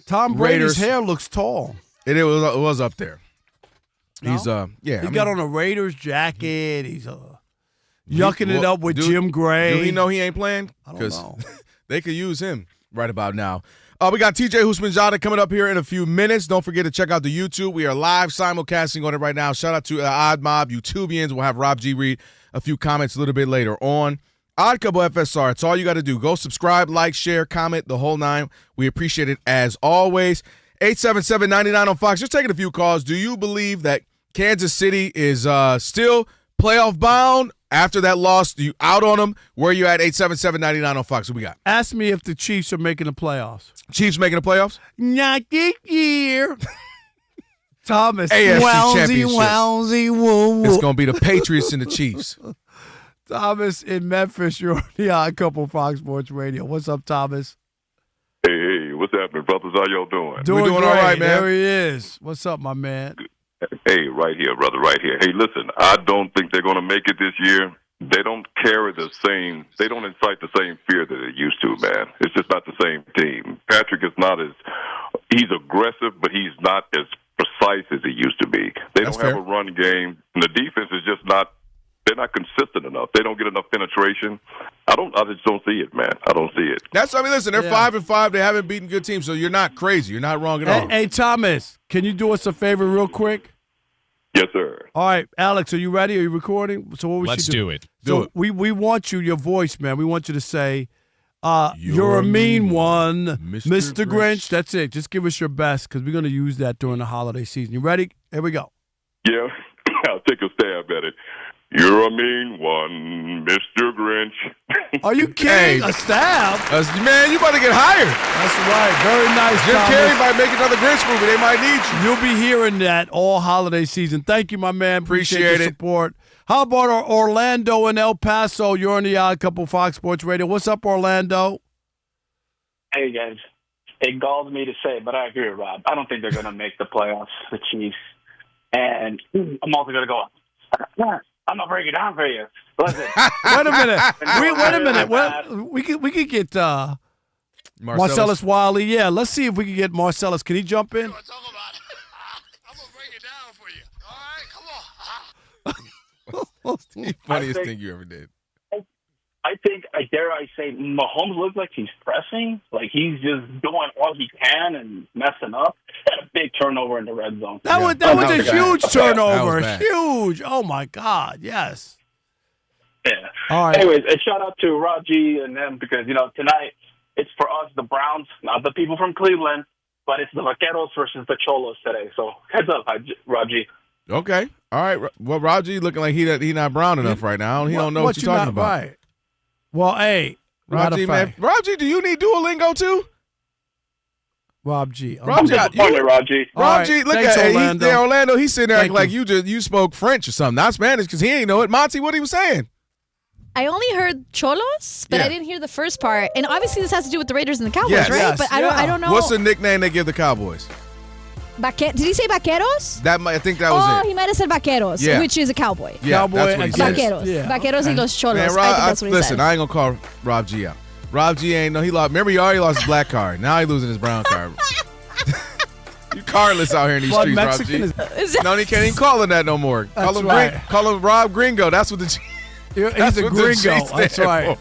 [SPEAKER 4] Tom Brady's hair looks tall.
[SPEAKER 7] It was up there.
[SPEAKER 4] No?
[SPEAKER 7] He's
[SPEAKER 4] He got on a Raiders jacket. He's yucking it up with Jim Gray.
[SPEAKER 7] Do he know he ain't playing?
[SPEAKER 4] I don't know.
[SPEAKER 7] They could use him right about now. We got TJ Husmanjada coming up here in a few minutes. Don't forget to check out the YouTube. We are live simulcasting on it right now. Shout out to Odd Mob YouTubians. We'll have Rob G read a few comments a little bit later on. Odd Couple FSR. It's all you got to do. Go subscribe, like, share, comment, the whole nine. We appreciate it as always. 877-99 on Fox. Just taking a few calls. Do you believe that Kansas City is still playoff bound after that loss? Do you out on them? Where are you at? 877-99 on Fox. What we got?
[SPEAKER 4] Ask me if the Chiefs are making the playoffs.
[SPEAKER 7] Chiefs making the playoffs?
[SPEAKER 4] Not this year. Thomas.
[SPEAKER 7] AFC Championship.
[SPEAKER 4] Wowsy, woo.
[SPEAKER 7] It's going to be the Patriots and the Chiefs.
[SPEAKER 4] Thomas in Memphis. You're on the Odd Couple Fox Sports Radio. What's up, Thomas?
[SPEAKER 9] Hey, what's happening, brothers? How y'all doing?
[SPEAKER 4] We're doing all right, man. There he is. What's up, my man?
[SPEAKER 9] Hey, right here, brother, right here. Hey, listen, I don't think they're going to make it this year. They don't carry the same, they don't incite the same fear that they used to, man. It's just not the same team. Patrick is not he's aggressive, but he's not as precise as he used to be. They don't have a run game, and the defense is just not, they're not consistent enough. They don't get enough penetration. I just don't see it, man. I don't see it.
[SPEAKER 7] Listen, they're 5-5. They haven't beaten good teams, so you're not crazy. You're not wrong at all.
[SPEAKER 4] Hey, Thomas, can you do us a favor real quick?
[SPEAKER 9] Yes, sir.
[SPEAKER 4] All right, Alex, are you ready? Are you recording? So what we
[SPEAKER 5] Let's
[SPEAKER 4] should
[SPEAKER 5] do it.
[SPEAKER 4] So we want your voice, man. We want you to say, you're a mean one, Mr. Grinch. That's it. Just give us your best because we're going to use that during the holiday season. You ready? Here we go.
[SPEAKER 9] Yeah, I'll take a stab at it. You're a mean one, Mr. Grinch.
[SPEAKER 4] Are you kidding? A stab?
[SPEAKER 7] Man, you about to get hired.
[SPEAKER 4] That's right. Very nice,
[SPEAKER 7] Jim
[SPEAKER 4] Thomas.
[SPEAKER 7] Carrey might make another Grinch movie. They might need you.
[SPEAKER 4] You'll be hearing that all holiday season. Thank you, my man. Appreciate the support. How about Orlando and El Paso? You're on the Odd Couple Fox Sports Radio. What's up, Orlando?
[SPEAKER 22] Hey, guys. It galls me to say, but I agree with Rob. I don't think they're going to make the playoffs, the Chiefs. And I'm also going to go, I'm going to break it down for you. Listen.
[SPEAKER 4] Wait a minute. Wait a minute. We could get Marcellus Wiley. Yeah, let's see if we can get Marcellus. Can he jump in?
[SPEAKER 7] The funniest thing you ever did.
[SPEAKER 22] I think, dare I say, Mahomes looks like he's pressing. Like he's just doing all he can and messing up. Had a big turnover in the red zone.
[SPEAKER 4] That was a huge turnover. Huge. Oh, my God. Yes.
[SPEAKER 22] Yeah.
[SPEAKER 4] All right.
[SPEAKER 22] Anyways, a shout out to Rob G and them because, tonight it's for us, the Browns, not the people from Cleveland, but it's the Vaqueros versus the Cholos today. So heads up, Rob G.
[SPEAKER 7] Okay. All right. Well, Rob G looking like he not brown enough right now. He don't know what you're talking about.
[SPEAKER 4] Right. Well, hey,
[SPEAKER 7] Rob G, man. Rob G, do you need Duolingo too?
[SPEAKER 4] Rob G.
[SPEAKER 22] I'm disappointed, Rob G.
[SPEAKER 7] Rob G, look
[SPEAKER 4] Thanks,
[SPEAKER 7] at
[SPEAKER 4] Orlando.
[SPEAKER 7] Orlando. He's sitting there acting like
[SPEAKER 4] you.
[SPEAKER 7] you spoke French or something, not Spanish, because he ain't know it. Monty, what he was saying?
[SPEAKER 14] I only heard Cholos, but I didn't hear the first part. And obviously, this has to do with the Raiders and the Cowboys,
[SPEAKER 7] Yes.
[SPEAKER 14] right?
[SPEAKER 7] Yes.
[SPEAKER 14] But I don't know.
[SPEAKER 7] What's the nickname they give the Cowboys?
[SPEAKER 14] Did he say Vaqueros?
[SPEAKER 7] I think that was it.
[SPEAKER 14] He might have said Vaqueros, which is a cowboy.
[SPEAKER 7] Yeah,
[SPEAKER 4] Cowboy
[SPEAKER 7] that's what he said.
[SPEAKER 14] Vaqueros. Vaqueros y los Cholos.
[SPEAKER 7] Man,
[SPEAKER 14] I think that's what he
[SPEAKER 7] listen,
[SPEAKER 14] said.
[SPEAKER 7] I ain't gonna call Rob G out. Rob G ain't no. He lost. Remember, he already lost his black card. Now he losing his brown card. You cardless out here in these streets,
[SPEAKER 4] Mexican
[SPEAKER 7] Rob G. No, he can't even call him that no more. Call him Rob Gringo. That's what the G.
[SPEAKER 4] He's a gringo. That's right.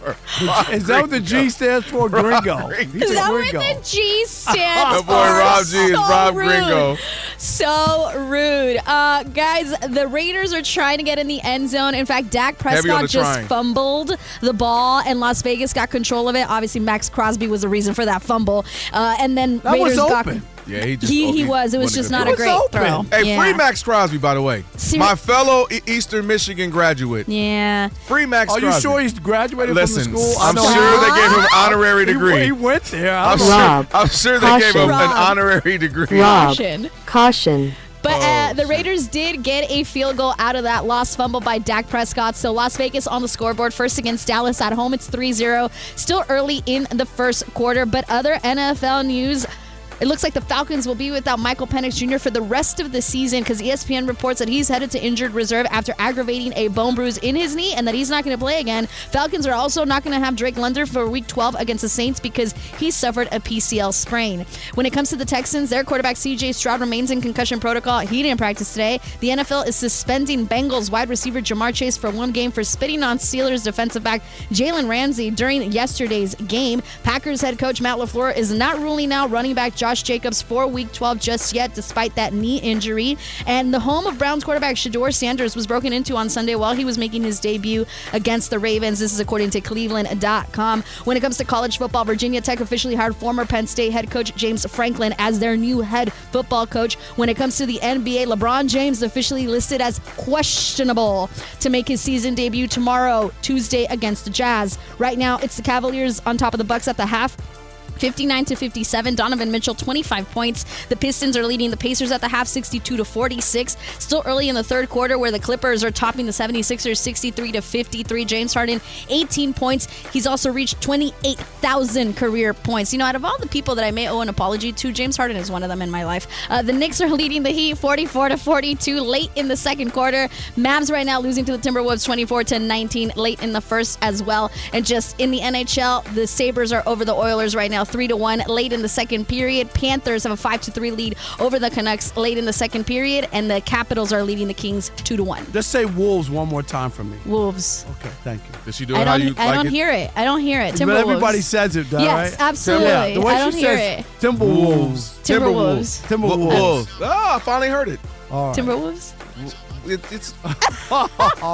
[SPEAKER 4] Is that what the G stands for? Gringo. He's
[SPEAKER 14] Is
[SPEAKER 4] a
[SPEAKER 14] that
[SPEAKER 4] gringo.
[SPEAKER 14] what the G stands
[SPEAKER 7] My
[SPEAKER 14] for?
[SPEAKER 7] boy Rob G is Rob
[SPEAKER 14] rude.
[SPEAKER 7] Gringo.
[SPEAKER 14] So rude. Guys, the Raiders are trying to get in the end zone. In fact, Dak Prescott just fumbled the ball, and Las Vegas got control of it. Obviously, Max Crosby was the reason for that fumble. And then
[SPEAKER 4] That
[SPEAKER 14] Raiders
[SPEAKER 4] was
[SPEAKER 14] got...
[SPEAKER 4] open.
[SPEAKER 7] Yeah,
[SPEAKER 14] he was. It was just not a great throw.
[SPEAKER 7] Hey, free Max Crosby, by the way. My fellow Eastern Michigan graduate.
[SPEAKER 14] Yeah.
[SPEAKER 7] Free Max Crosby.
[SPEAKER 4] Are you sure he's graduated from the school?
[SPEAKER 7] I'm sure they gave him an honorary degree.
[SPEAKER 4] He went there.
[SPEAKER 7] I'm sure they gave him an honorary degree.
[SPEAKER 14] Caution. But the Raiders did get a field goal out of that lost fumble by Dak Prescott. So Las Vegas on the scoreboard. First against Dallas at home. It's 3-0. Still early in the first quarter. But other NFL news. It looks like the Falcons will be without Michael Penix Jr. for the rest of the season because ESPN reports that he's headed to injured reserve after aggravating a bone bruise in his knee and that he's not going to play again. Falcons are also not going to have Drake London for Week 12 against the Saints because he suffered a PCL sprain. When it comes to the Texans, their quarterback C.J. Stroud remains in concussion protocol. He didn't practice today. The NFL is suspending Bengals wide receiver Jamar Chase for 1 game for spitting on Steelers defensive back Jalen Ramsey during yesterday's game. Packers head coach Matt LaFleur is not ruling out running back Josh Jacobs for Week 12 just yet, despite that knee injury. And the home of Browns quarterback Shedeur Sanders was broken into on Sunday while he was making his debut against the Ravens. This is according to Cleveland.com. When it comes to college football, Virginia Tech officially hired former Penn State head coach James Franklin as their new head football coach. When it comes to the NBA, LeBron James officially listed as questionable to make his season debut tomorrow, Tuesday, against the Jazz. Right now, it's the Cavaliers on top of the Bucks at the half. 59-57. Donovan Mitchell, 25 points. The Pistons are leading the Pacers at the half, 62-46. Still early in the third quarter where the Clippers are topping the 76ers, 63-53. James Harden, 18 points. He's also reached 28,000 career points. Out of all the people that I may owe an apology to, James Harden is one of them in my life. The Knicks are leading the Heat, 44-42 late in the second quarter. Mavs right now losing to the Timberwolves, 24-19 late in the first as well. And just in the NHL, the Sabres are over the Oilers right now, 3-1 late in the second period. Panthers have a 5-3 lead over the Canucks late in the second period, and the Capitals are leading the Kings 2-1.
[SPEAKER 4] Just say Wolves one more time for me.
[SPEAKER 14] Wolves.
[SPEAKER 4] Okay, thank you.
[SPEAKER 7] Did she do
[SPEAKER 14] I
[SPEAKER 7] it how you
[SPEAKER 14] don't, I don't hear it. I don't hear it.
[SPEAKER 4] But
[SPEAKER 14] Timberwolves.
[SPEAKER 4] everybody says it, though,
[SPEAKER 14] yes,
[SPEAKER 4] right?
[SPEAKER 14] absolutely.
[SPEAKER 4] Yeah, the way
[SPEAKER 14] I
[SPEAKER 4] she
[SPEAKER 14] don't hear
[SPEAKER 4] says
[SPEAKER 14] it.
[SPEAKER 4] Timberwolves.
[SPEAKER 7] Timberwolves. Oh, I finally heard it.
[SPEAKER 4] All right.
[SPEAKER 14] Timberwolves?
[SPEAKER 7] It's
[SPEAKER 4] all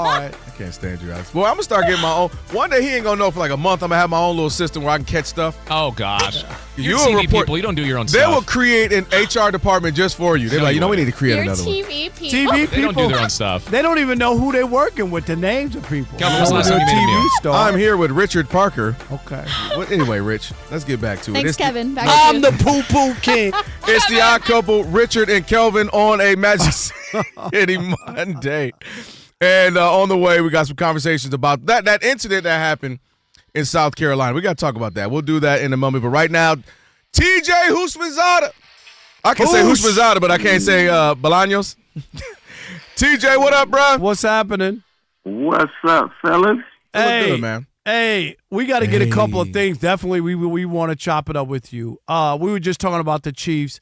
[SPEAKER 4] right.
[SPEAKER 7] I can't stand you, Alex. Well, I'm gonna start getting my own. One day he ain't gonna know for like a month. I'm gonna have my own little system where I can catch stuff.
[SPEAKER 5] Oh gosh, you're
[SPEAKER 7] You'll
[SPEAKER 5] TV
[SPEAKER 7] report-
[SPEAKER 5] people. You don't do your own
[SPEAKER 7] They
[SPEAKER 5] stuff.
[SPEAKER 7] will create an HR department just for you. They're like, we need to create
[SPEAKER 14] You're
[SPEAKER 7] another one.
[SPEAKER 14] TV people.
[SPEAKER 4] TV
[SPEAKER 5] They don't do
[SPEAKER 4] people,
[SPEAKER 5] their own stuff.
[SPEAKER 4] they don't even know who they're working with, the names of people.
[SPEAKER 5] Kelvin, what's the last
[SPEAKER 4] They're
[SPEAKER 5] time you made a
[SPEAKER 4] TV
[SPEAKER 5] meal?
[SPEAKER 4] star.
[SPEAKER 7] I'm here with Richard Parker.
[SPEAKER 4] Okay.
[SPEAKER 7] Well, anyway, Rich, let's get back to it.
[SPEAKER 14] Thanks,
[SPEAKER 7] It's
[SPEAKER 14] Kevin. Back
[SPEAKER 4] I'm
[SPEAKER 14] to
[SPEAKER 4] the
[SPEAKER 14] you.
[SPEAKER 4] poo-poo king.
[SPEAKER 7] It's the odd couple, Richard and Kelvin, on a Magic City Monday. And on the way, we got some conversations about that incident that happened in South Carolina. We got to talk about that. We'll do that in a moment. But right now, TJ Houshmandzadeh. I can say Houshmandzadeh, but I can't say Bolaños. TJ, what up, bro?
[SPEAKER 4] What's happening?
[SPEAKER 8] What's up, fellas?
[SPEAKER 4] Hey,
[SPEAKER 7] good, man.
[SPEAKER 4] Hey, we got to get a couple of things. Definitely, we want to chop it up with you. We were just talking about the Chiefs.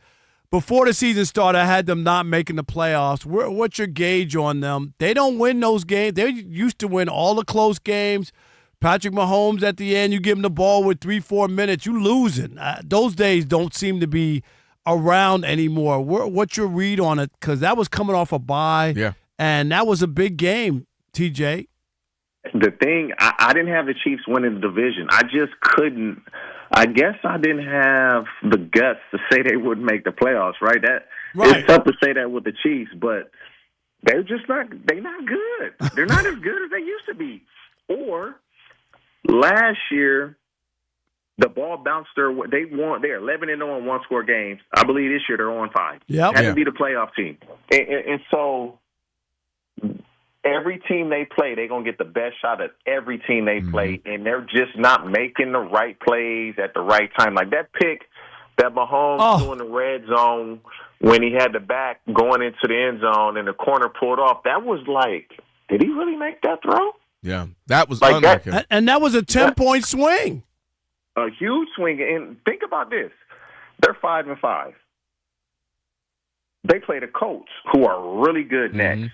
[SPEAKER 4] Before the season started, I had them not making the playoffs. What's your gauge on them? They don't win those games. They used to win all the close games. Patrick Mahomes at the end, you give him the ball with 3-4 minutes, you losing. Those days don't seem to be around anymore. What's your read on it? Because that was coming off a bye, and that was a big game, TJ.
[SPEAKER 8] The thing, I didn't have the Chiefs winning the division. I just couldn't. I guess I didn't have the guts to say they wouldn't make the playoffs, right? It's tough to say that with the Chiefs, but they're just not. They're not good. They're not as good as they used to be. Or last year, the ball bounced their way. They're 11-0 in one-score games. I believe this year they're 0-5.
[SPEAKER 4] Yep.
[SPEAKER 8] Had to be the playoff team, and so. Every team they play, they're going to get the best shot at every team they play, and they're just not making the right plays at the right time. Like that pick that Mahomes threw in the red zone when he had the back going into the end zone and the corner pulled off, that was like, did he really make that throw?
[SPEAKER 7] Yeah, that was
[SPEAKER 8] like
[SPEAKER 7] unlike him.
[SPEAKER 4] And that was a 10-point swing.
[SPEAKER 8] A huge swing. And think about this. They're 5-5. They play the Colts, who are really good next.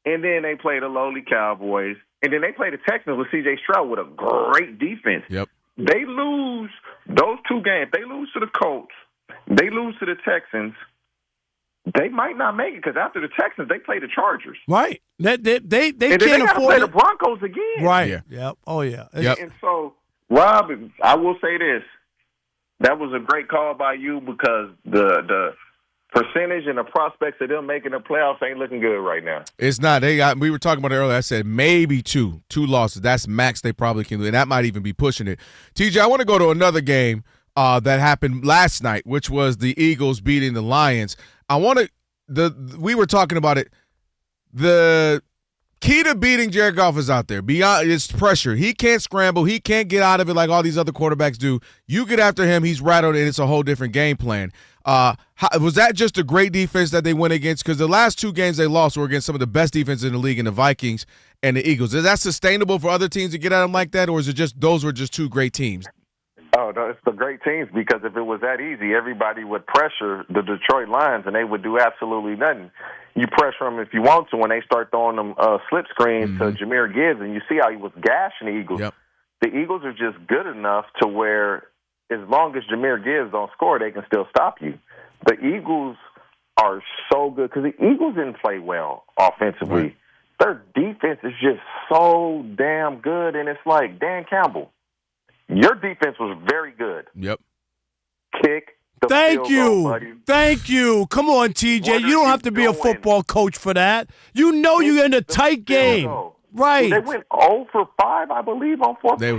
[SPEAKER 8] And then they play the lowly Cowboys. And then they play the Texans with C.J. Stroud with a great defense.
[SPEAKER 7] Yep.
[SPEAKER 8] They lose those two games. They lose to the Colts. They lose to the Texans. They might not make it because after the Texans, they play the Chargers.
[SPEAKER 4] Right. They
[SPEAKER 8] and
[SPEAKER 4] can't
[SPEAKER 8] then they gotta
[SPEAKER 4] afford
[SPEAKER 8] play
[SPEAKER 4] it.
[SPEAKER 8] the Broncos again.
[SPEAKER 4] Right.
[SPEAKER 7] Yeah.
[SPEAKER 4] Yep. Oh, yeah.
[SPEAKER 8] And so, Rob, I will say this. That was a great call by you because the percentage and the prospects of them making the playoffs ain't looking good right now.
[SPEAKER 7] It's not. We were talking about it earlier. I said maybe two losses. That's max they probably can do, and that might even be pushing it. TJ, I want to go to another game that happened last night, which was the Eagles beating the Lions. We were talking about it. The Key to beating Jared Goff is out there. Beyond it's pressure. He can't scramble. He can't get out of it like all these other quarterbacks do. You get after him, he's rattled, and it's a whole different game plan. Was that just a great defense that they went against? Because the last 2 games they lost were against some of the best defenses in the league, in the Vikings and the Eagles. Is that sustainable for other teams to get at them like that, or is it just those were just 2 great teams?
[SPEAKER 8] Oh, no, it's the great teams, because if it was that easy, everybody would pressure the Detroit Lions, and they would do absolutely nothing. You pressure them if you want to when they start throwing them slip screens to Jahmyr Gibbs, and you see how he was gashing the Eagles.
[SPEAKER 7] Yep.
[SPEAKER 8] The Eagles are just good enough to where as long as Jahmyr Gibbs don't score, they can still stop you. The Eagles are so good because the Eagles didn't play well offensively.
[SPEAKER 7] Right.
[SPEAKER 8] Their defense is just so damn good, and it's like, Dan Campbell, your defense was very good.
[SPEAKER 7] Yep.
[SPEAKER 8] Kick the
[SPEAKER 4] Thank
[SPEAKER 8] field
[SPEAKER 4] you.
[SPEAKER 8] goal, buddy.
[SPEAKER 4] Thank you. Come on, TJ. You don't have to be a football coach for that. You know you're in a tight game. Right.
[SPEAKER 8] They went 0 for 5, I believe, on 4th.
[SPEAKER 7] It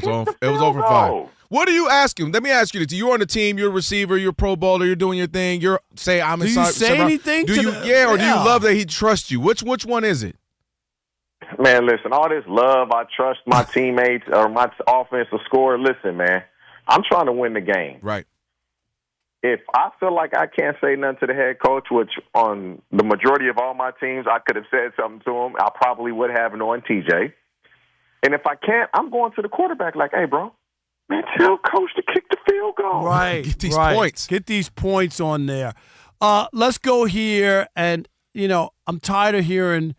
[SPEAKER 7] was over 5. What do you ask him? Let me ask you this. You're on the team. You're a receiver. You're a Pro Bowler. You're doing your thing. Do you
[SPEAKER 4] say anything?
[SPEAKER 7] Do you do you love that he trusts you? Which one is it?
[SPEAKER 8] Man, listen, all this love, I trust my teammates or my offensive scorer. Listen, man, I'm trying to win the game.
[SPEAKER 7] Right.
[SPEAKER 8] If I feel like I can't say nothing to the head coach, which on the majority of all my teams, I could have said something to him, I probably would have knowing TJ. And if I can't, I'm going to the quarterback like, hey, bro, man, tell coach to kick the field goal.
[SPEAKER 4] Right.
[SPEAKER 7] Get these points.
[SPEAKER 4] Get these points on there. Let's go here. And, I'm tired of hearing,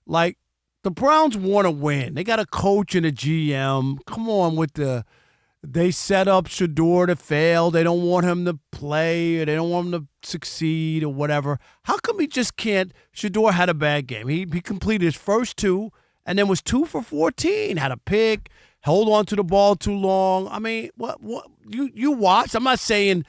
[SPEAKER 4] like, the Browns want to win. They got a coach and a GM. Come on they set up Shedeur to fail. They don't want him to play, or they don't want him to succeed, or whatever. How come he just can't? Shedeur had a bad game. He completed his first 2, and then was 2 for 14. Had a pick, hold on to the ball too long. I mean, what you watched? I'm not saying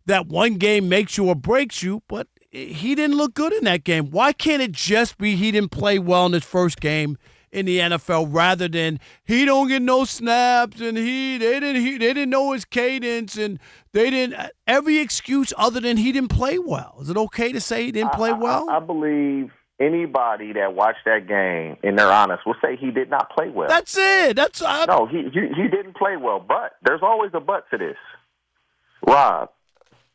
[SPEAKER 4] that one game makes you or breaks you, but he didn't look good in that game. Why can't it just be he didn't play well in his first game in the NFL, rather than he don't get no snaps and they didn't know his cadence, and they didn't every excuse other than he didn't play well? Is it okay to say he didn't play well?
[SPEAKER 8] I believe anybody that watched that game and they're honest will say he did not play well.
[SPEAKER 4] That's it.
[SPEAKER 8] No, he didn't play well. But there's always a but to this. Rob,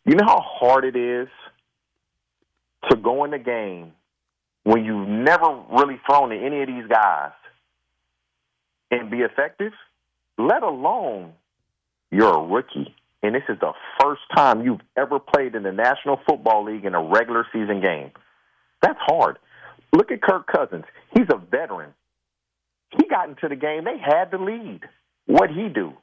[SPEAKER 8] you know how hard it is to go in the game when you've never really thrown to any of these guys and be effective, let alone you're a rookie. And this is the first time you've ever played in the National Football League in a regular season game. That's hard. Look at Kirk Cousins. He's a veteran. He got into the game. They had the lead. What'd he do?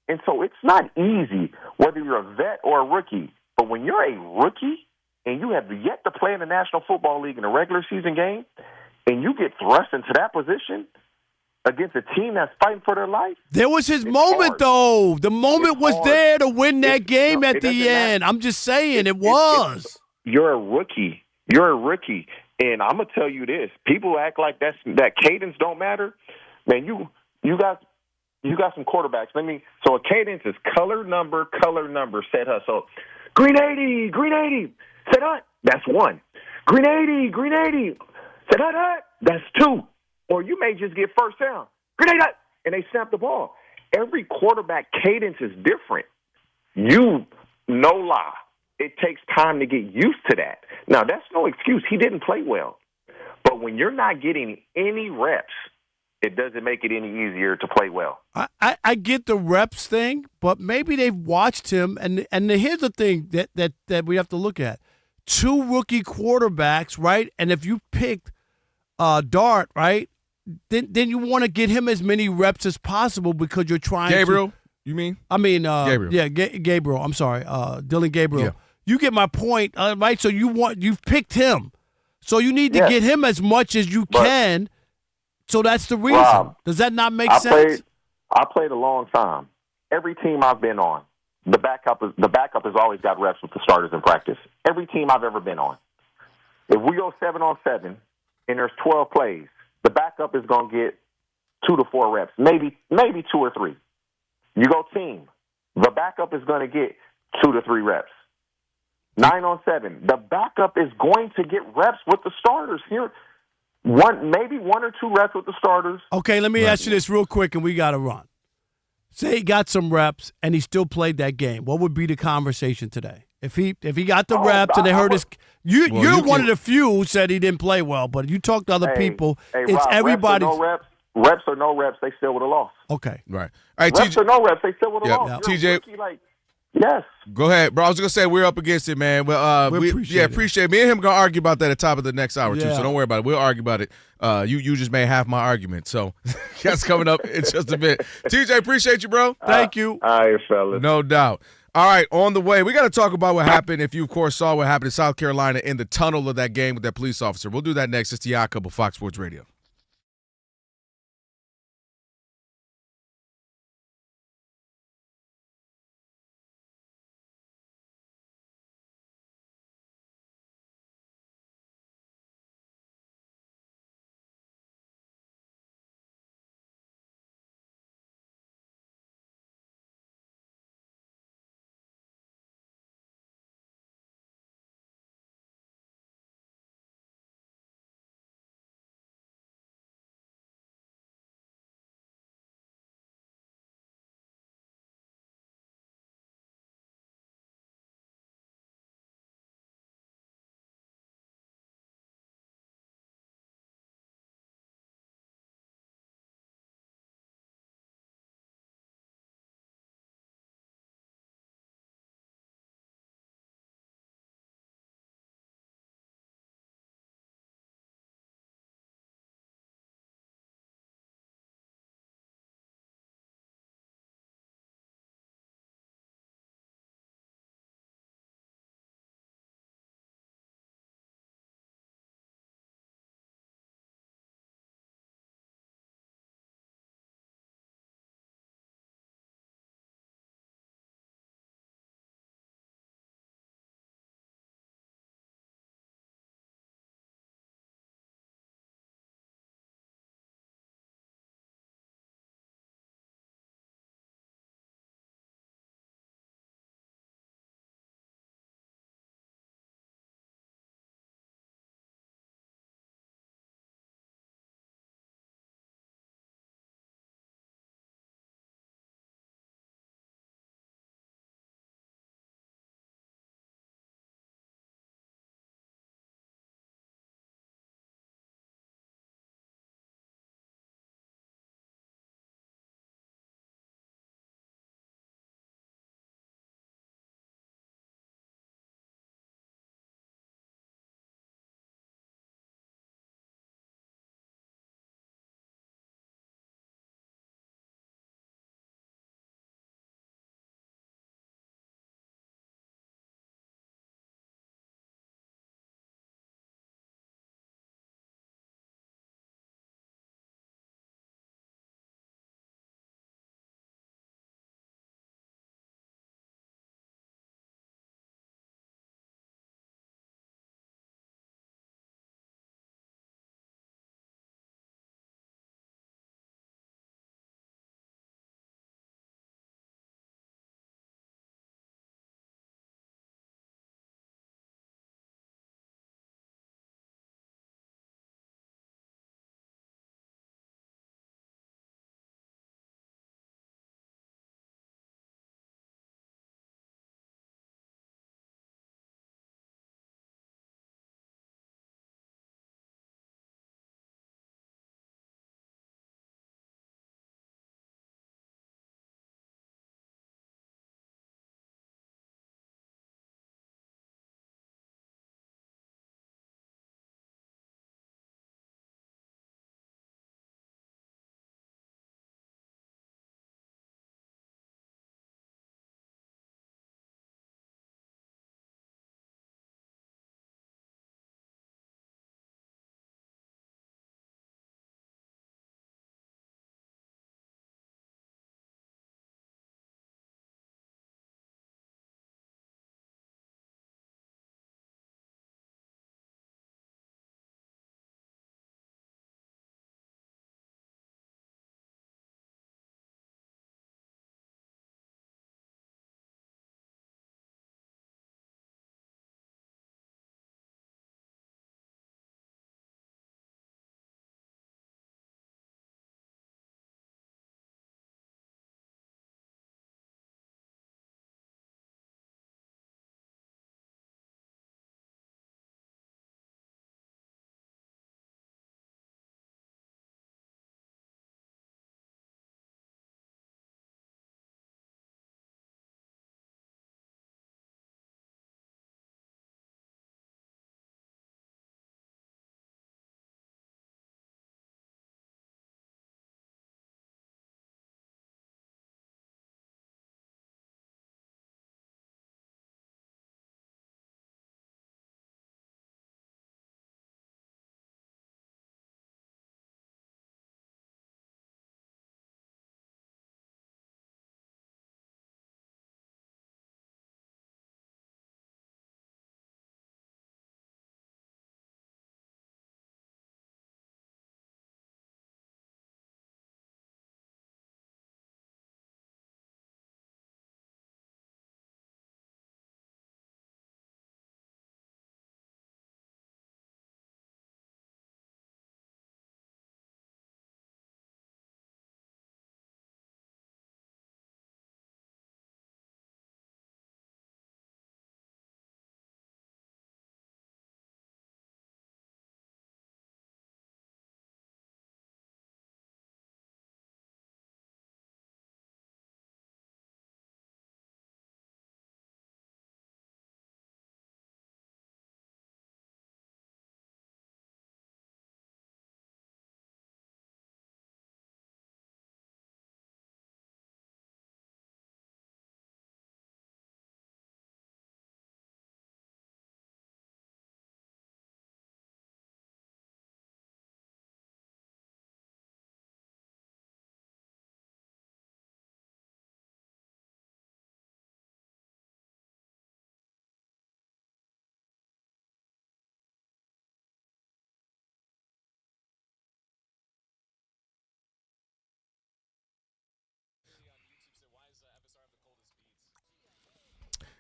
[SPEAKER 8] And so it's not easy whether you're a vet or a rookie. But when you're a rookie, and you have yet to play in the National Football League in a regular season game, and you get thrust into that position against a team that's fighting for their life.
[SPEAKER 4] There was his moment, though. The moment was there to win that game at the end. I'm just saying it was.
[SPEAKER 8] You're a rookie. You're a rookie. And I'm going to tell you this. People act like that cadence don't matter. Man, you got some quarterbacks. So a cadence is color, number, set her. So green 80. Set up, that's 1. Green 80. Set up, that's 2. Or you may just get first down. Green 80, and they snap the ball. Every quarterback cadence is different. No lie. It takes time to get used to that. Now, that's no excuse. He didn't play well. But when you're not getting any reps, it doesn't make it any easier to play well.
[SPEAKER 4] I get the reps thing, but maybe they've watched him. And here's the thing that we have to look at. 2 rookie quarterbacks, right? And if you picked Dart, right, then you want to get him as many reps as possible because you're trying
[SPEAKER 7] Gabriel, you mean?
[SPEAKER 4] I mean,
[SPEAKER 7] Gabriel.
[SPEAKER 4] Yeah, Gabriel. I'm sorry, Dylan Gabriel.
[SPEAKER 7] Yeah.
[SPEAKER 4] You get my point, right? So you've picked him, so you need to get him as much as you can. So that's the reason.
[SPEAKER 8] Rob,
[SPEAKER 4] does that not make sense?
[SPEAKER 8] I played a long time. Every team I've been on, the backup has always got reps with the starters in practice. Every team I've ever been on. If we go 7-on-7 and there's 12 plays, the backup is going to get 2 to 4 reps, maybe 2 or 3. You go team, the backup is going to get 2 to 3 reps. 9-on-7, the backup is going to get reps with the starters here. maybe 1 or 2 reps with the starters.
[SPEAKER 4] Okay, let me ask you this real quick, and we got to run. Say he got some reps and he still played that game. What would be the conversation today? If he got the reps and they heard his – you're one of the few who said he didn't play well, but you talk to other people, it's
[SPEAKER 8] Rob,
[SPEAKER 4] everybody's –
[SPEAKER 8] reps or no reps, they still would have lost.
[SPEAKER 4] Okay.
[SPEAKER 7] Right. All right,
[SPEAKER 8] reps or no reps, they still would have lost.
[SPEAKER 7] TJ.
[SPEAKER 8] Yes.
[SPEAKER 7] Go ahead, bro. I was gonna say we're up against it, man. Well, we appreciate it. Me and him gonna argue about that at the top of the next hour too. So don't worry about it. We'll argue about it. You just made half my argument. So that's coming up in just a bit. TJ, appreciate you, bro.
[SPEAKER 4] Thank you.
[SPEAKER 8] All right, fellas.
[SPEAKER 7] No doubt. All right, on the way, we got to talk about what happened. If you, of course, saw what happened in South Carolina in the tunnel of that game with that police officer. We'll do that next. It's the Odd Couple, Fox Sports Radio.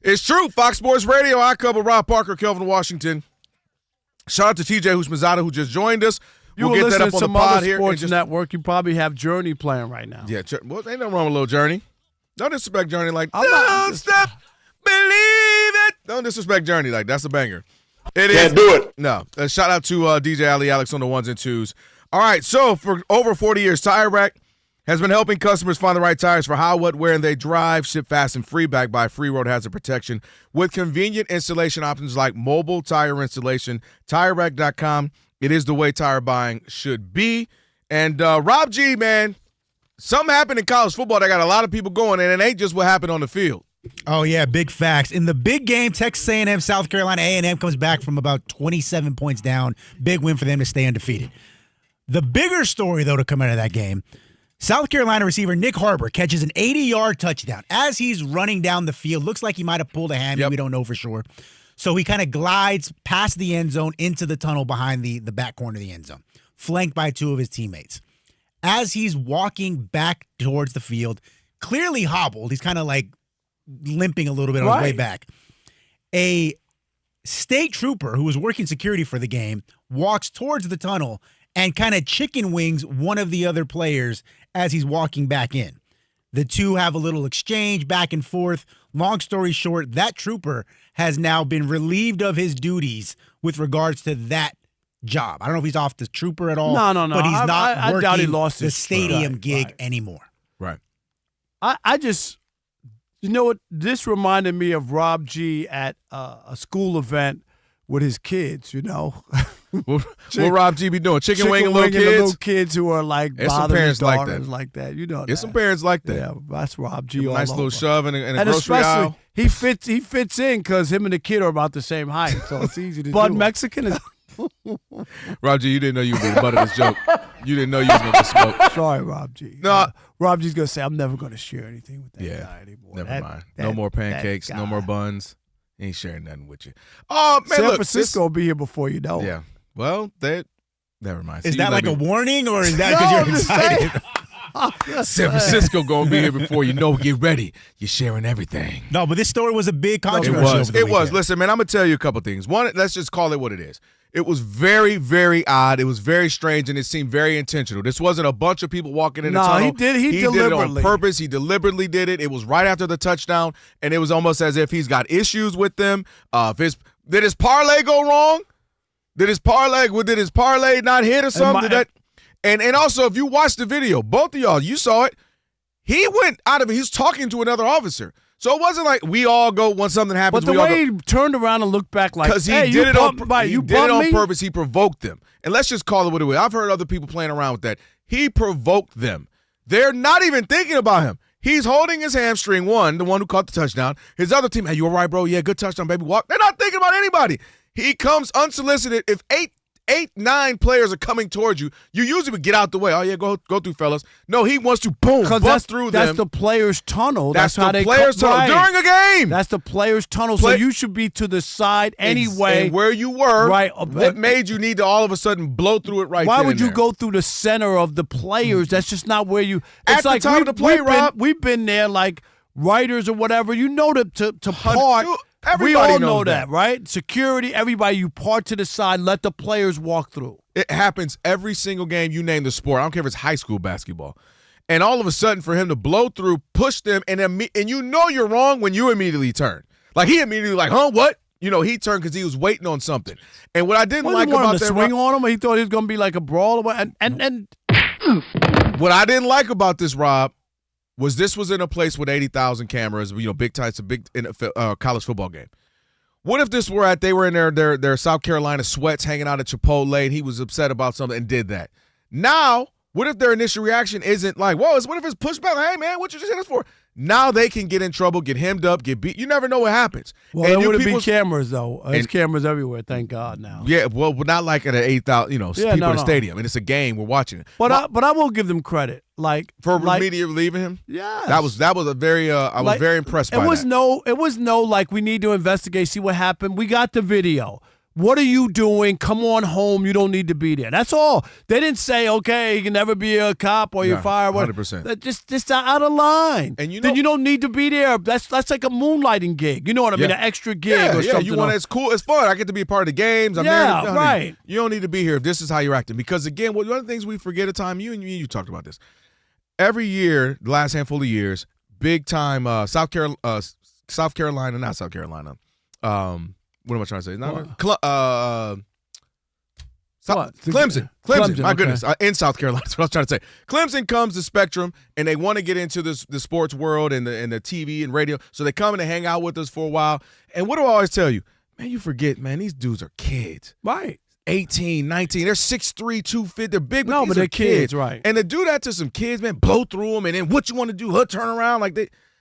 [SPEAKER 7] It's true. Fox Sports Radio. I cover Rob Parker, Kelvin Washington. Shout out to TJ Houshmandzadeh, who just joined us.
[SPEAKER 4] You
[SPEAKER 7] We'll
[SPEAKER 4] were
[SPEAKER 7] get that
[SPEAKER 4] listening
[SPEAKER 7] up
[SPEAKER 4] to
[SPEAKER 7] on the
[SPEAKER 4] some
[SPEAKER 7] pod
[SPEAKER 4] other
[SPEAKER 7] here.
[SPEAKER 4] sports network. You probably have Journey playing right now.
[SPEAKER 7] Yeah, well, ain't nothing wrong with a little Journey. Don't disrespect Journey like, don't stop, believe it. Don't disrespect Journey like, that's a banger. Can't
[SPEAKER 9] do it.
[SPEAKER 7] No. Shout out to DJ Ali Alex on the ones and twos. All right, so for over 40 years, Tire Rack has been helping customers find the right tires for how, what, where, and they drive. Ship fast and free, backed by free road hazard protection with convenient installation options like mobile tire installation. TireRack.com. It is the way tire buying should be. And Rob G, man, something happened in college football that got a lot of people going, and it ain't just what happened on the field.
[SPEAKER 11] Oh, yeah, big facts. In the big game, Texas A&M, South Carolina, A&M comes back from about 27 points down. Big win for them to stay undefeated. The bigger story, though, to come out of that game, South Carolina receiver Nick Harbor catches an 80-yard touchdown. As he's running down the field, looks like he might have pulled a hammy. We don't know for sure. So he kind of glides past the end zone into the tunnel behind the back corner of the end zone, flanked by two of his teammates. As he's walking back towards the field, clearly hobbled, he's kind of like limping a little bit on his way back. A state trooper who was working security for the game walks towards the tunnel and kind of chicken wings one of the other players as he's walking back in. The two have a little exchange back and forth. Long story short, that trooper has now been relieved of his duties with regards to that job. I don't know if he's off the trooper at all.
[SPEAKER 4] No.
[SPEAKER 11] But he's not
[SPEAKER 4] I
[SPEAKER 11] working
[SPEAKER 4] doubt he lost
[SPEAKER 11] the
[SPEAKER 4] his
[SPEAKER 11] stadium gig anymore.
[SPEAKER 7] Right.
[SPEAKER 4] I just, you know what? This reminded me of Rob G at a school event with his kids, you know.
[SPEAKER 7] What Rob G be doing? Chicken winging little
[SPEAKER 4] kids who are like
[SPEAKER 7] There's some
[SPEAKER 4] bothering
[SPEAKER 7] parents like
[SPEAKER 4] daughters
[SPEAKER 7] that.
[SPEAKER 4] like that. You know,
[SPEAKER 7] There's some parents like that.
[SPEAKER 4] Yeah, that's Rob G.
[SPEAKER 7] Give 'em a
[SPEAKER 4] all
[SPEAKER 7] nice little
[SPEAKER 4] over.
[SPEAKER 7] shove in a
[SPEAKER 4] And
[SPEAKER 7] grocery
[SPEAKER 4] especially,
[SPEAKER 7] aisle.
[SPEAKER 4] He fits in because him and the kid are about the same height, so it's easy to Bud do. Mexican is.
[SPEAKER 7] Rob G, you didn't know you would be the butt of this joke. You didn't know you was going to smoke.
[SPEAKER 4] Sorry, Rob G.
[SPEAKER 7] No,
[SPEAKER 4] Rob G's gonna say I'm never gonna share anything with that guy anymore.
[SPEAKER 7] Never mind. No more pancakes. No more buns. Ain't sharing nothing with you.
[SPEAKER 4] Oh man, San
[SPEAKER 7] look,
[SPEAKER 4] Francisco will be here before you know.
[SPEAKER 7] Yeah. Well, never mind.
[SPEAKER 11] Is
[SPEAKER 7] See,
[SPEAKER 11] that
[SPEAKER 7] you
[SPEAKER 11] like
[SPEAKER 7] let
[SPEAKER 11] a
[SPEAKER 7] me-
[SPEAKER 11] warning, or is that because
[SPEAKER 4] No,
[SPEAKER 11] you're
[SPEAKER 4] I'm just
[SPEAKER 11] excited?
[SPEAKER 7] San Francisco gonna be here before you know. Get ready. You're sharing everything.
[SPEAKER 11] No, but this story was a big controversy. over the
[SPEAKER 7] It was.
[SPEAKER 11] weekend.
[SPEAKER 7] Listen, man, I'm gonna tell you a couple things. One, let's just call it what it is. It was very, very odd. It was very strange, and it seemed very intentional. This wasn't a bunch of people walking in the
[SPEAKER 4] No,
[SPEAKER 7] tunnel.
[SPEAKER 4] he did it
[SPEAKER 7] on
[SPEAKER 4] deliberately.
[SPEAKER 7] purpose. He deliberately did it. It was right after the touchdown, and it was almost as if he's got issues with them. Did his parlay go wrong? Did his parlay not hit or something? And also, if you watch the video, both of y'all, you saw it. He went out of it. He's talking to another officer. So it wasn't like we all go when something happens.
[SPEAKER 4] But the
[SPEAKER 7] we all
[SPEAKER 4] way
[SPEAKER 7] go,
[SPEAKER 4] he turned around and looked back like,
[SPEAKER 7] because he
[SPEAKER 4] hey,
[SPEAKER 7] did it on
[SPEAKER 4] me?
[SPEAKER 7] purpose. He provoked them. And let's just call it what it was. I've heard other people playing around with that. He provoked them. They're not even thinking about him. He's holding his hamstring, the one who caught the touchdown. His other team, hey, you all right, bro? Yeah, good touchdown, baby. Walk. They're not thinking about anybody. He comes unsolicited. If 9 players are coming towards you, you usually would get out the way. Oh, yeah, go through, fellas. No, he wants to, bust through them.
[SPEAKER 4] That's the player's tunnel.
[SPEAKER 7] That's
[SPEAKER 4] how
[SPEAKER 7] the
[SPEAKER 4] they
[SPEAKER 7] player's tunnel.
[SPEAKER 4] right.
[SPEAKER 7] During a game.
[SPEAKER 4] That's the player's tunnel. So you should be to the side anyway.
[SPEAKER 7] And where you were,
[SPEAKER 4] right?
[SPEAKER 7] What made you need to all of a sudden blow through it right
[SPEAKER 4] Why
[SPEAKER 7] then
[SPEAKER 4] would
[SPEAKER 7] and
[SPEAKER 4] you
[SPEAKER 7] there?
[SPEAKER 4] go through the center of the players? That's just not where you. It's
[SPEAKER 7] At the
[SPEAKER 4] like
[SPEAKER 7] time of the play, Rob.
[SPEAKER 4] We've been there, like writers or whatever. You know to part. We
[SPEAKER 7] Everybody
[SPEAKER 4] all
[SPEAKER 7] knows
[SPEAKER 4] know
[SPEAKER 7] that.
[SPEAKER 4] right? Security, everybody. You part to the side. Let the players walk through.
[SPEAKER 7] It happens every single game. You name the sport. I don't care if it's high school basketball. And all of a sudden, for him to blow through, push them, and you know you're wrong when you immediately turn. Like he immediately like, huh? What? You know, he turned because he was waiting on something. And what I didn't like about
[SPEAKER 4] to
[SPEAKER 7] that
[SPEAKER 4] swing on him, or he thought he was going to be like a brawl. And
[SPEAKER 7] what I didn't like about this, Rob, was this was in a place with 80,000 cameras. You know, big types of big NFL, college football game. What if they were in their South Carolina sweats hanging out at Chipotle and he was upset about something and did that? Now, what if their initial reaction isn't like, whoa, what if it's pushback? Hey, man, what you just hit us for? Now they can get in trouble, get hemmed up, get beat. You never know what happens.
[SPEAKER 4] Well, there wouldn't be cameras, though. There's cameras everywhere, thank God, now.
[SPEAKER 7] Yeah, well, not like at an 8,000, people in the stadium. And it's a game. We're watching it.
[SPEAKER 4] But I will give them credit.
[SPEAKER 7] For media leaving him?
[SPEAKER 4] Yeah.
[SPEAKER 7] That was a very, I was very impressed by that.
[SPEAKER 4] It was no, like, we need to investigate, see what happened. We got the video. What are you doing? Come on home. You don't need to be there. That's all. They didn't say, okay, you can never be a cop or you're fired.
[SPEAKER 7] 100%.
[SPEAKER 4] That's just out of line.
[SPEAKER 7] And
[SPEAKER 4] then you don't need to be there. That's like a moonlighting gig. You know what I mean? An extra gig or something.
[SPEAKER 7] You want it's cool. It's fun. I get to be a part of the games. I'm
[SPEAKER 4] Yeah,
[SPEAKER 7] there.
[SPEAKER 4] right.
[SPEAKER 7] You don't need to be here if this is how you're acting. Because, again, one of the things we forget at time, you talked about this. Every year, the last handful of years, big time South Carolina, not South Carolina. What am I trying to say? Clemson. My goodness, in South Carolina. That's what I was trying to say. Clemson comes to Spectrum, and they want to get into the sports world and the TV and radio. So they come and they hang out with us for a while. And what do I always tell you? Man, you forget, man, these dudes are kids.
[SPEAKER 4] Right.
[SPEAKER 7] 18, 19. They're 6'3", 250. They're big,
[SPEAKER 4] but they're kids, right.
[SPEAKER 7] And to do that to some kids, man, blow through them, and then what you want to do, turn around,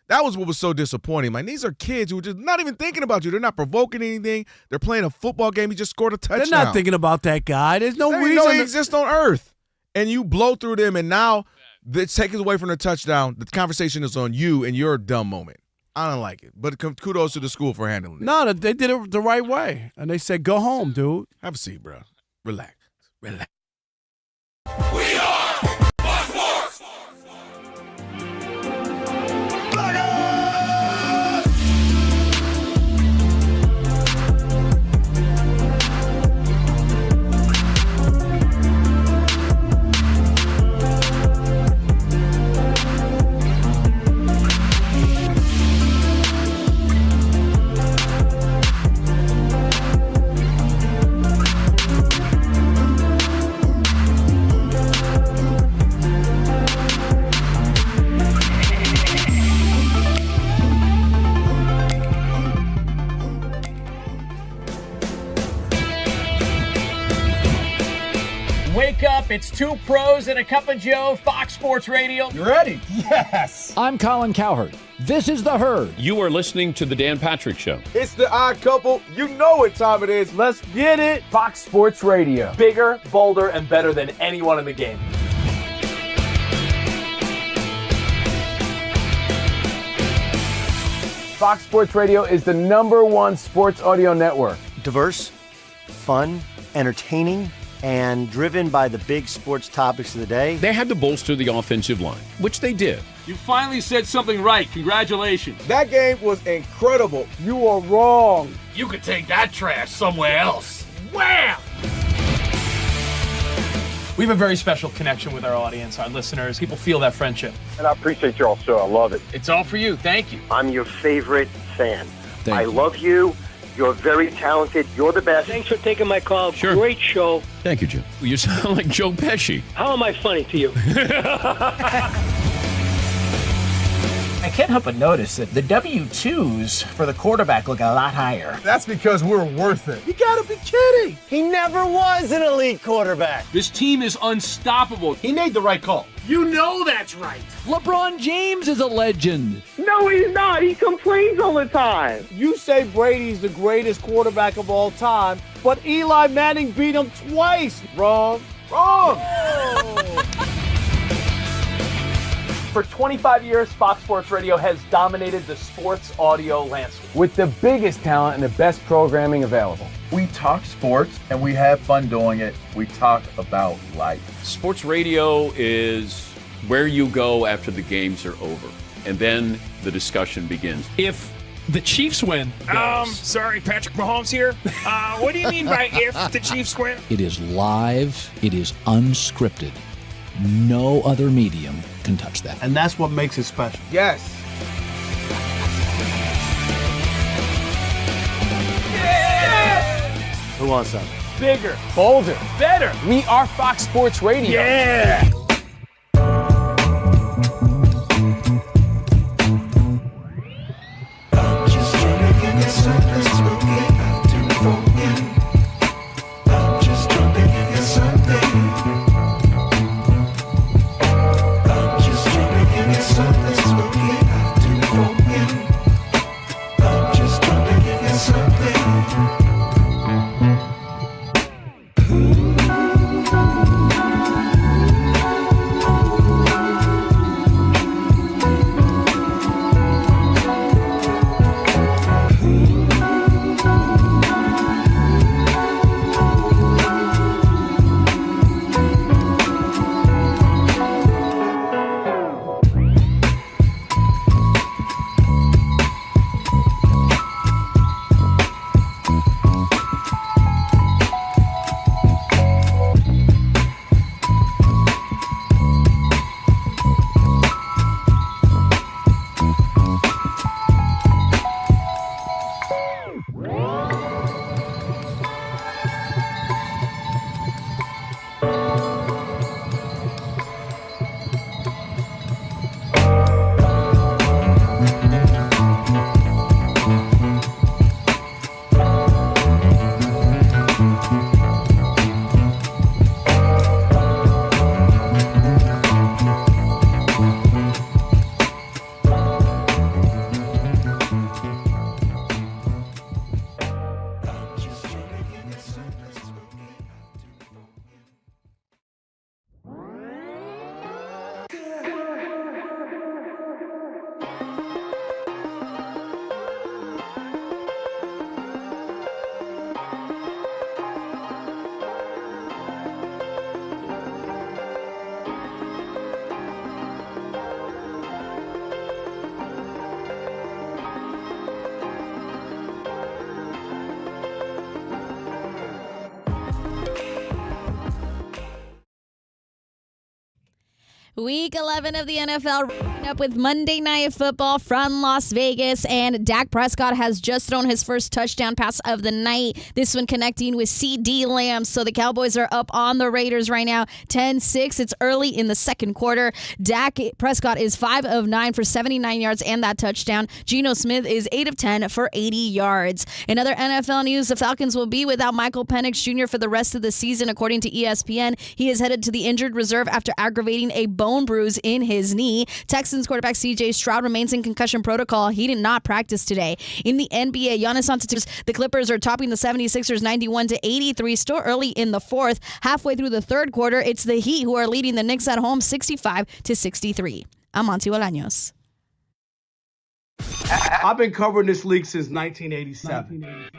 [SPEAKER 7] that was what was so disappointing. Like, these are kids who are just not even thinking about you. They're not provoking anything. They're playing a football game. He just scored a touchdown.
[SPEAKER 4] They're not thinking about that guy. There's no reason.
[SPEAKER 7] Know he exists on earth. And you blow through them, and now it's taken away from the touchdown. The conversation is on you and your dumb moment. I don't like it. But kudos to the school for handling it.
[SPEAKER 4] No, they did it the right way. And they said, go home, dude.
[SPEAKER 7] Have a seat, bro. Relax.
[SPEAKER 1] We are Fox Sports.
[SPEAKER 17] Wake up, it's two pros and a cup of Joe, Fox Sports Radio.
[SPEAKER 21] You ready?
[SPEAKER 17] Yes.
[SPEAKER 6] I'm Colin Cowherd. This is The Herd.
[SPEAKER 18] You are listening to The Dan Patrick Show.
[SPEAKER 10] It's the odd couple. You know what time it is. Let's get it. Fox Sports Radio. Bigger, bolder, and better than anyone in the game. Fox Sports Radio is the #1 sports audio network.
[SPEAKER 19] Diverse, fun, entertaining, and driven by the big sports topics of the day.
[SPEAKER 18] They had to bolster the offensive line, which they did.
[SPEAKER 20] You finally said something right. Congratulations.
[SPEAKER 10] That game was incredible. You are wrong.
[SPEAKER 20] You could take that trash somewhere else. Wham!
[SPEAKER 12] We have a very special connection with our audience, our listeners. People feel that friendship.
[SPEAKER 19] And I appreciate y'all so. I love it.
[SPEAKER 12] It's all for you. Thank you.
[SPEAKER 19] I'm your favorite fan.
[SPEAKER 18] Thank you.
[SPEAKER 19] Love you. You're very talented. You're the best.
[SPEAKER 15] Thanks for taking my call.
[SPEAKER 18] Sure.
[SPEAKER 15] Great show.
[SPEAKER 18] Thank you, Joe. You sound like Joe Pesci.
[SPEAKER 15] How am I funny to you?
[SPEAKER 17] I can't help but notice that the W-2s for the quarterback look a lot higher.
[SPEAKER 10] That's because we're worth it.
[SPEAKER 4] You gotta be kidding.
[SPEAKER 19] He never was an elite quarterback.
[SPEAKER 20] This team is unstoppable.
[SPEAKER 10] He made the right call.
[SPEAKER 20] You know that's right.
[SPEAKER 6] LeBron James is a legend.
[SPEAKER 10] No, he's not. He complains all the time. You say Brady's the greatest quarterback of all time, but Eli Manning beat him twice. Wrong. For 25 years, Fox Sports Radio has dominated the sports audio landscape with the biggest talent and the best programming available.
[SPEAKER 21] We talk sports, and we have fun doing it. We talk about life.
[SPEAKER 18] Sports radio is where you go after the games are over, and then the discussion begins.
[SPEAKER 2] If the Chiefs win. Sorry, Patrick Mahomes here. What do you mean by if the Chiefs win?
[SPEAKER 6] It is live. It is unscripted. No other medium can touch that.
[SPEAKER 10] And that's what makes it special. Yes.
[SPEAKER 19] Who wants some?
[SPEAKER 10] Bigger, bolder, better. We are Fox Sports Radio.
[SPEAKER 2] Yeah.
[SPEAKER 14] Week 11 of the NFL up with Monday Night Football from Las Vegas, and Dak Prescott has just thrown his first touchdown pass of the night. This one connecting with CeeDee Lamb. So the Cowboys are up on the Raiders right now, 10-6. It's early in the second quarter. Dak Prescott is 5 of 9 for 79 yards and that touchdown. Geno Smith is 8 of 10 for 80 yards. In other NFL news, the Falcons will be without Michael Penix Jr. for the rest of the season, according to ESPN. He is headed to the injured reserve after aggravating a bone bruise in his knee. Texans quarterback C.J. Stroud remains in concussion protocol. He did not practice today. In the NBA, Giannis Antetokounmpo, the Clippers are topping the 76ers 91-83, still early in the fourth. Halfway through the third quarter, it's the Heat who are leading the Knicks at home 65-63. I'm Monty Bolaños.
[SPEAKER 10] I've been covering this league since 1987.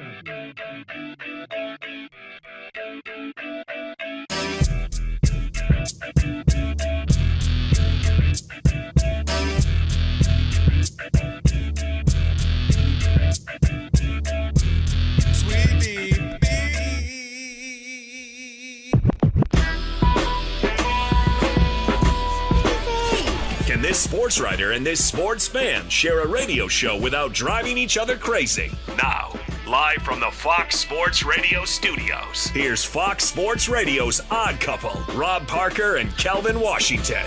[SPEAKER 1] Can this sports writer and this sports fan share a radio show without driving each other crazy? Now, live from the Fox Sports Radio studios, here's Fox Sports Radio's Odd Couple, Rob Parker and Kelvin Washington.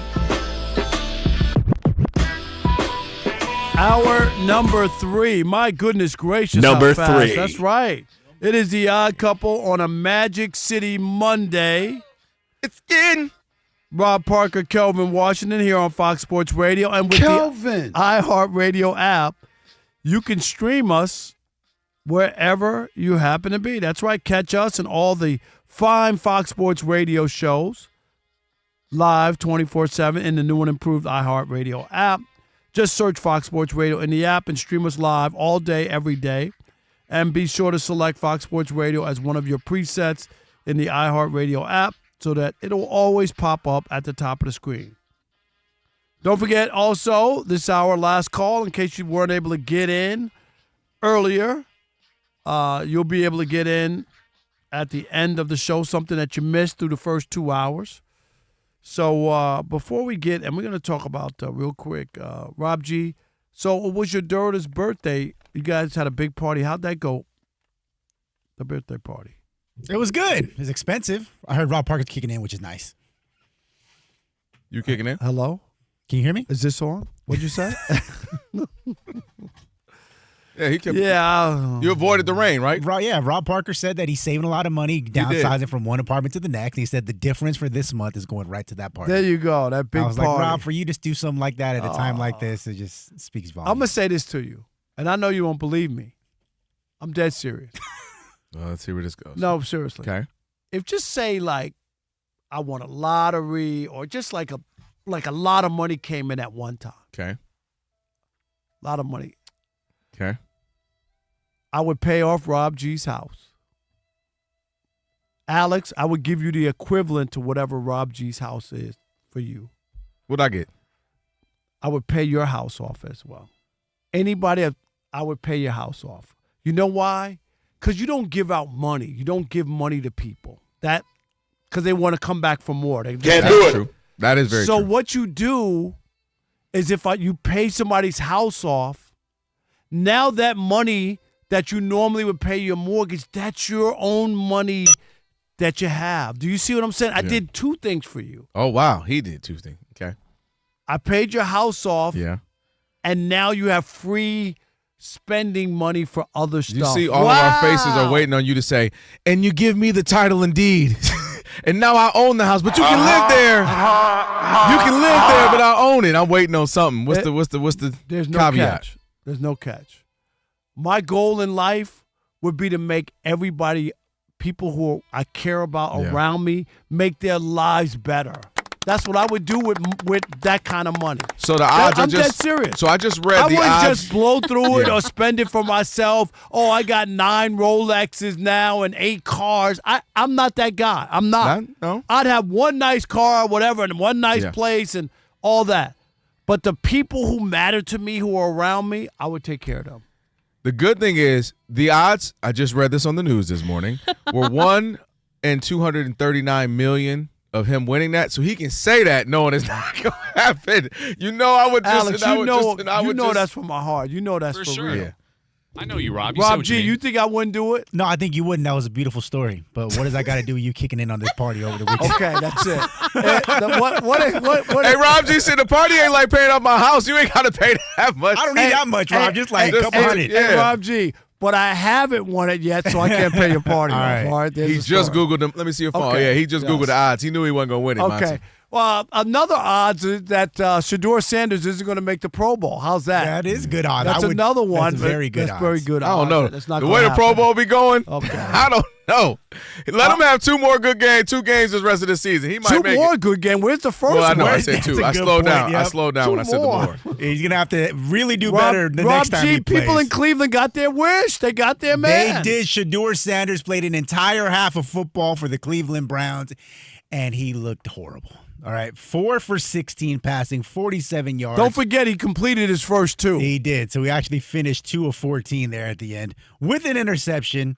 [SPEAKER 4] Hour number 3. My goodness gracious.
[SPEAKER 1] Number
[SPEAKER 4] how fast.
[SPEAKER 1] 3.
[SPEAKER 4] That's right. It is the Odd Couple on a Magic City Monday.
[SPEAKER 7] It's in.
[SPEAKER 4] Rob Parker, Kelvin Washington here on Fox Sports Radio. And with
[SPEAKER 10] Kelvin.
[SPEAKER 4] the iHeartRadio app, you can stream us wherever you happen to be. That's right. Catch us and all the fine Fox Sports Radio shows live 24/7 in the new and improved iHeartRadio app. Just search Fox Sports Radio in the app and stream us live all day, every day. And be sure to select Fox Sports Radio as one of your presets in the iHeartRadio app so that it'll always pop up at the top of the screen. Don't forget also, this hour, last call, in case you weren't able to get in earlier. You'll be able to get in at the end of the show, something that you missed through the first 2 hours. So before we get, and we're going to talk about real quick, Rob G. So it was your daughter's birthday. You guys had a big party. How'd that go? The birthday party.
[SPEAKER 11] It was good. It was expensive. I heard Rob Parker's kicking in, which is nice.
[SPEAKER 7] You kicking in?
[SPEAKER 4] Hello?
[SPEAKER 11] Can you hear me?
[SPEAKER 4] Is this on? What'd you say?
[SPEAKER 7] Yeah, he kept.
[SPEAKER 4] Yeah.
[SPEAKER 7] You avoided the rain, right?
[SPEAKER 11] Rob Parker said that he's saving a lot of money, downsizing from one apartment to the next. And he said the difference for this month is going right to that party.
[SPEAKER 4] There you go. That big
[SPEAKER 11] I was
[SPEAKER 4] party.
[SPEAKER 11] like, Rob, for you to do something like that at a time like this, it just speaks volumes.
[SPEAKER 4] I'm going to say this to you, and I know you won't believe me. I'm dead serious.
[SPEAKER 7] Let's see where this goes.
[SPEAKER 4] No, seriously.
[SPEAKER 7] Okay.
[SPEAKER 4] If just say like I won a lottery or just like a lot of money came in at one time.
[SPEAKER 7] Okay.
[SPEAKER 4] A lot of money.
[SPEAKER 7] Okay.
[SPEAKER 4] I would pay off Rob G's house. Alex, I would give you the equivalent to whatever Rob G's house is for you.
[SPEAKER 7] What'd I get?
[SPEAKER 4] I would pay your house off as well. Anybody, I would pay your house off. You know why? Because you don't give out money. You don't give money to people. That because they want to come back for more. They
[SPEAKER 7] Can't do it. True. That is very true.
[SPEAKER 4] So what you do is if you pay somebody's house off, now that money that you normally would pay your mortgage, that's your own money that you have. Do you see what I'm saying? I did 2 things for you.
[SPEAKER 7] Oh, wow. He did 2 things. Okay.
[SPEAKER 4] I paid your house off.
[SPEAKER 7] Yeah.
[SPEAKER 4] And now you have free spending money for other stuff.
[SPEAKER 7] You see all of our faces are waiting on you to say, and you give me the title and deed. And now I own the house, but you can live there. You can live there, but I own it. I'm waiting on something. What's the
[SPEAKER 4] There's no
[SPEAKER 7] caveat?
[SPEAKER 4] catch. There's no catch. My goal in life would be to make everybody, people who I care about around me, make their lives better. That's what I would do with that kind of money.
[SPEAKER 7] So the odds are
[SPEAKER 4] I'm
[SPEAKER 7] just
[SPEAKER 4] dead serious.
[SPEAKER 7] So I just read the odds.
[SPEAKER 4] I wouldn't just blow through it or spend it for myself. Oh, I got 9 Rolexes now and 8 cars. I'm not that guy. I'm not.
[SPEAKER 7] No.
[SPEAKER 4] I'd have one nice car or whatever and one nice place and all that. But the people who matter to me, who are around me, I would take care of them.
[SPEAKER 7] The good thing is the odds, I just read this on the news this morning, were 1 in 239 million of him winning that, so he can say that knowing it's not going to happen. I would just.
[SPEAKER 4] Alex, that's from my heart. You know that's for
[SPEAKER 5] sure.
[SPEAKER 4] real.
[SPEAKER 5] Yeah. I know you, Rob. You
[SPEAKER 4] Rob G, you think I wouldn't do it?
[SPEAKER 11] No, I think you wouldn't. That was a beautiful story. But what does that got to do with you kicking in on this party over the weekend?
[SPEAKER 4] Okay, that's it.
[SPEAKER 7] Hey, Rob G said the party ain't like paying off my house. You ain't got to pay that much.
[SPEAKER 11] I don't need that much, Rob. Just like a couple hundred.
[SPEAKER 4] Hey, Rob G, but I haven't won it yet, so I can't pay your party off. All right,
[SPEAKER 7] he just Googled them. Let me see your phone. Okay. Oh, yeah, he just Googled the odds. He knew he wasn't going to win it.
[SPEAKER 4] Okay.
[SPEAKER 7] Monty.
[SPEAKER 4] Well, another odds is that Shedeur Sanders isn't going to make the Pro Bowl. How's that?
[SPEAKER 11] That is good odds.
[SPEAKER 4] That's another one.
[SPEAKER 11] That's very good.
[SPEAKER 4] That's very good.
[SPEAKER 7] I don't know.
[SPEAKER 4] That's not
[SPEAKER 7] the way the Pro Bowl be going.
[SPEAKER 4] Okay.
[SPEAKER 7] I don't know. Let him have 2 more good games. 2 games this rest of the season. He might
[SPEAKER 4] 2
[SPEAKER 7] make
[SPEAKER 4] more
[SPEAKER 7] it.
[SPEAKER 4] good game. Where's the first
[SPEAKER 7] well, I know.
[SPEAKER 4] one?
[SPEAKER 7] I said 2. I slowed down. Yep. I slowed down when I said the more.
[SPEAKER 11] He's gonna have to really do better the
[SPEAKER 4] Rob
[SPEAKER 11] next time
[SPEAKER 4] G,
[SPEAKER 11] he plays.
[SPEAKER 4] people in Cleveland got their wish. They got their man.
[SPEAKER 11] They did. Shedeur Sanders played an entire half of football for the Cleveland Browns, and he looked horrible. All right, 4 for 16 passing, 47 yards.
[SPEAKER 4] Don't forget he completed his first 2.
[SPEAKER 11] He did. So he actually finished 2 of 14 there at the end with an interception.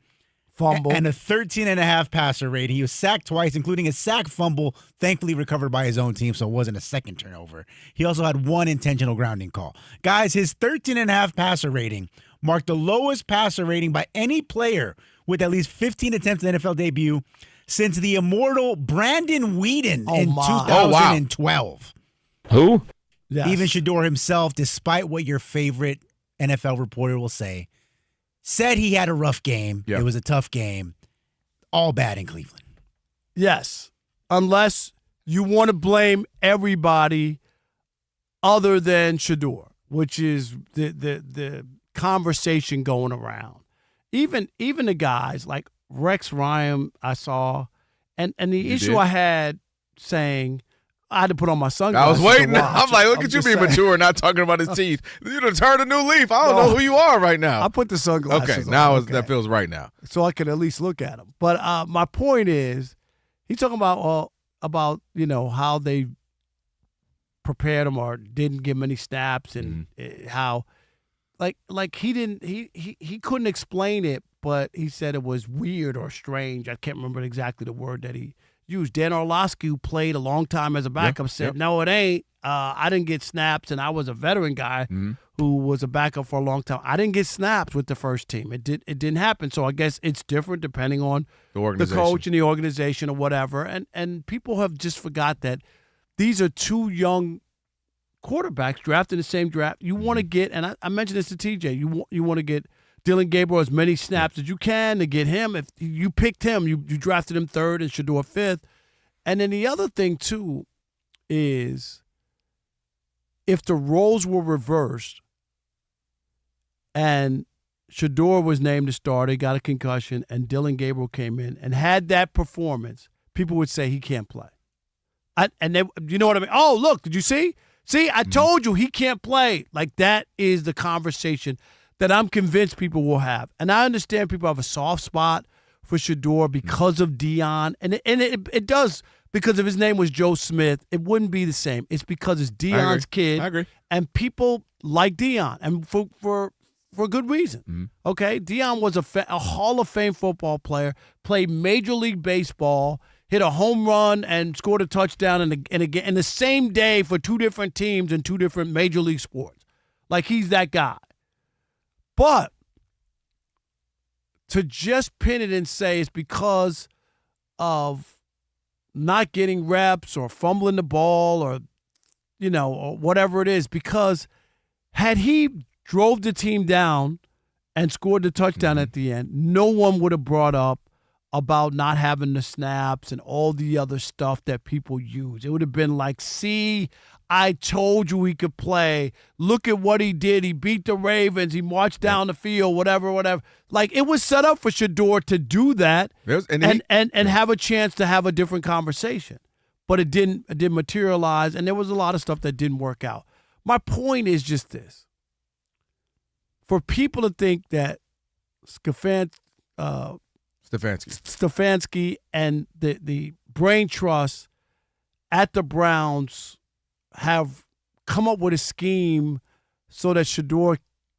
[SPEAKER 4] Fumble.
[SPEAKER 11] And a 13.5 passer rating. He was sacked twice, including a sack fumble, thankfully recovered by his own team, so it wasn't a second turnover. He also had 1 intentional grounding call. Guys, his 13.5 passer rating marked the lowest passer rating by any player with at least 15 attempts at the NFL debut since the immortal Brandon Weeden in 2012.
[SPEAKER 5] Who?
[SPEAKER 4] Yes.
[SPEAKER 11] Even Shedeur himself, despite what your favorite NFL reporter will say, said he had a rough game.
[SPEAKER 7] Yep.
[SPEAKER 11] It was a tough game. All bad in Cleveland.
[SPEAKER 4] Yes, unless you want to blame everybody other than Shedeur, which is the conversation going around. Even the guys like Rex Ryan, I saw, and the issue I had saying I had to put on my sunglasses.
[SPEAKER 7] I was waiting. I'm like, look at you being mature, not talking about his teeth. You done turned a new leaf. I don't know who you are right now.
[SPEAKER 4] I put the sunglasses
[SPEAKER 7] okay,
[SPEAKER 4] on.
[SPEAKER 7] now that feels right now.
[SPEAKER 4] So I could at least look at them. But my point is, he's talking about how they prepared him or didn't give him any snaps and how like he couldn't explain it, but he said it was weird or strange. I can't remember exactly the word that he used. Dan Orlovsky, who played a long time as a backup, said, no, it ain't. I didn't get snaps, and I was a veteran guy who was a backup for a long time. I didn't get snaps with the first team. It didn't happen. So I guess it's different depending on the coach and the organization or whatever. And people have just forgot that these are 2 young quarterbacks drafted in the same draft. You want to get, and I mentioned this to TJ, you want to get Dylan Gabriel as many snaps as you can to get him. If you picked him, you drafted him 3rd and Shedeur 5th. And then the other thing, too, is if the roles were reversed and Shedeur was named the starter, he got a concussion, and Dylan Gabriel came in and had that performance, people would say he can't play. You know what I mean? Oh, look, did you see? See, I told you he can't play. Like, that is the conversation that I'm convinced people will have. And I understand people have a soft spot for Shedeur because of Deion. And it does, because if his name was Joe Smith, it wouldn't be the same. It's because it's Deion's kid.
[SPEAKER 7] I agree.
[SPEAKER 4] And people like Deion, and for good reason. Okay? Deion was a Hall of Fame football player, played Major League Baseball, hit a home run and scored a touchdown in the same day for 2 different teams in 2 different Major League sports. Like, he's that guy. But to just pin it and say it's because of not getting reps or fumbling the ball or whatever it is, because had he drove the team down and scored the touchdown at the end, no one would have brought up about not having the snaps and all the other stuff that people use. It would have been like, see, I told you he could play. Look at what he did. He beat the Ravens. He marched down the field, whatever. Like, it was set up for Shedeur to do that and have a chance to have a different conversation. But it didn't materialize, and there was a lot of stuff that didn't work out. My point is just this. For people to think that Stefanski and the brain trust at the Browns have come up with a scheme so that Shedeur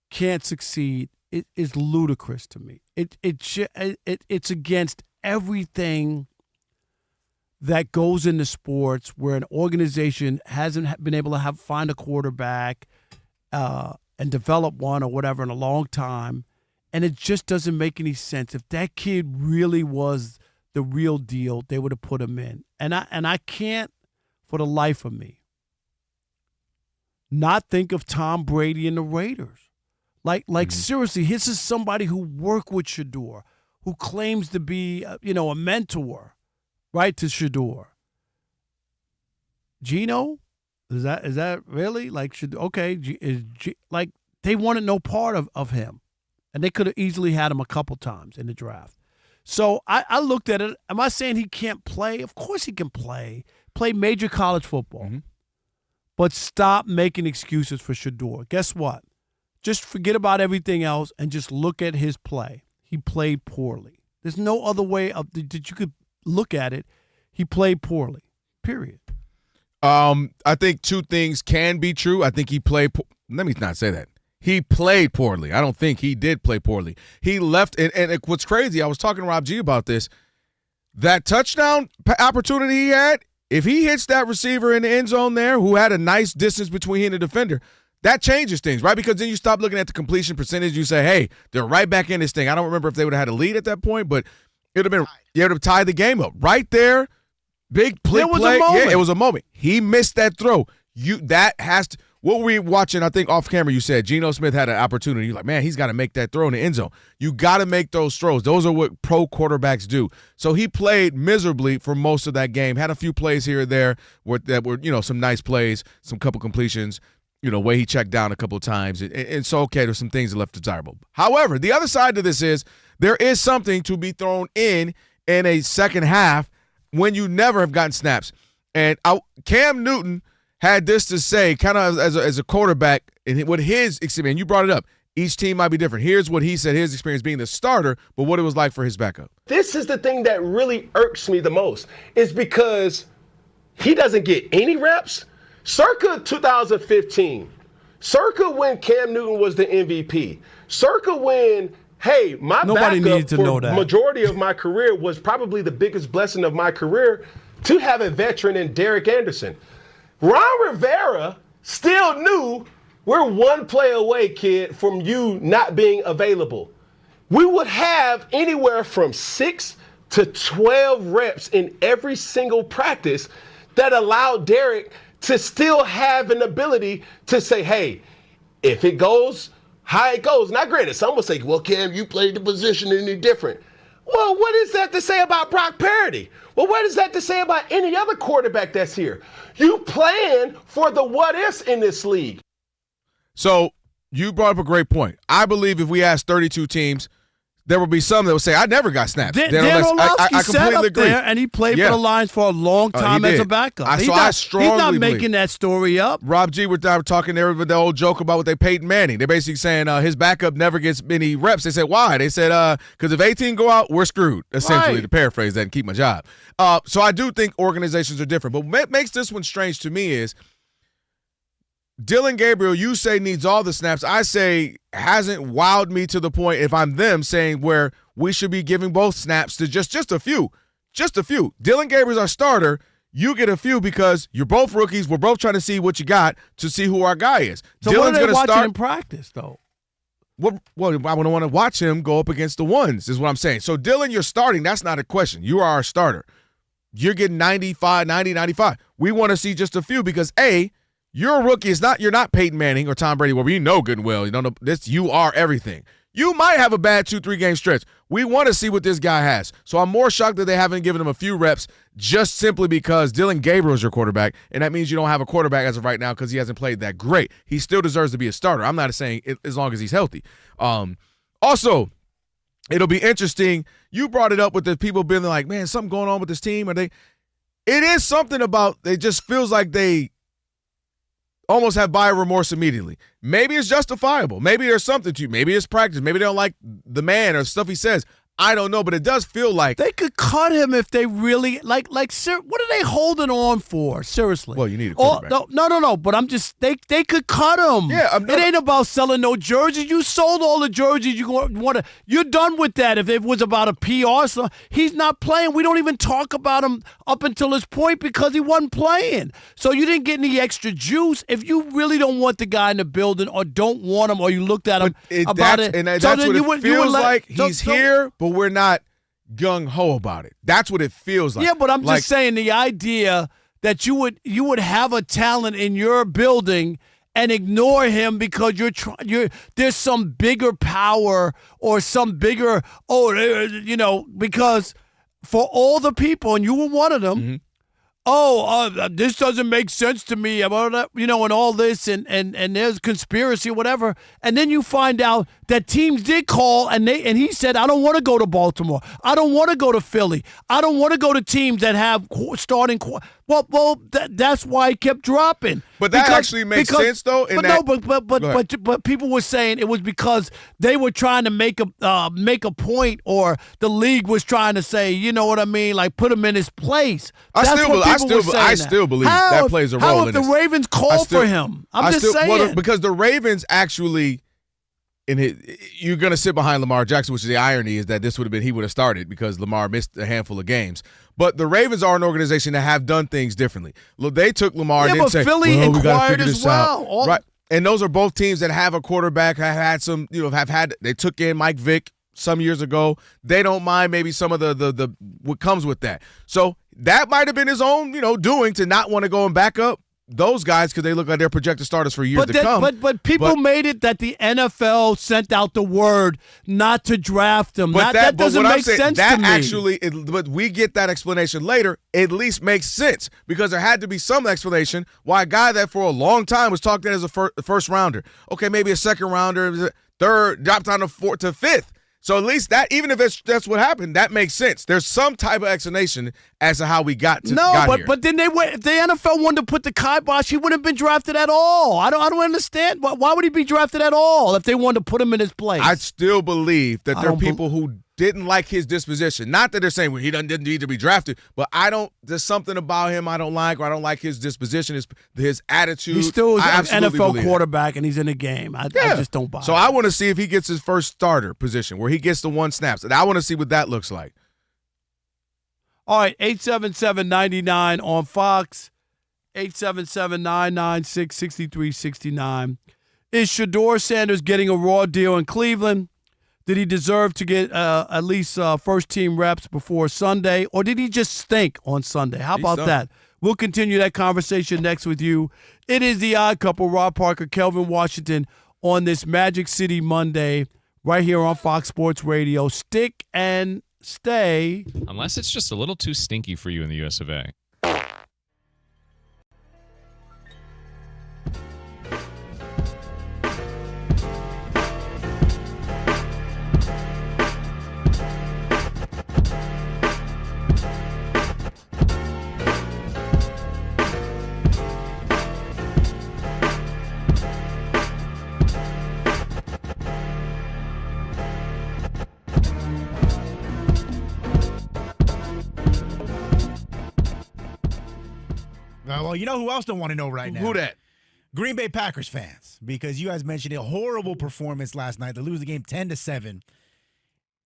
[SPEAKER 4] can't succeed, it is ludicrous to me. It's against everything that goes into sports where an organization hasn't been able to find a quarterback and develop one or whatever in a long time, and it just doesn't make any sense. If that kid really was the real deal, they would have put him in. And I can't, for the life of me, not think of Tom Brady and the Raiders. Seriously, this is somebody who worked with Shedeur, who claims to be, a mentor, right, to Shedeur. Geno, is that really okay? They wanted no part of him, and they could have easily had him a couple times in the draft. So I looked at it. Am I saying he can't play? Of course he can play major college football, but stop making excuses for Shedeur. Guess what? Just forget about everything else and just look at his play. He played poorly. There's no other way that you could look at it. He played poorly, period.
[SPEAKER 7] I think two things can be true. I think he played let me not say that. He played poorly. I don't think he did play poorly. He left, and what's crazy, I was talking to Rob G about this, that touchdown opportunity he had, if he hits that receiver in the end zone there who had a nice distance between him and the defender, that changes things, right? Because then you stop looking at the completion percentage. You say, hey, they're right back in this thing. I don't remember if they would have had a lead at that point, but it would have been, you would have tied the game up. Right there, big play. Yeah, it was a moment. He missed that throw. That has to. What were we watching? I think off camera you said Geno Smith had an opportunity. You're like, man, he's got to make that throw in the end zone. You got to make those throws. Those are what pro quarterbacks do. So he played miserably for most of that game. Had a few plays here or there that were some nice plays, some couple completions. Way he checked down a couple of times. And so, okay, there's some things that left desirable. However, the other side to this is there is something to be thrown in a second half when you never have gotten snaps. And Cam Newton had this to say kind of as a quarterback, and what his experience, you brought it up, each team might be different. Here's what he said, his experience being the starter, but what it was like for his backup.
[SPEAKER 3] This is the thing that really irks me the most, is because he doesn't get any reps. Circa 2015, circa when Cam Newton was the MVP, circa when, hey, my
[SPEAKER 4] Nobody
[SPEAKER 3] backup
[SPEAKER 4] to
[SPEAKER 3] for
[SPEAKER 4] know that.
[SPEAKER 3] Majority of my career was probably the biggest blessing of my career to have a veteran in Derek Anderson. Ron Rivera still knew we're one play away, kid, from you not being available. We would have anywhere from 6 to 12 reps in every single practice that allowed Derek to still have an ability to say, hey, if it goes, how it goes. Now, granted, some will say, well, Cam, you played the position any different. Well, what is that to say about Brock Purdy? Well, what is that to say about any other quarterback that's here? You plan for the what-ifs in this league.
[SPEAKER 7] So you brought up a great point. I believe if we asked 32 teams, there will be some that will say, I never got snaps.
[SPEAKER 4] Dan Orlovsky
[SPEAKER 7] I
[SPEAKER 4] sat
[SPEAKER 7] completely
[SPEAKER 4] up
[SPEAKER 7] agree.
[SPEAKER 4] there, and he played for the Lions for a long time as a backup.
[SPEAKER 7] I
[SPEAKER 4] He's
[SPEAKER 7] strongly
[SPEAKER 4] not
[SPEAKER 7] believe.
[SPEAKER 4] making that story up.
[SPEAKER 7] Rob G, we're talking there with the old joke about what they Peyton Manning. They're basically saying his backup never gets any reps. They said, why? They said, because if 18 go out, we're screwed, essentially, to paraphrase that and keep my job. So I do think organizations are different. But what makes this one strange to me is Dylan Gabriel, you say needs all the snaps. I say hasn't wowed me to the point, if I'm them, saying where we should be giving both snaps to just a few. Just a few. Dylan Gabriel's our starter. You get a few because you're both rookies. We're both trying to see what you got to see who our guy is.
[SPEAKER 4] So
[SPEAKER 7] Dylan's
[SPEAKER 4] what are they watching
[SPEAKER 7] start
[SPEAKER 4] in practice, though?
[SPEAKER 7] Well, I want to watch him go up against the ones, is what I'm saying. So, Dylan, you're starting. That's not a question. You are our starter. You're getting 95, 90, 95. We want to see just a few because, A, you're a rookie. You're not Peyton Manning or Tom Brady, where we know good and well. You are everything. You might have a bad 2-3 game stretch. We want to see what this guy has. So I'm more shocked that they haven't given him a few reps just simply because Dylan Gabriel is your quarterback, and that means you don't have a quarterback as of right now because he hasn't played that great. He still deserves to be a starter. I'm not saying as long as he's healthy. Also, it'll be interesting. You brought it up with the people being like, man, something going on with this team. It is something about it just feels like they almost have buyer remorse immediately. Maybe it's justifiable. Maybe there's something to you. Maybe it's practice. Maybe they don't like the man or stuff he says. I don't know, but it does feel like
[SPEAKER 4] they could cut him if they really like. What are they holding on for? Seriously.
[SPEAKER 7] Well, you need a quarterback.
[SPEAKER 4] No. But I'm just they could cut him.
[SPEAKER 7] Yeah,
[SPEAKER 4] it ain't about selling no jerseys. You sold all the jerseys you want to. You're done with that. If it was about a PR, so he's not playing. We don't even talk about him up until this point because he wasn't playing. So you didn't get any extra juice. If you really don't want the guy in the building or don't want him, or you looked at him about it,
[SPEAKER 7] and that's what it feels like. He's here, but we're not gung-ho about it. That's what it feels like.
[SPEAKER 4] Yeah, but I'm just saying the idea that you would have a talent in your building and ignore him because there's some bigger power or some bigger because for all the people, and you were one of them. Mm-hmm. This doesn't make sense to me, and all this, and there's conspiracy, whatever. And then you find out that teams did call, and he said, I don't want to go to Baltimore. I don't want to go to Philly. I don't want to go to teams that have starting. That's why he kept dropping.
[SPEAKER 7] But that actually makes sense, though.
[SPEAKER 4] But people were saying it was because they were trying to make a point, or the league was trying to say, you know what I mean, like put him in his place.
[SPEAKER 7] I still believe that plays a role
[SPEAKER 4] in
[SPEAKER 7] in
[SPEAKER 4] this. How if the Ravens call for him? I'm just saying.
[SPEAKER 7] Well, because the Ravens actually, you're going to sit behind Lamar Jackson, which is the irony is that he would have started because Lamar missed a handful of games. But the Ravens are an organization that have done things differently. Look, they took Lamar and didn't say,
[SPEAKER 4] Philly
[SPEAKER 7] we got to
[SPEAKER 4] inquired
[SPEAKER 7] figure this
[SPEAKER 4] as well.
[SPEAKER 7] out. Right. And those are both teams that have a quarterback, they took in Mike Vick some years ago. They don't mind maybe some of the what comes with that. So that might have been his own, doing to not want to go and back up those guys because they look like they're projected starters for years to come.
[SPEAKER 4] But people made it that the NFL sent out the word not to draft them. That doesn't make sense to me.
[SPEAKER 7] Actually, but we get that explanation later. At least makes sense because there had to be some explanation why a guy that for a long time was talked as a first rounder. Okay, maybe a second rounder, third, dropped down to fourth to fifth. So at least that, even if that's what happened, that makes sense. There's some type of explanation as to how we got here.
[SPEAKER 4] But then if the NFL wanted to put the kibosh, he wouldn't have been drafted at all. I don't understand. Why would he be drafted at all if they wanted to put him in his place?
[SPEAKER 7] I still believe that there are people who didn't like his disposition. Not that they're saying he didn't need to be drafted, but there's something about him I don't like, or I don't like his disposition, his attitude.
[SPEAKER 4] He's still an NFL quarterback, and he's in a game. I just don't buy it.
[SPEAKER 7] So I want to see if he gets his first starter position where he gets the one snaps. And I want to see what that looks like.
[SPEAKER 4] All right, 877-99 on Fox, 877-996-6369. Is Shedeur Sanders getting a raw deal in Cleveland? Did he deserve to get at least first-team reps before Sunday, or did he just stink on Sunday? How about that? We'll continue that conversation next with you. It is The Odd Couple, Rob Parker, Kelvin Washington, on this Magic City Monday right here on Fox Sports Radio. Stick and stay.
[SPEAKER 5] Unless it's just a little too stinky for you in the US of A.
[SPEAKER 11] Well, you know who else don't want to know right now?
[SPEAKER 7] Who that?
[SPEAKER 11] Green Bay Packers fans, because you guys mentioned a horrible performance last night. They lose the game 10-7.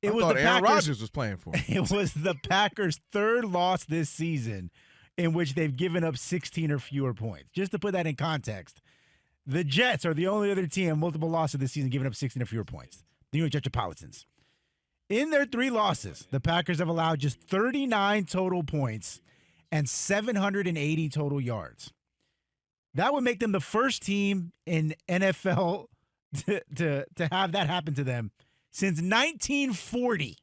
[SPEAKER 7] I thought Aaron Rodgers was playing for them.
[SPEAKER 11] It was the Packers' third loss this season in which they've given up 16 or fewer points. Just to put that in context, the Jets are the only other team multiple losses this season giving up 16 or fewer points. The New York Metropolitans. In their 3 losses, the Packers have allowed just 39 total points and 780 total yards. That would make them the first team in NFL to have that happen to them since 1940.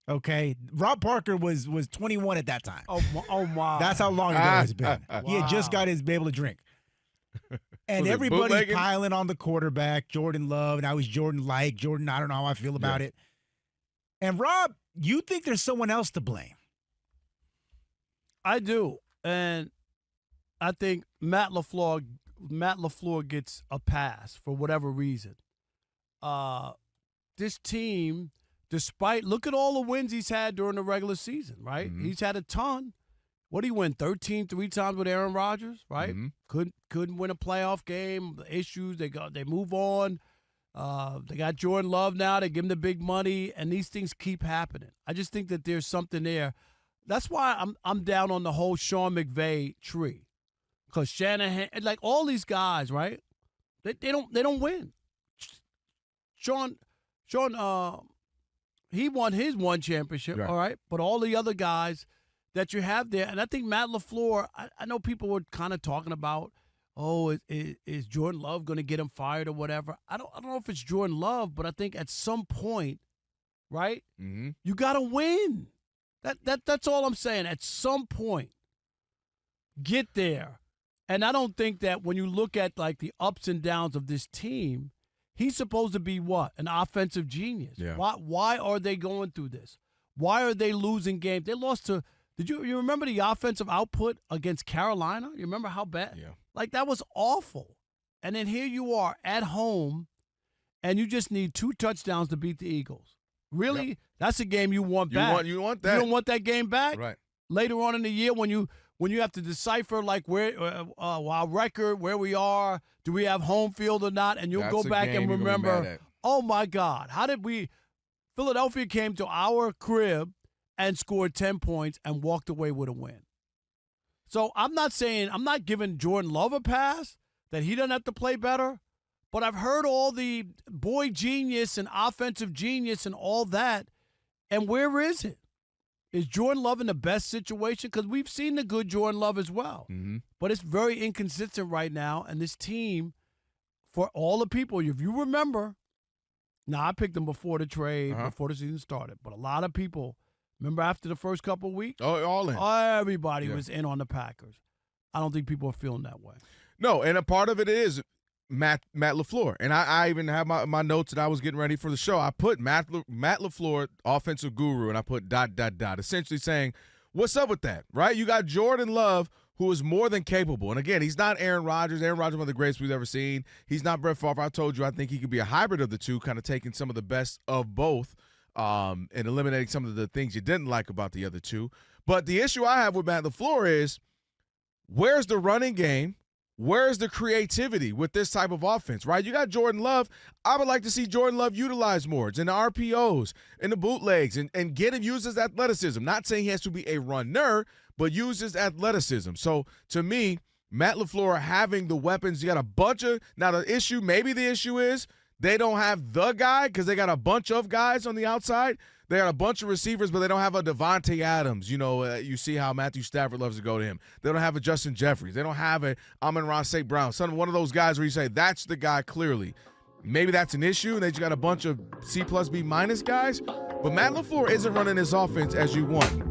[SPEAKER 11] Okay, Rob Parker was 21 at that time.
[SPEAKER 4] Oh my!
[SPEAKER 11] That's how long ago it's been.
[SPEAKER 4] Wow.
[SPEAKER 11] He had just got able to drink, and everybody's piling on the quarterback, Jordan Love. Now he's Jordan-like. Jordan, I don't know how I feel about it. And Rob, you think there's someone else to blame?
[SPEAKER 4] I do, and I think Matt LaFleur gets a pass for whatever reason. This team despite, look at all the wins he's had during the regular season, right? He's had a ton. What did he win? 13 3 times with Aaron Rodgers, right? Couldn't win a playoff game. The issues, they move on. They got Jordan Love now. They give him the big money, and these things keep happening. I just think that there's something there. That's why I'm down on the whole Sean McVay tree, because Shanahan, like all these guys, right? They don't win. Sean, he won his one championship, all right, but all the other guys that you have there, and I think Matt LaFleur, I know people were kind of talking about, is Jordan Love going to get him fired or whatever? I don't know if it's Jordan Love, but I think at some point, right, you got to win. That's all I'm saying. At some point, get there. And I don't think that when you look at like the ups and downs of this team, he's supposed to be what? An offensive genius.
[SPEAKER 7] Yeah.
[SPEAKER 4] Why are they going through this? Why are they losing games? They lost to – you remember the offensive output against Carolina? You remember how bad?
[SPEAKER 7] Yeah.
[SPEAKER 4] Like, that was awful. And then here you are at home, and you just need 2 touchdowns to beat the Eagles. Really? Yep. That's a game you want back.
[SPEAKER 7] You want that.
[SPEAKER 4] You don't want that game back?
[SPEAKER 7] Right.
[SPEAKER 4] Later on in the year when you have to decipher like where our record, where we are, do we have home field or not, and you'll go back and remember, oh my God, how did Philadelphia came to our crib and scored 10 points and walked away with a win. So I'm not giving Jordan Love a pass that he doesn't have to play better, but I've heard all the boy genius and offensive genius and all that, and where is it? Is Jordan Love in the best situation? Because we've seen the good Jordan Love as well. But it's very inconsistent right now. And this team, for all the people, if you remember, now I picked them before the trade, before the season started. But a lot of people, remember after the first couple of weeks?
[SPEAKER 7] Oh, all in.
[SPEAKER 4] Everybody was in on the Packers. I don't think people are feeling that way.
[SPEAKER 7] No, and a part of it is Matt LaFleur. And I even have my notes that I was getting ready for the show. I put Matt LaFleur, offensive guru, and I put ... essentially saying, what's up with that, right? You got Jordan Love, who is more than capable. And again, he's not Aaron Rodgers. Aaron Rodgers is one of the greatest we've ever seen. He's not Brett Favre. I told you I think he could be a hybrid of the two, kind of taking some of the best of both and eliminating some of the things you didn't like about the other two. But the issue I have with Matt LaFleur is, where's the running game? Where's the creativity with this type of offense, right? You got Jordan Love. I would like to see Jordan Love utilized more in the RPOs, in the bootlegs, and get him use his athleticism. Not saying he has to be a runner, but use his athleticism. So, to me, Matt LaFleur having the weapons, you got a bunch of – now, maybe the issue is they don't have the guy because they got a bunch of guys on the outside. They got a bunch of receivers, but they don't have a Devontae Adams. You see how Matthew Stafford loves to go to him. They don't have a Justin Jeffries. They don't have a Amon-Ra St. Brown. One of those guys where you say, that's the guy clearly. Maybe that's an issue, and they just got a bunch of C+, B- guys. But Matt LaFleur isn't running his offense as you want.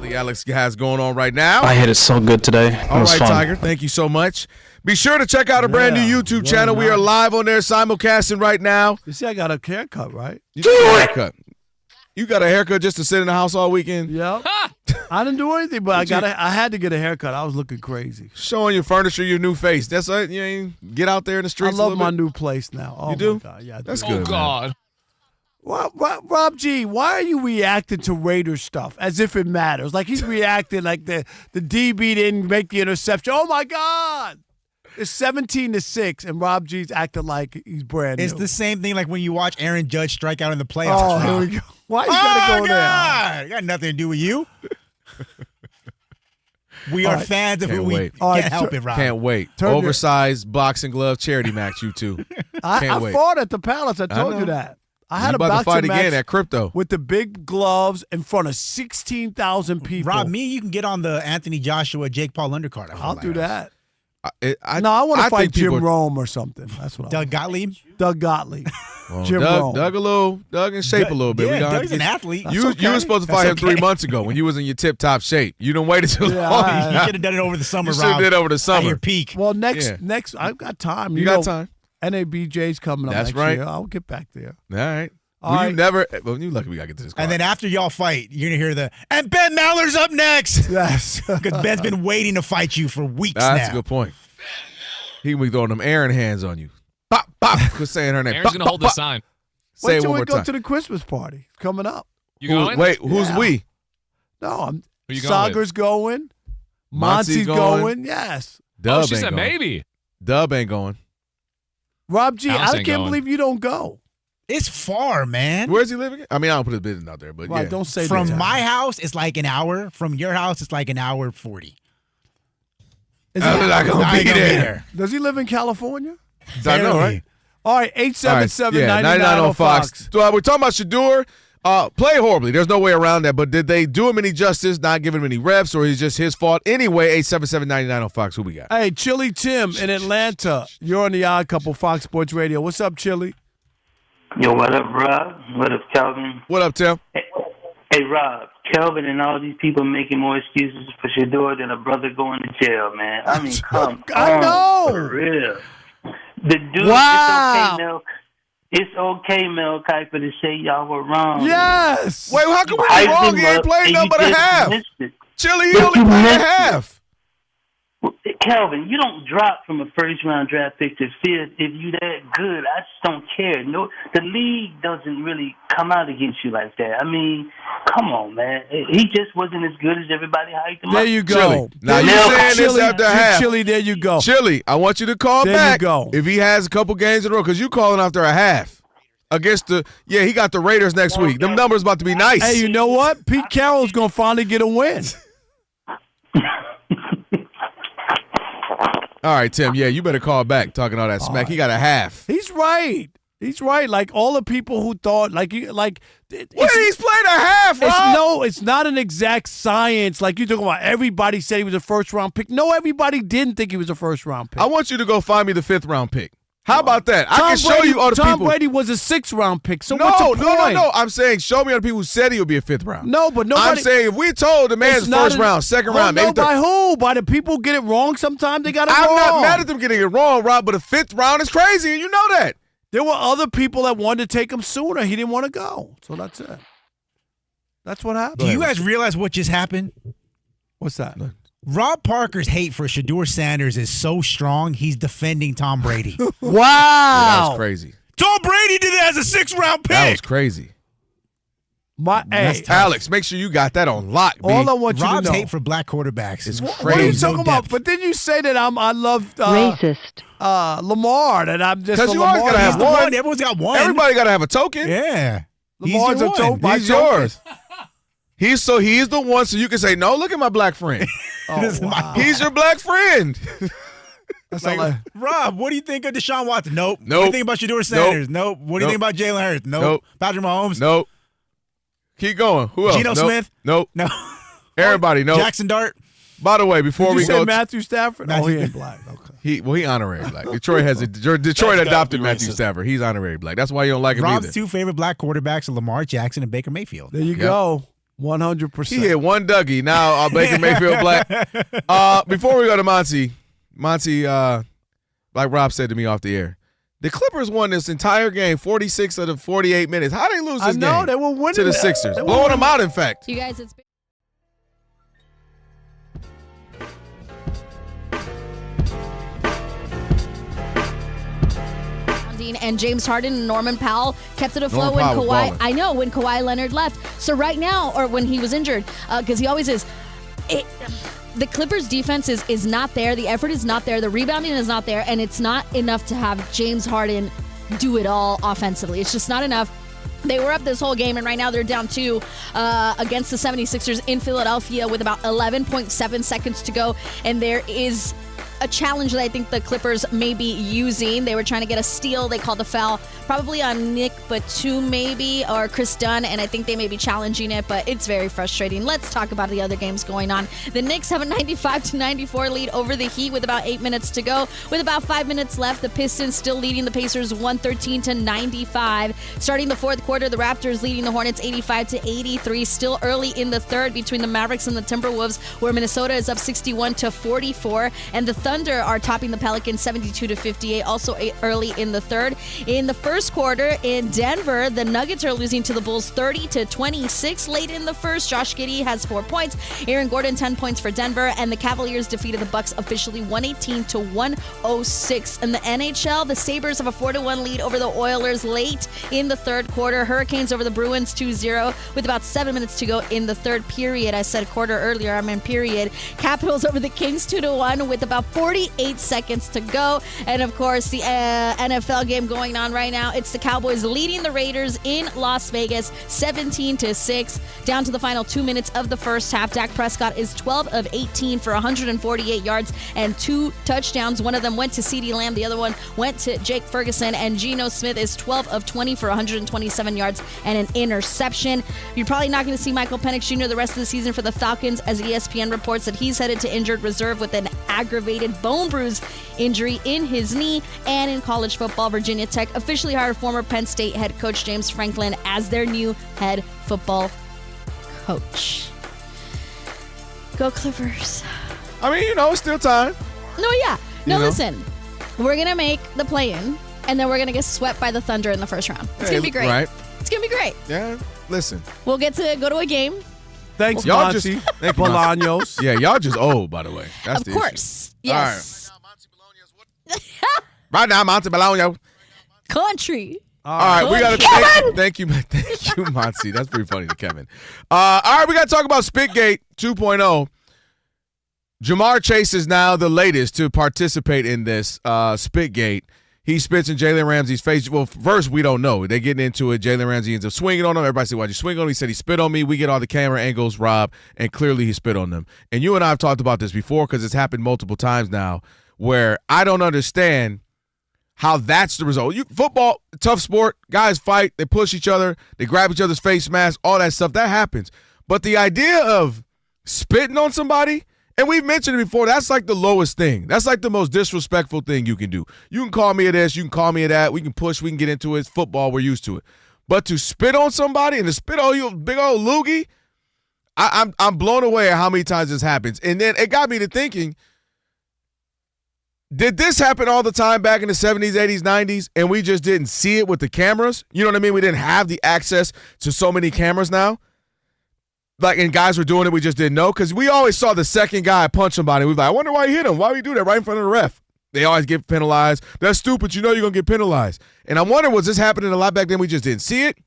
[SPEAKER 7] Apparently, Alex has going on right now.
[SPEAKER 13] I hit it so good today.
[SPEAKER 7] All right, Tiger. Thank you so much. Be sure to check out a brand new YouTube channel. We are live on there, simulcasting right now.
[SPEAKER 4] You see, I got a haircut, right?
[SPEAKER 7] You got a haircut. You got a haircut just to sit in the house all weekend?
[SPEAKER 4] Yep. I didn't do anything, but I had to get a haircut. I was looking crazy.
[SPEAKER 7] Showing your furniture, your new face. That's it. You ain't get out there in the streets.
[SPEAKER 4] I love my new place now. Oh,
[SPEAKER 7] you do?
[SPEAKER 4] My God. Yeah, I do.
[SPEAKER 7] That's good.
[SPEAKER 5] Oh, God.
[SPEAKER 4] Rob G, why are you reacting to Raiders stuff as if it matters? Like he's reacting like the DB didn't make the interception. Oh, my God. It's 17-6, and Rob G's acting like he's brand new.
[SPEAKER 11] It's the same thing like when you watch Aaron Judge strike out in the playoffs.
[SPEAKER 4] Oh, here we go. Why you gotta go
[SPEAKER 11] God.
[SPEAKER 4] there?
[SPEAKER 11] It got nothing to do with you. We are fans of who we can't help it, Rob.
[SPEAKER 7] Can't wait. Oversized boxing glove charity match, you two.
[SPEAKER 4] I fought at the Palace. I told you that. I had
[SPEAKER 7] you
[SPEAKER 4] a
[SPEAKER 7] about
[SPEAKER 4] boxing
[SPEAKER 7] to fight
[SPEAKER 4] match
[SPEAKER 7] again at Crypto
[SPEAKER 4] with the big gloves in front of 16,000 people.
[SPEAKER 11] Rob, you can get on the Anthony Joshua, Jake Paul undercard.
[SPEAKER 4] I'll do that.
[SPEAKER 7] I
[SPEAKER 4] want to fight
[SPEAKER 7] think
[SPEAKER 4] Jim
[SPEAKER 7] people-
[SPEAKER 4] Rome or something. That's what
[SPEAKER 11] Doug Gottlieb?
[SPEAKER 4] Doug Gottlieb.
[SPEAKER 7] Well,
[SPEAKER 4] Jim Rome.
[SPEAKER 7] Doug in shape a little bit.
[SPEAKER 11] Yeah,
[SPEAKER 7] We gonna have
[SPEAKER 11] Doug's
[SPEAKER 7] to
[SPEAKER 11] an
[SPEAKER 7] get-
[SPEAKER 11] athlete.
[SPEAKER 7] You
[SPEAKER 11] That's okay.
[SPEAKER 7] were supposed to fight him 3 months ago when you was in your tip-top shape. You didn't wait until long.
[SPEAKER 11] You should have done it over the summer,
[SPEAKER 7] You
[SPEAKER 11] Rob.
[SPEAKER 7] should have did it over the summer.
[SPEAKER 11] At your peak.
[SPEAKER 4] Well, next, I've got time.
[SPEAKER 7] You got time.
[SPEAKER 4] NABJ's coming up
[SPEAKER 7] That's
[SPEAKER 4] next
[SPEAKER 7] right.
[SPEAKER 4] year. I'll get back there.
[SPEAKER 7] All right.
[SPEAKER 4] All
[SPEAKER 7] Well,
[SPEAKER 4] right.
[SPEAKER 7] you never. Well, you lucky we gotta get to this.
[SPEAKER 11] And then after y'all fight, you're going to hear and Ben Maller's up next.
[SPEAKER 4] Yes.
[SPEAKER 11] Because Ben's been waiting to fight you for weeks now.
[SPEAKER 7] That's a good point. He be throwing them Aaron hands on you. Pop, pop. Quit saying her name.
[SPEAKER 5] Aaron's going to hold the sign.
[SPEAKER 7] Say
[SPEAKER 4] Wait
[SPEAKER 7] it
[SPEAKER 4] till
[SPEAKER 7] one
[SPEAKER 4] we
[SPEAKER 7] more
[SPEAKER 4] go
[SPEAKER 7] time.
[SPEAKER 4] to the Christmas party. It's coming up.
[SPEAKER 5] You going?
[SPEAKER 7] Wait, who's
[SPEAKER 4] Yeah.
[SPEAKER 7] we?
[SPEAKER 4] No,
[SPEAKER 5] Who you going
[SPEAKER 4] Sagar's going. Monty's going. Yes.
[SPEAKER 7] Dub
[SPEAKER 5] she
[SPEAKER 7] ain't
[SPEAKER 5] said
[SPEAKER 7] going.
[SPEAKER 5] maybe.
[SPEAKER 7] Dub ain't going.
[SPEAKER 4] Rob G,
[SPEAKER 5] Alex
[SPEAKER 4] I
[SPEAKER 5] ain't
[SPEAKER 4] can't
[SPEAKER 5] going.
[SPEAKER 4] believe you don't go.
[SPEAKER 11] It's far, man.
[SPEAKER 7] Where's he living? I mean, I don't put his business out there, but
[SPEAKER 4] Right,
[SPEAKER 7] yeah.
[SPEAKER 4] don't say
[SPEAKER 11] From
[SPEAKER 4] that.
[SPEAKER 11] my house, it's like an hour. From your house, it's like an hour 40.
[SPEAKER 4] Is
[SPEAKER 7] I'm
[SPEAKER 4] he-
[SPEAKER 7] not gonna be there.
[SPEAKER 4] Does he live in California?
[SPEAKER 7] I know, right?
[SPEAKER 4] All right, 877-99
[SPEAKER 7] 99
[SPEAKER 4] on
[SPEAKER 7] on Fox. So, we're talking about Shedeur. Play horribly. There's no way around that. But did they do him any justice, not give him any reps, or is just his fault? Anyway, 877-99 on Fox. Who we got?
[SPEAKER 4] Hey, Chili Tim in Atlanta. You're on the Odd Couple, Fox Sports Radio. What's up, Chili?
[SPEAKER 16] Yo, what up, Rob? What up, Kelvin?
[SPEAKER 7] What up, Tim?
[SPEAKER 16] Hey, Rob, Kelvin and all these people making more excuses for Shedeur than a brother going to jail, man. I mean, come
[SPEAKER 4] I
[SPEAKER 16] on.
[SPEAKER 4] know.
[SPEAKER 16] For real. The dude,
[SPEAKER 4] Wow.
[SPEAKER 16] It's okay, Mel Kiper, to say y'all were wrong.
[SPEAKER 4] Yes.
[SPEAKER 7] Wait, how come we
[SPEAKER 16] Hyped
[SPEAKER 7] wrong?
[SPEAKER 16] him
[SPEAKER 7] He ain't
[SPEAKER 16] up,
[SPEAKER 7] played
[SPEAKER 16] and
[SPEAKER 7] nothing
[SPEAKER 16] you
[SPEAKER 7] but a
[SPEAKER 16] just
[SPEAKER 7] half.
[SPEAKER 16] missed it.
[SPEAKER 7] Chili, he
[SPEAKER 16] But
[SPEAKER 7] only
[SPEAKER 16] you
[SPEAKER 7] played a
[SPEAKER 16] missed it.
[SPEAKER 7] half.
[SPEAKER 16] Kelvin, you don't drop from a first-round draft pick to fifth if you that good. I just don't care. No, the league doesn't really come out against you like that. I mean, come on, man. He just wasn't as good as everybody hyped him up.
[SPEAKER 4] There you go.
[SPEAKER 7] Chili. Now
[SPEAKER 4] There
[SPEAKER 7] you
[SPEAKER 4] go.
[SPEAKER 7] saying this
[SPEAKER 4] Chili,
[SPEAKER 7] after a half.
[SPEAKER 4] Chili, there you go.
[SPEAKER 7] Chili, I want you to call
[SPEAKER 4] There you
[SPEAKER 7] back
[SPEAKER 4] go.
[SPEAKER 7] if he has a couple games in a row, because you calling after a half. Against he got the Raiders next week. Them numbers about to be nice.
[SPEAKER 4] Hey, you know what? Pete Carroll's going to finally get a win.
[SPEAKER 7] All right, Tim. Yeah, you better call back. Talking all that smack. He got a half.
[SPEAKER 4] He's right. He's right. Like all the people who thought,
[SPEAKER 7] What? He's played a half, Rob.
[SPEAKER 4] It's not an exact science. Like you talking about, everybody said he was a first-round pick. No, everybody didn't think he was a first-round pick.
[SPEAKER 7] I want you to go find me the 5th-round pick. How about that? I
[SPEAKER 4] Tom
[SPEAKER 7] can show
[SPEAKER 4] Brady-
[SPEAKER 7] you other
[SPEAKER 4] Tom
[SPEAKER 7] people.
[SPEAKER 4] Brady was a 6th-round pick. So
[SPEAKER 7] no,
[SPEAKER 4] what's the point?
[SPEAKER 7] no. I'm saying show me other people who said he would be a 5th round.
[SPEAKER 4] No, but nobody.
[SPEAKER 7] I'm saying if we told the man's
[SPEAKER 4] It's not
[SPEAKER 7] first
[SPEAKER 4] an-
[SPEAKER 7] round, second
[SPEAKER 4] Oh,
[SPEAKER 7] round,
[SPEAKER 4] no,
[SPEAKER 7] maybe third.
[SPEAKER 4] by who? By the people who get it wrong sometimes? They got it
[SPEAKER 7] I'm
[SPEAKER 4] wrong.
[SPEAKER 7] not mad at them getting it wrong, Rob, but a 5th round is crazy, and you know that.
[SPEAKER 4] There were other people that wanted to take him sooner. He didn't want to go. So that's it. That's what happened.
[SPEAKER 11] Do you guys realize what just happened?
[SPEAKER 4] What's that?
[SPEAKER 11] Rob Parker's hate for Shedeur Sanders is so strong, he's defending Tom Brady.
[SPEAKER 7] Yeah, that
[SPEAKER 4] Wow.
[SPEAKER 7] was crazy.
[SPEAKER 11] Tom Brady did it as a 6th-round pick.
[SPEAKER 7] That was crazy.
[SPEAKER 4] Hey,
[SPEAKER 7] Alex, make sure you got that on lock, B.
[SPEAKER 4] all I want you
[SPEAKER 11] Rob's
[SPEAKER 4] to know.
[SPEAKER 11] hate for black quarterbacks is
[SPEAKER 7] It's
[SPEAKER 4] What are you
[SPEAKER 7] crazy.
[SPEAKER 4] talking about? But then you say that I love
[SPEAKER 23] Racist.
[SPEAKER 4] Lamar, and I'm just
[SPEAKER 7] 'Cause
[SPEAKER 4] a
[SPEAKER 7] you always
[SPEAKER 4] Lamar.
[SPEAKER 7] gotta have
[SPEAKER 11] He's the
[SPEAKER 7] one.
[SPEAKER 11] one. Everyone's got one.
[SPEAKER 7] Everybody got to have a token.
[SPEAKER 11] Yeah.
[SPEAKER 4] Lamar's a token.
[SPEAKER 7] He's yours. He's the one, so you can say, no, look at my black friend.
[SPEAKER 4] Oh, wow.
[SPEAKER 7] He's your black friend.
[SPEAKER 4] That's
[SPEAKER 11] Like,
[SPEAKER 4] all I-
[SPEAKER 11] Rob, what do you think of Deshaun Watson? Nope. What do
[SPEAKER 7] Nope.
[SPEAKER 11] you think about Shedeur Sanders? Nope. What do you
[SPEAKER 7] Nope.
[SPEAKER 11] think about Jalen Hurts? Nope.
[SPEAKER 7] Nope.
[SPEAKER 11] Patrick Mahomes?
[SPEAKER 7] Nope. Keep going. Who else?
[SPEAKER 11] Geno
[SPEAKER 7] Nope.
[SPEAKER 11] Smith?
[SPEAKER 7] Nope.
[SPEAKER 11] No.
[SPEAKER 7] Everybody, nope.
[SPEAKER 11] Jackson Dart?
[SPEAKER 7] By the way, before
[SPEAKER 4] Did
[SPEAKER 7] we
[SPEAKER 4] you
[SPEAKER 7] go,
[SPEAKER 4] say Matthew Stafford? Oh,
[SPEAKER 11] Matthew-
[SPEAKER 4] he ain't black. Okay.
[SPEAKER 7] he honorary black. Detroit adopted Matthew Stafford. He's honorary black. That's why you don't like him
[SPEAKER 11] Rob's
[SPEAKER 7] either.
[SPEAKER 11] 2 favorite black quarterbacks are Lamar Jackson and Baker Mayfield.
[SPEAKER 4] There you go. 100%.
[SPEAKER 7] He hit one Dougie. Now Baker Mayfield black. Before we go to Monty, like Rob said to me off the air, the Clippers won this entire game, 46 of the 48 minutes. How they lose this game?
[SPEAKER 4] I know, they were winning
[SPEAKER 7] to the Sixers. Blowing them out, in fact.
[SPEAKER 14] You guys, it's and James Harden and Norman Powell kept it afloat when Kawhi Leonard left. So right now, or when he was injured, because he always is, the Clippers defense is not there. The effort is not there. The rebounding is not there. And it's not enough to have James Harden do it all offensively. It's just not enough. They were up this whole game, and right now they're down 2 against the 76ers in Philadelphia with about 11.7 seconds to go. And there is a challenge that I think the Clippers may be using. They were trying to get a steal. They called a foul probably on Nick Batum maybe, or Chris Dunn, and I think they may be challenging it, but it's very frustrating. Let's talk about the other games going on. The Knicks have a 95-94 lead over the Heat with about 8 minutes to go. With about 5 minutes left, the Pistons still leading the Pacers 113-95. Starting the fourth quarter, the Raptors leading the Hornets 85-83. Still early in the third between the Mavericks and the Timberwolves, where Minnesota is up 61-44, and the Thunder are topping the Pelicans 72-58, also early in the third. In the first quarter in Denver, the Nuggets are losing to the Bulls 30-26 late in the first. Josh Giddey has 4 points. Aaron Gordon 10 points for Denver, and the Cavaliers defeated the Bucks officially 118-106. In the NHL, the Sabres have a 4-1 lead over the Oilers late in the third quarter. Hurricanes over the Bruins 2-0 with about 7 minutes to go in the third period. I said quarter earlier, I meant period. Capitals over the Kings 2-1 with about 48 seconds to go. And of course, the NFL game going on right now. It's the Cowboys leading the Raiders in Las Vegas 17-6. Down to the final 2 minutes of the first half. Dak Prescott is 12 of 18 for 148 yards and 2 touchdowns. One of them went to CeeDee Lamb. The other one went to Jake Ferguson. And Geno Smith is 12 of 20 for 127 yards and an interception. You're probably not going to see Michael Penix Jr. the rest of the season for the Falcons, as ESPN reports that he's headed to injured reserve with an aggravated bone bruise injury in his knee. And in college football, Virginia Tech officially hired former Penn State head coach James Franklin as their new head football coach. Go Clippers.
[SPEAKER 7] I mean, it's still time.
[SPEAKER 14] No, yeah. No, listen. We're going to make the play-in, and then we're going to get swept by the Thunder in the first round. It's going to be great.
[SPEAKER 7] Right.
[SPEAKER 14] It's going to be great.
[SPEAKER 7] Yeah, listen.
[SPEAKER 14] We'll get to go to a game.
[SPEAKER 4] Thanks,
[SPEAKER 7] y'all
[SPEAKER 4] Monty.
[SPEAKER 7] Thank you,
[SPEAKER 4] Bolaños.
[SPEAKER 7] Yeah, y'all just old, by the way. That's
[SPEAKER 14] of
[SPEAKER 7] the
[SPEAKER 14] course.
[SPEAKER 7] Issue.
[SPEAKER 14] Yes.
[SPEAKER 7] Right now, Monty Bolaños.
[SPEAKER 14] Country.
[SPEAKER 7] All right, we got to thank you, Monty. That's pretty funny to Kevin. All right, we got to talk about Spitgate 2.0. Jamar Chase is now the latest to participate in this Spitgate. He spits in Jalen Ramsey's face. Well, first, we don't know. They're getting into it. Jalen Ramsey ends up swinging on him. Everybody said, why'd you swing on him? He said he spit on me. We get all the camera angles, Rob, and clearly he spit on them. And you and I have talked about this before because it's happened multiple times now where I don't understand how that's the result. Football, tough sport. Guys fight. They push each other. They grab each other's face masks, all that stuff. That happens. But the idea of spitting on somebody, and we've mentioned it before, that's like the lowest thing. That's like the most disrespectful thing you can do. You can call me a this, you can call me a that. We can push, we can get into it. It's football, we're used to it. But to spit on somebody and to spit on you, big old loogie, I'm blown away at how many times this happens. And then it got me to thinking, did this happen all the time back in the 70s, 80s, 90s, and we just didn't see it with the cameras? You know what I mean? We didn't have the access to so many cameras now. And guys were doing it, we just didn't know. Because we always saw the second guy punch somebody. We'd be like, I wonder why he hit him. Why would he do that right in front of the ref? They always get penalized. That's stupid. You know you're going to get penalized. And I wonder, was this happening a lot back then? We just didn't see it?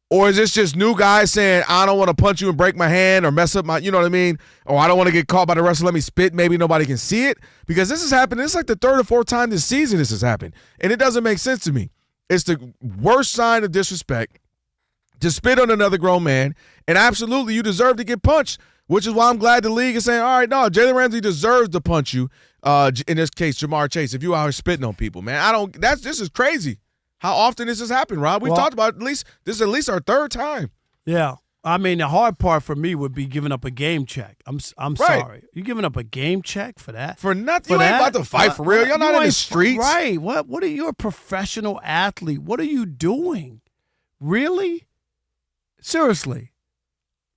[SPEAKER 7] Or is this just new guys saying, I don't want to punch you and break my hand or mess up my, you know what I mean? Or I don't want to get caught by the wrestler, let me spit. Maybe nobody can see it. Because this is happening. It's like the third or fourth time this season this has happened. And it doesn't make sense to me. It's the worst sign of disrespect to spit on another grown man. And absolutely, you deserve to get punched, which is why I'm glad the league is saying, all right, no, Jalen Ramsey deserves to punch you. In this case, Jamar Chase, if you out here spitting on people, man, this is crazy. How often this has happened, Rob? We've talked about this is at least our third time.
[SPEAKER 4] Yeah. I mean, the hard part for me would be giving up a game check. I'm sorry. You giving up a game check for that?
[SPEAKER 7] For nothing. You ain't about to fight for real. You're not in the streets.
[SPEAKER 4] Right. What are you, a professional athlete? What are you doing? Really? Seriously.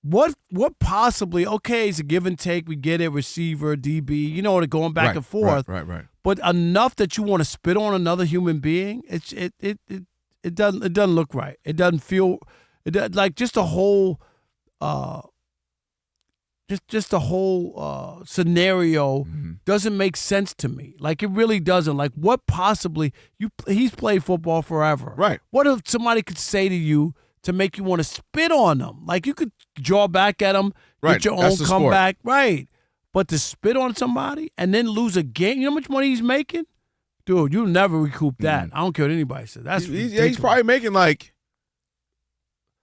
[SPEAKER 4] What possibly, okay, it's a give and take. We get it, receiver, DB, you know, going back and forth.
[SPEAKER 7] Right.
[SPEAKER 4] But enough that you want to spit on another human being, it doesn't look right. It doesn't feel like just the whole just the whole scenario doesn't make sense to me. Like, it really doesn't. Like, what possibly he's played football forever.
[SPEAKER 7] Right.
[SPEAKER 4] What if somebody could say to you to make you want to spit on them? Like, you could draw back at them, get your own comeback. Right. But to spit on somebody and then lose a game, you know how much money he's making? Dude, you'll never recoup that. I don't care what anybody says. That's
[SPEAKER 7] he's probably making like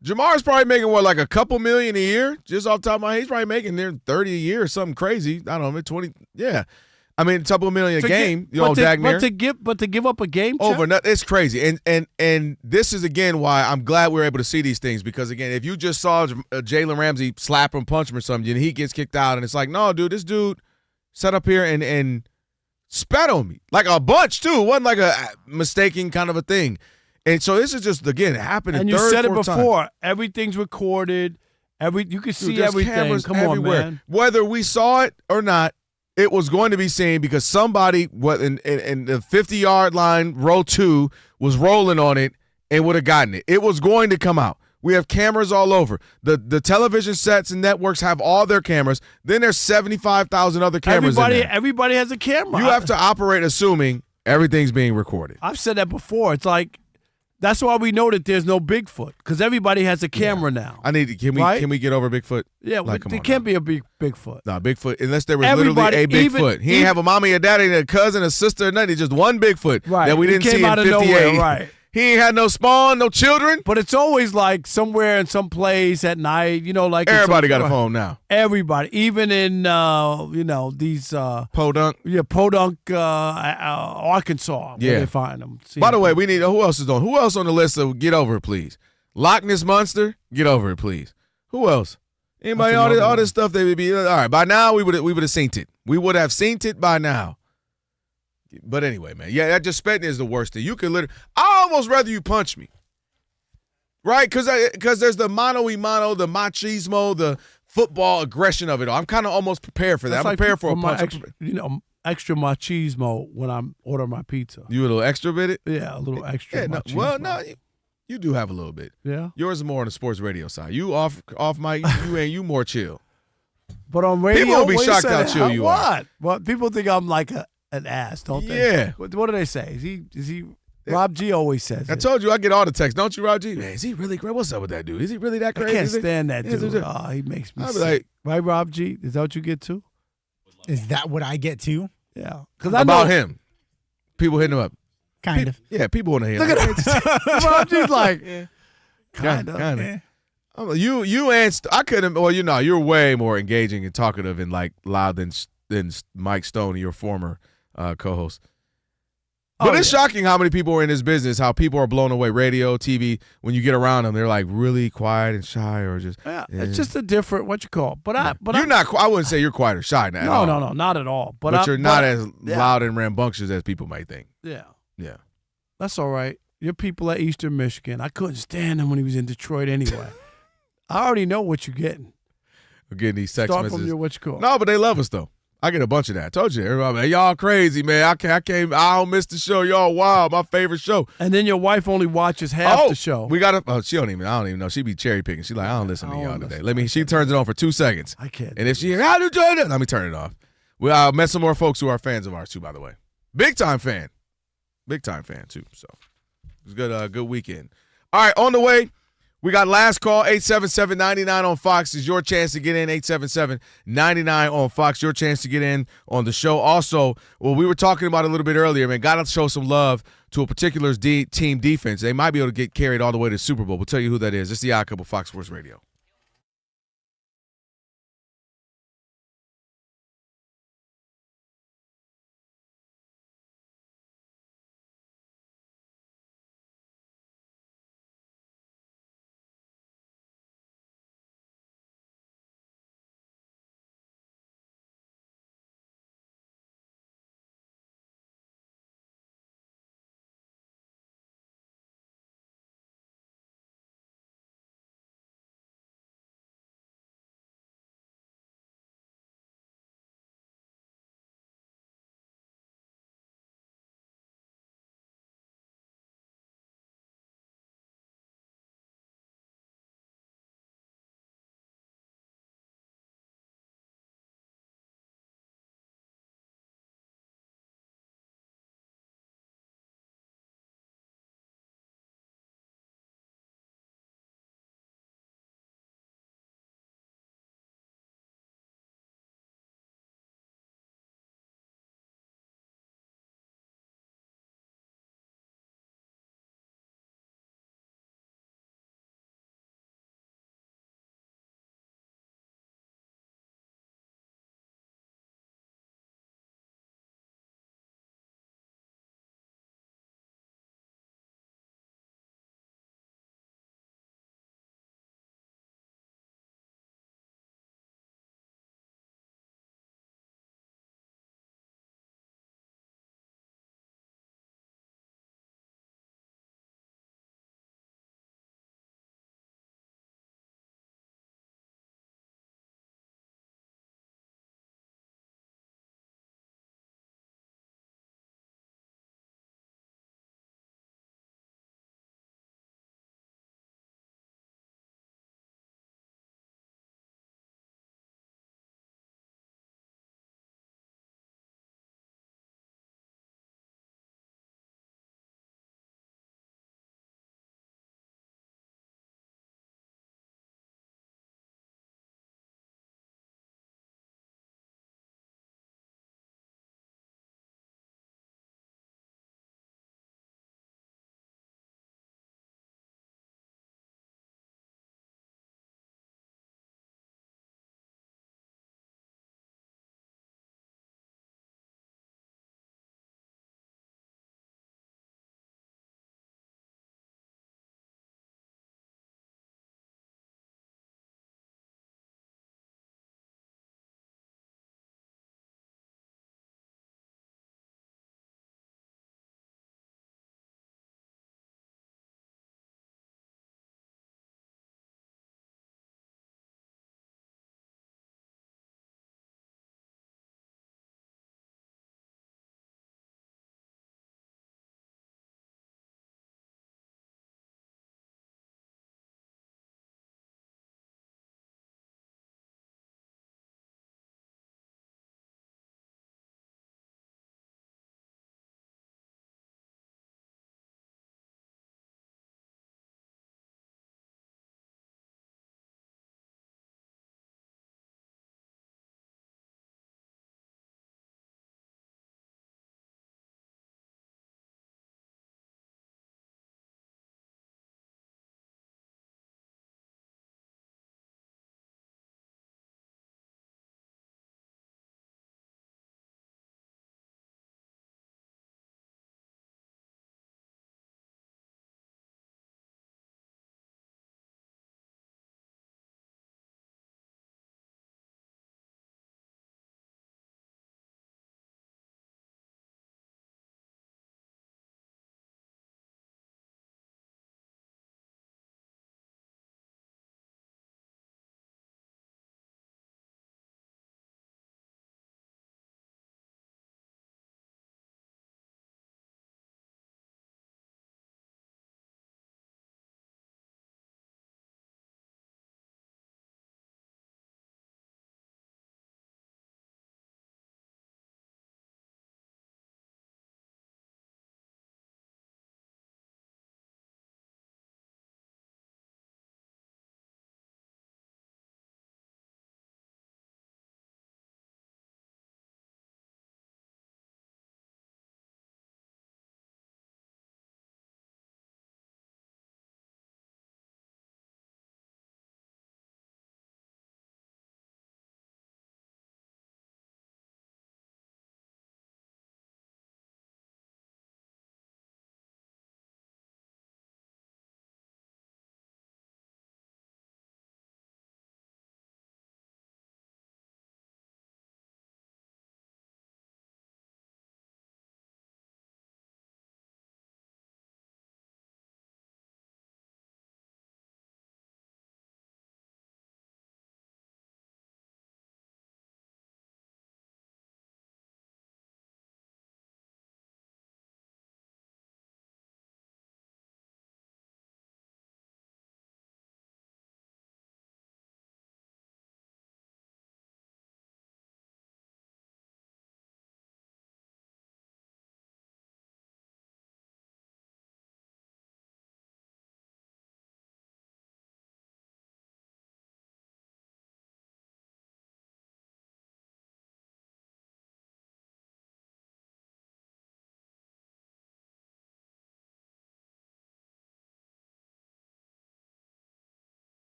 [SPEAKER 7] Jamar's probably making like a couple million a year, just off the top of my head. He's probably making near 30 a year or something crazy. I don't know, 20. Yeah, I mean, a couple million a game. But
[SPEAKER 4] to give up a game
[SPEAKER 7] over, it's crazy. And this is again why I'm glad we're able to see these things, because again, if you just saw Jalen Ramsey slap him, punch him or something, and he gets kicked out, and it's like, no, dude, this dude sat up here and spat on me like a bunch too. It wasn't like a mistaking kind of a thing. And so this is just, again, happening.
[SPEAKER 4] And you said it before. Everything's recorded. You can see everything. Come everywhere. On, man.
[SPEAKER 7] Whether we saw it or not, it was going to be seen because somebody in the 50-yard line, row 2, was rolling on it and would have gotten it. It was going to come out. We have cameras all over. The television sets and networks have all their cameras. Then there's 75,000 other cameras in there.
[SPEAKER 4] Everybody has a camera.
[SPEAKER 7] You have to operate assuming everything's being recorded.
[SPEAKER 4] I've said that before. It's like, that's why we know that there's no Bigfoot, because everybody has a camera now.
[SPEAKER 7] Can we get over Bigfoot?
[SPEAKER 4] Yeah, there can't be a Bigfoot.
[SPEAKER 7] No, Bigfoot, unless there was literally a Bigfoot. He ain't have a mommy, a daddy, a cousin, a sister, or nothing. Just one Bigfoot that we didn't see in 58.
[SPEAKER 4] Nowhere, right.
[SPEAKER 7] He ain't had no spawn, no children.
[SPEAKER 4] But it's always like somewhere in some place at night, like
[SPEAKER 7] everybody got a phone now.
[SPEAKER 4] Everybody, even in these
[SPEAKER 7] Podunk.
[SPEAKER 4] Yeah, Podunk, Arkansas.
[SPEAKER 7] Yeah,
[SPEAKER 4] where they find them.
[SPEAKER 7] By the way, we need who else is on? Who else on the list of get over it, please? Loch Ness Monster, get over it, please. Who else? Anybody? All this stuff they would be all right. By now we would have seen it. We would have seen it by now. But anyway, man, yeah, that just spitting is the worst thing. You can literally, I almost rather you punch me, right? Because there's the mano a mano, the machismo, the football aggression of it all. I'm kind of almost prepared for that. I'm prepared for a punch.
[SPEAKER 4] Extra machismo when I'm ordering my pizza.
[SPEAKER 7] You a little extra bit it?
[SPEAKER 4] Yeah, a little extra.
[SPEAKER 7] Yeah,
[SPEAKER 4] machismo.
[SPEAKER 7] You do have a little bit.
[SPEAKER 4] Yeah,
[SPEAKER 7] yours is more on the sports radio side. You off mic, you more chill.
[SPEAKER 4] But on radio,
[SPEAKER 7] people will be shocked how chill you are.
[SPEAKER 4] Well, people think I'm like an ass, don't they?
[SPEAKER 7] Yeah.
[SPEAKER 4] What do they say? Is he? Rob G always says.
[SPEAKER 7] I told you I get all the texts, don't you, Rob G? Man, is he really great? What's up with that dude? Is he really that crazy?
[SPEAKER 4] I can't stand that dude. Oh, he makes me sick.
[SPEAKER 7] Like,
[SPEAKER 4] right, Rob G? Is that what you get too?
[SPEAKER 11] Is that what I get too?
[SPEAKER 4] Yeah.
[SPEAKER 7] About him. People hitting him up.
[SPEAKER 11] Kind of.
[SPEAKER 7] Yeah, people want to hear.
[SPEAKER 4] Look at him. Rob G's like, kind of.
[SPEAKER 7] Yeah. You and I couldn't. Well, you're way more engaging and talkative and like loud than Mike Stone, your former co-host. But it's shocking how many people are in this business, how people are blown away. Radio, TV, when you get around them, they're like really quiet and shy or just.
[SPEAKER 4] Yeah, it's just a different, what you call it. But
[SPEAKER 7] you're not, I wouldn't say you're quiet or shy now.
[SPEAKER 4] No, not at all.
[SPEAKER 7] But you're not as loud and rambunctious as people might think.
[SPEAKER 4] Yeah.
[SPEAKER 7] Yeah.
[SPEAKER 4] That's all right. Your people at Eastern Michigan, I couldn't stand him when he was in Detroit anyway. I already know what you're getting.
[SPEAKER 7] We're getting these text messages.
[SPEAKER 4] From your what you call.
[SPEAKER 7] No, but they love us though. I get a bunch of that. I told you, everybody, y'all crazy, man. I don't miss the show. Y'all wild. My favorite show.
[SPEAKER 4] And then your wife only watches half the show.
[SPEAKER 7] We got to. I don't even know. She be cherry picking. She's like, I don't listen to y'all today. She turns it on for 2 seconds.
[SPEAKER 4] I can't.
[SPEAKER 7] And if she, how do you join it? Let me turn it off. We met some more folks who are fans of ours too, by the way. Big time fan too. So it was good weekend. All right, on the way. We got last call, 877-99 on Fox is your chance to get in, 877-99 on Fox, your chance to get in on the show. Also, we were talking about a little bit earlier, man, got to show some love to a particular team defense. They might be able to get carried all the way to the Super Bowl. We'll tell you who that is. It's the Odd Couple, Fox Sports Radio.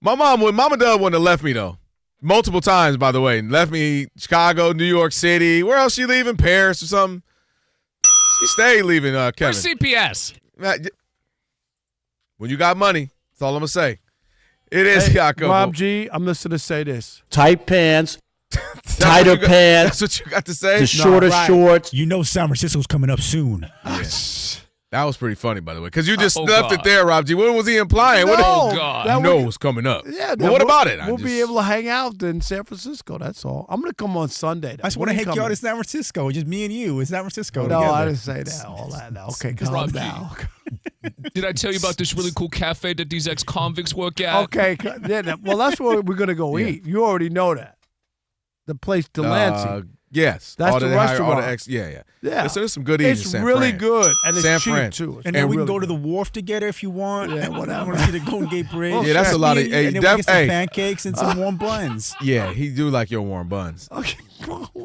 [SPEAKER 7] Mama Dub wouldn't have left me, though. Multiple times, by the way. Left me Chicago, New York City. Where else she leaving? Paris or something? She stayed leaving, Kevin.
[SPEAKER 5] Where's CPS?
[SPEAKER 7] When you got money, that's all I'm going to say. It is Yaakov.
[SPEAKER 4] Rob G, I'm listening to say this.
[SPEAKER 10] Tight pants, tighter pants.
[SPEAKER 7] That's what you got to say?
[SPEAKER 10] The shorter shorts.
[SPEAKER 11] You know San Francisco's coming up soon.
[SPEAKER 7] Yes. That was pretty funny, by the way, because you just
[SPEAKER 5] Oh,
[SPEAKER 7] left
[SPEAKER 5] God.
[SPEAKER 7] it there, Rob G. What was he implying?
[SPEAKER 4] No,
[SPEAKER 7] what
[SPEAKER 5] God.
[SPEAKER 4] that
[SPEAKER 7] You know
[SPEAKER 4] would-
[SPEAKER 7] what's coming up.
[SPEAKER 4] Yeah,
[SPEAKER 7] But what about it?
[SPEAKER 4] We'll be able to hang out in San Francisco. That's all. I'm going to come on Sunday.
[SPEAKER 11] I just want to hang y'all to San Francisco. Just me and you in San Francisco
[SPEAKER 4] No,
[SPEAKER 11] together.
[SPEAKER 4] I didn't say that. All that. No. Okay, calm
[SPEAKER 5] Rob G.
[SPEAKER 4] down.
[SPEAKER 5] Did I tell you about this really cool cafe that these ex-convicts work at?
[SPEAKER 4] Okay. Yeah, well, that's where we're going to go eat. You already know that. The place, Delancey.
[SPEAKER 7] Yes.
[SPEAKER 4] That's
[SPEAKER 7] all
[SPEAKER 4] the restaurant.
[SPEAKER 7] Yeah.
[SPEAKER 4] Yeah.
[SPEAKER 7] So there's some good eats in
[SPEAKER 4] It's
[SPEAKER 7] San
[SPEAKER 4] really
[SPEAKER 7] Fran.
[SPEAKER 4] good, and it's
[SPEAKER 7] San
[SPEAKER 4] cheap,
[SPEAKER 7] Fran.
[SPEAKER 4] too.
[SPEAKER 11] And then we can go to the wharf together if you want.
[SPEAKER 4] Yeah,
[SPEAKER 11] I
[SPEAKER 4] whatever.
[SPEAKER 11] want to see the Golden Gate Bridge.
[SPEAKER 7] Yeah, that's a lot of.
[SPEAKER 11] And then we get some pancakes and some warm buns.
[SPEAKER 7] Yeah, he do like your warm buns.
[SPEAKER 4] Okay.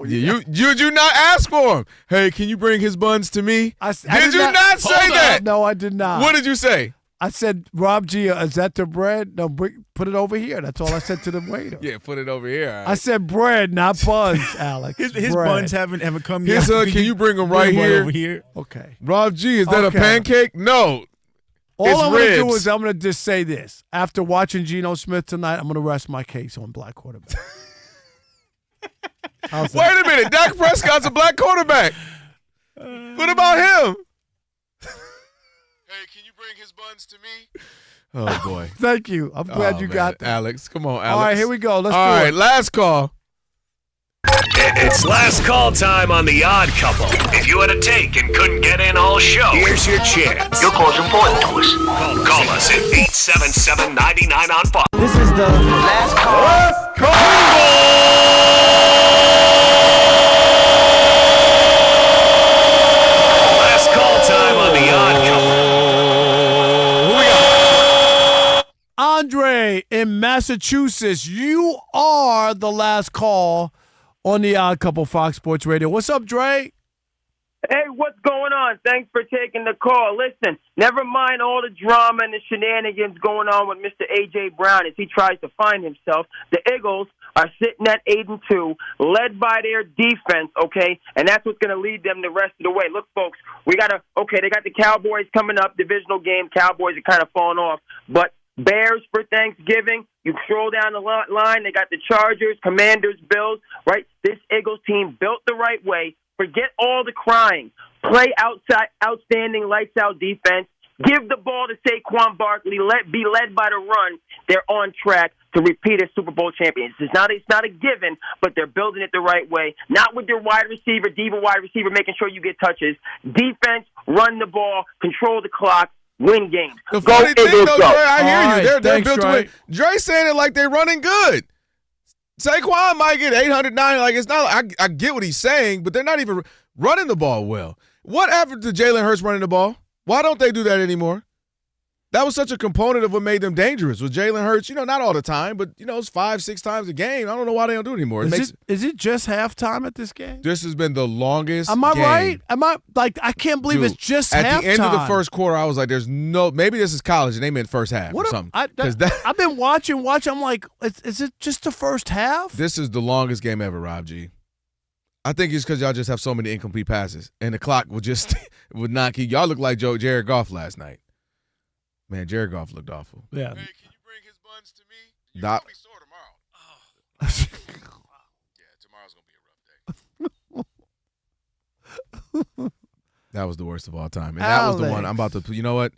[SPEAKER 7] Yeah, you not ask for him. Hey, can you bring his buns to me?
[SPEAKER 4] Did
[SPEAKER 7] you not say that?
[SPEAKER 4] No, I did not.
[SPEAKER 7] What did you say?
[SPEAKER 4] I said, Rob G, is that the bread? No, put it over here. That's all I said to the waiter.
[SPEAKER 7] Yeah, put it over here. All right.
[SPEAKER 4] I said bread, not buns, Alex.
[SPEAKER 11] His
[SPEAKER 4] Bread.
[SPEAKER 11] buns haven't come
[SPEAKER 7] His,
[SPEAKER 11] yet.
[SPEAKER 7] can you bring them right
[SPEAKER 11] one
[SPEAKER 7] here?
[SPEAKER 11] over here?
[SPEAKER 4] Okay.
[SPEAKER 7] Rob G, is that
[SPEAKER 4] Okay.
[SPEAKER 7] a pancake? No.
[SPEAKER 4] All
[SPEAKER 7] It's
[SPEAKER 4] I'm going to do
[SPEAKER 7] ribs.
[SPEAKER 4] is I'm going to just say this. After watching Geno Smith tonight, I'm going to rest my case on black quarterback.
[SPEAKER 7] Wait a minute. Dak Prescott's a black quarterback. What about him? Hey, can you bring his buns to me? Oh, boy.
[SPEAKER 4] Thank you. I'm glad you got that.
[SPEAKER 7] Alex, come on, Alex.
[SPEAKER 4] All right, here we go. Let's
[SPEAKER 7] All
[SPEAKER 4] do
[SPEAKER 7] right,
[SPEAKER 4] it.
[SPEAKER 7] last call.
[SPEAKER 1] It's last call time on The Odd Couple. If you had a take and couldn't get in all show, here's your chance. Your call's important to us. Call us at 877-99 on Fox.
[SPEAKER 10] This is the last call.
[SPEAKER 1] Last call time on The Odd Couple.
[SPEAKER 4] Andre in Massachusetts, you are the last call on The Odd Couple Fox Sports Radio. What's up, Dre?
[SPEAKER 13] Hey, what's going on? Thanks for taking the call. Listen, never mind all the drama and the shenanigans going on with Mr. A.J. Brown as he tries to find himself. The Eagles are sitting at 8-2, led by their defense, okay? And that's what's going to lead them the rest of the way. Look, folks, they got the Cowboys coming up, divisional game. Cowboys are kind of falling off. But Bears for Thanksgiving, you scroll down the line, they got the Chargers, Commanders, Bills, right? This Eagles team built the right way. Forget all the crying. Play outstanding lights-out defense. Give the ball to Saquon Barkley. Be led by the run. They're on track to repeat as Super Bowl champions. It's not a given, but they're building it the right way. Not with their diva wide receiver, making sure you get touches. Defense, run the ball, control the clock, win games.
[SPEAKER 7] The
[SPEAKER 13] Go
[SPEAKER 7] funny thing,
[SPEAKER 13] Eagles,
[SPEAKER 7] though,
[SPEAKER 13] go.
[SPEAKER 7] Dre, I hear
[SPEAKER 4] All
[SPEAKER 7] you.
[SPEAKER 4] right,
[SPEAKER 7] They're
[SPEAKER 4] thanks,
[SPEAKER 7] built to
[SPEAKER 4] Dre.
[SPEAKER 7] win. Dre saying it like they're running good. Saquon might get 809. Like, it's not. I get what he's saying, but they're not even running the ball well. What happened to Jalen Hurts running the ball? Why don't they do that anymore? That was such a component of what made them dangerous. With Jalen Hurts, not all the time, but it's 5-6 times a game. I don't know why they don't do it anymore.
[SPEAKER 4] Is it just halftime at this game?
[SPEAKER 7] This has been the longest.
[SPEAKER 4] Am I
[SPEAKER 7] game.
[SPEAKER 4] right? I can't believe
[SPEAKER 7] Dude,
[SPEAKER 4] it's just
[SPEAKER 7] at
[SPEAKER 4] halftime.
[SPEAKER 7] the end of the first quarter, I was like, "There's no." Maybe this is college, and they meant first half or something.
[SPEAKER 4] I've been watching. I'm like, is it just the first half?
[SPEAKER 7] This is the longest game ever, Rob G. I think it's because y'all just have so many incomplete passes, and the clock would not keep. Y'all look like Jared Goff last night. Man, Jared Goff looked awful.
[SPEAKER 4] Yeah.
[SPEAKER 7] Hey, can you bring his buns to me? You're gonna be sore tomorrow. Yeah, tomorrow's gonna be a rough day. That was the worst of all time, and that was the one I'm about to. You know what?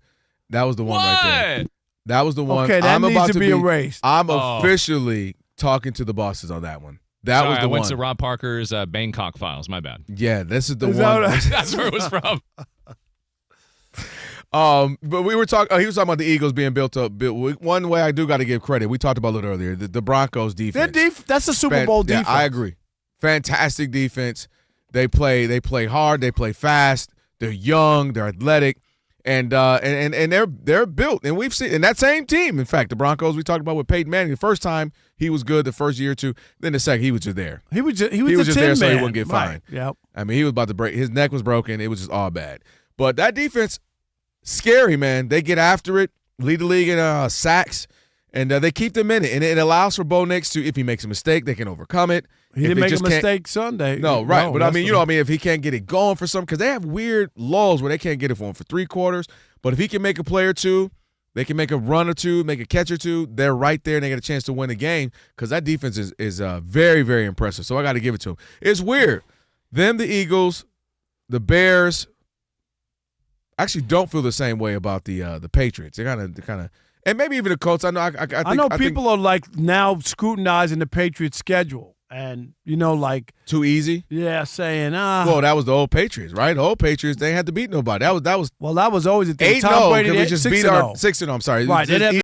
[SPEAKER 7] That was the one right there. That was the one.
[SPEAKER 4] Okay, that
[SPEAKER 7] I'm
[SPEAKER 4] needs
[SPEAKER 7] about
[SPEAKER 4] to be erased.
[SPEAKER 7] I'm officially talking to the bosses on that one. That was the
[SPEAKER 5] I
[SPEAKER 7] one.
[SPEAKER 5] went to Rob Parker's Bangkok files. My bad.
[SPEAKER 7] Yeah, this is the one.
[SPEAKER 5] That's where it was from.
[SPEAKER 7] But we were talking. He was talking about the Eagles being built up. One way I do got to give credit. We talked about it earlier. The Broncos defense.
[SPEAKER 4] That's a Super Bowl defense.
[SPEAKER 7] Yeah, I agree. Fantastic defense. They play hard. They play fast. They're young. They're athletic, and they're built. And we've seen in that same team. In fact, the Broncos we talked about with Peyton Manning. The first time he was good. The first year or two. Then the second he was just there.
[SPEAKER 4] He was just
[SPEAKER 7] just there so he
[SPEAKER 4] man.
[SPEAKER 7] wouldn't get fined.
[SPEAKER 4] Right. Yep.
[SPEAKER 7] I mean, he was about to break. His neck was broken. It was just all bad. But that defense. Scary, man. They get after it, lead the league in sacks, And they keep them in it, and it allows for Bo Nix to, if he makes a mistake, they can overcome it.
[SPEAKER 4] He didn't make a mistake Sunday.
[SPEAKER 7] No, right. But I mean, if he can't get it going for some, because they have weird lulls where they can't get it for him for 3 quarters. But if he can make a play or two, they can make a run or two, make a catch or two, they're right there and they get a chance to win the game because that defense is very, very impressive. So I got to give it to them. It's weird. Them, the Eagles, the Bears, actually don't feel the same way about the Patriots. They kind of. And maybe even the Colts. I know. I think
[SPEAKER 4] people are like now scrutinizing the Patriots' schedule, and
[SPEAKER 7] too easy.
[SPEAKER 4] Yeah, saying
[SPEAKER 7] Well, that was the old Patriots, right? The old Patriots, they had to beat nobody. That was.
[SPEAKER 4] Well, that was always the thing.
[SPEAKER 7] 8-0. We just beat our 6-0. I'm sorry.
[SPEAKER 4] Right.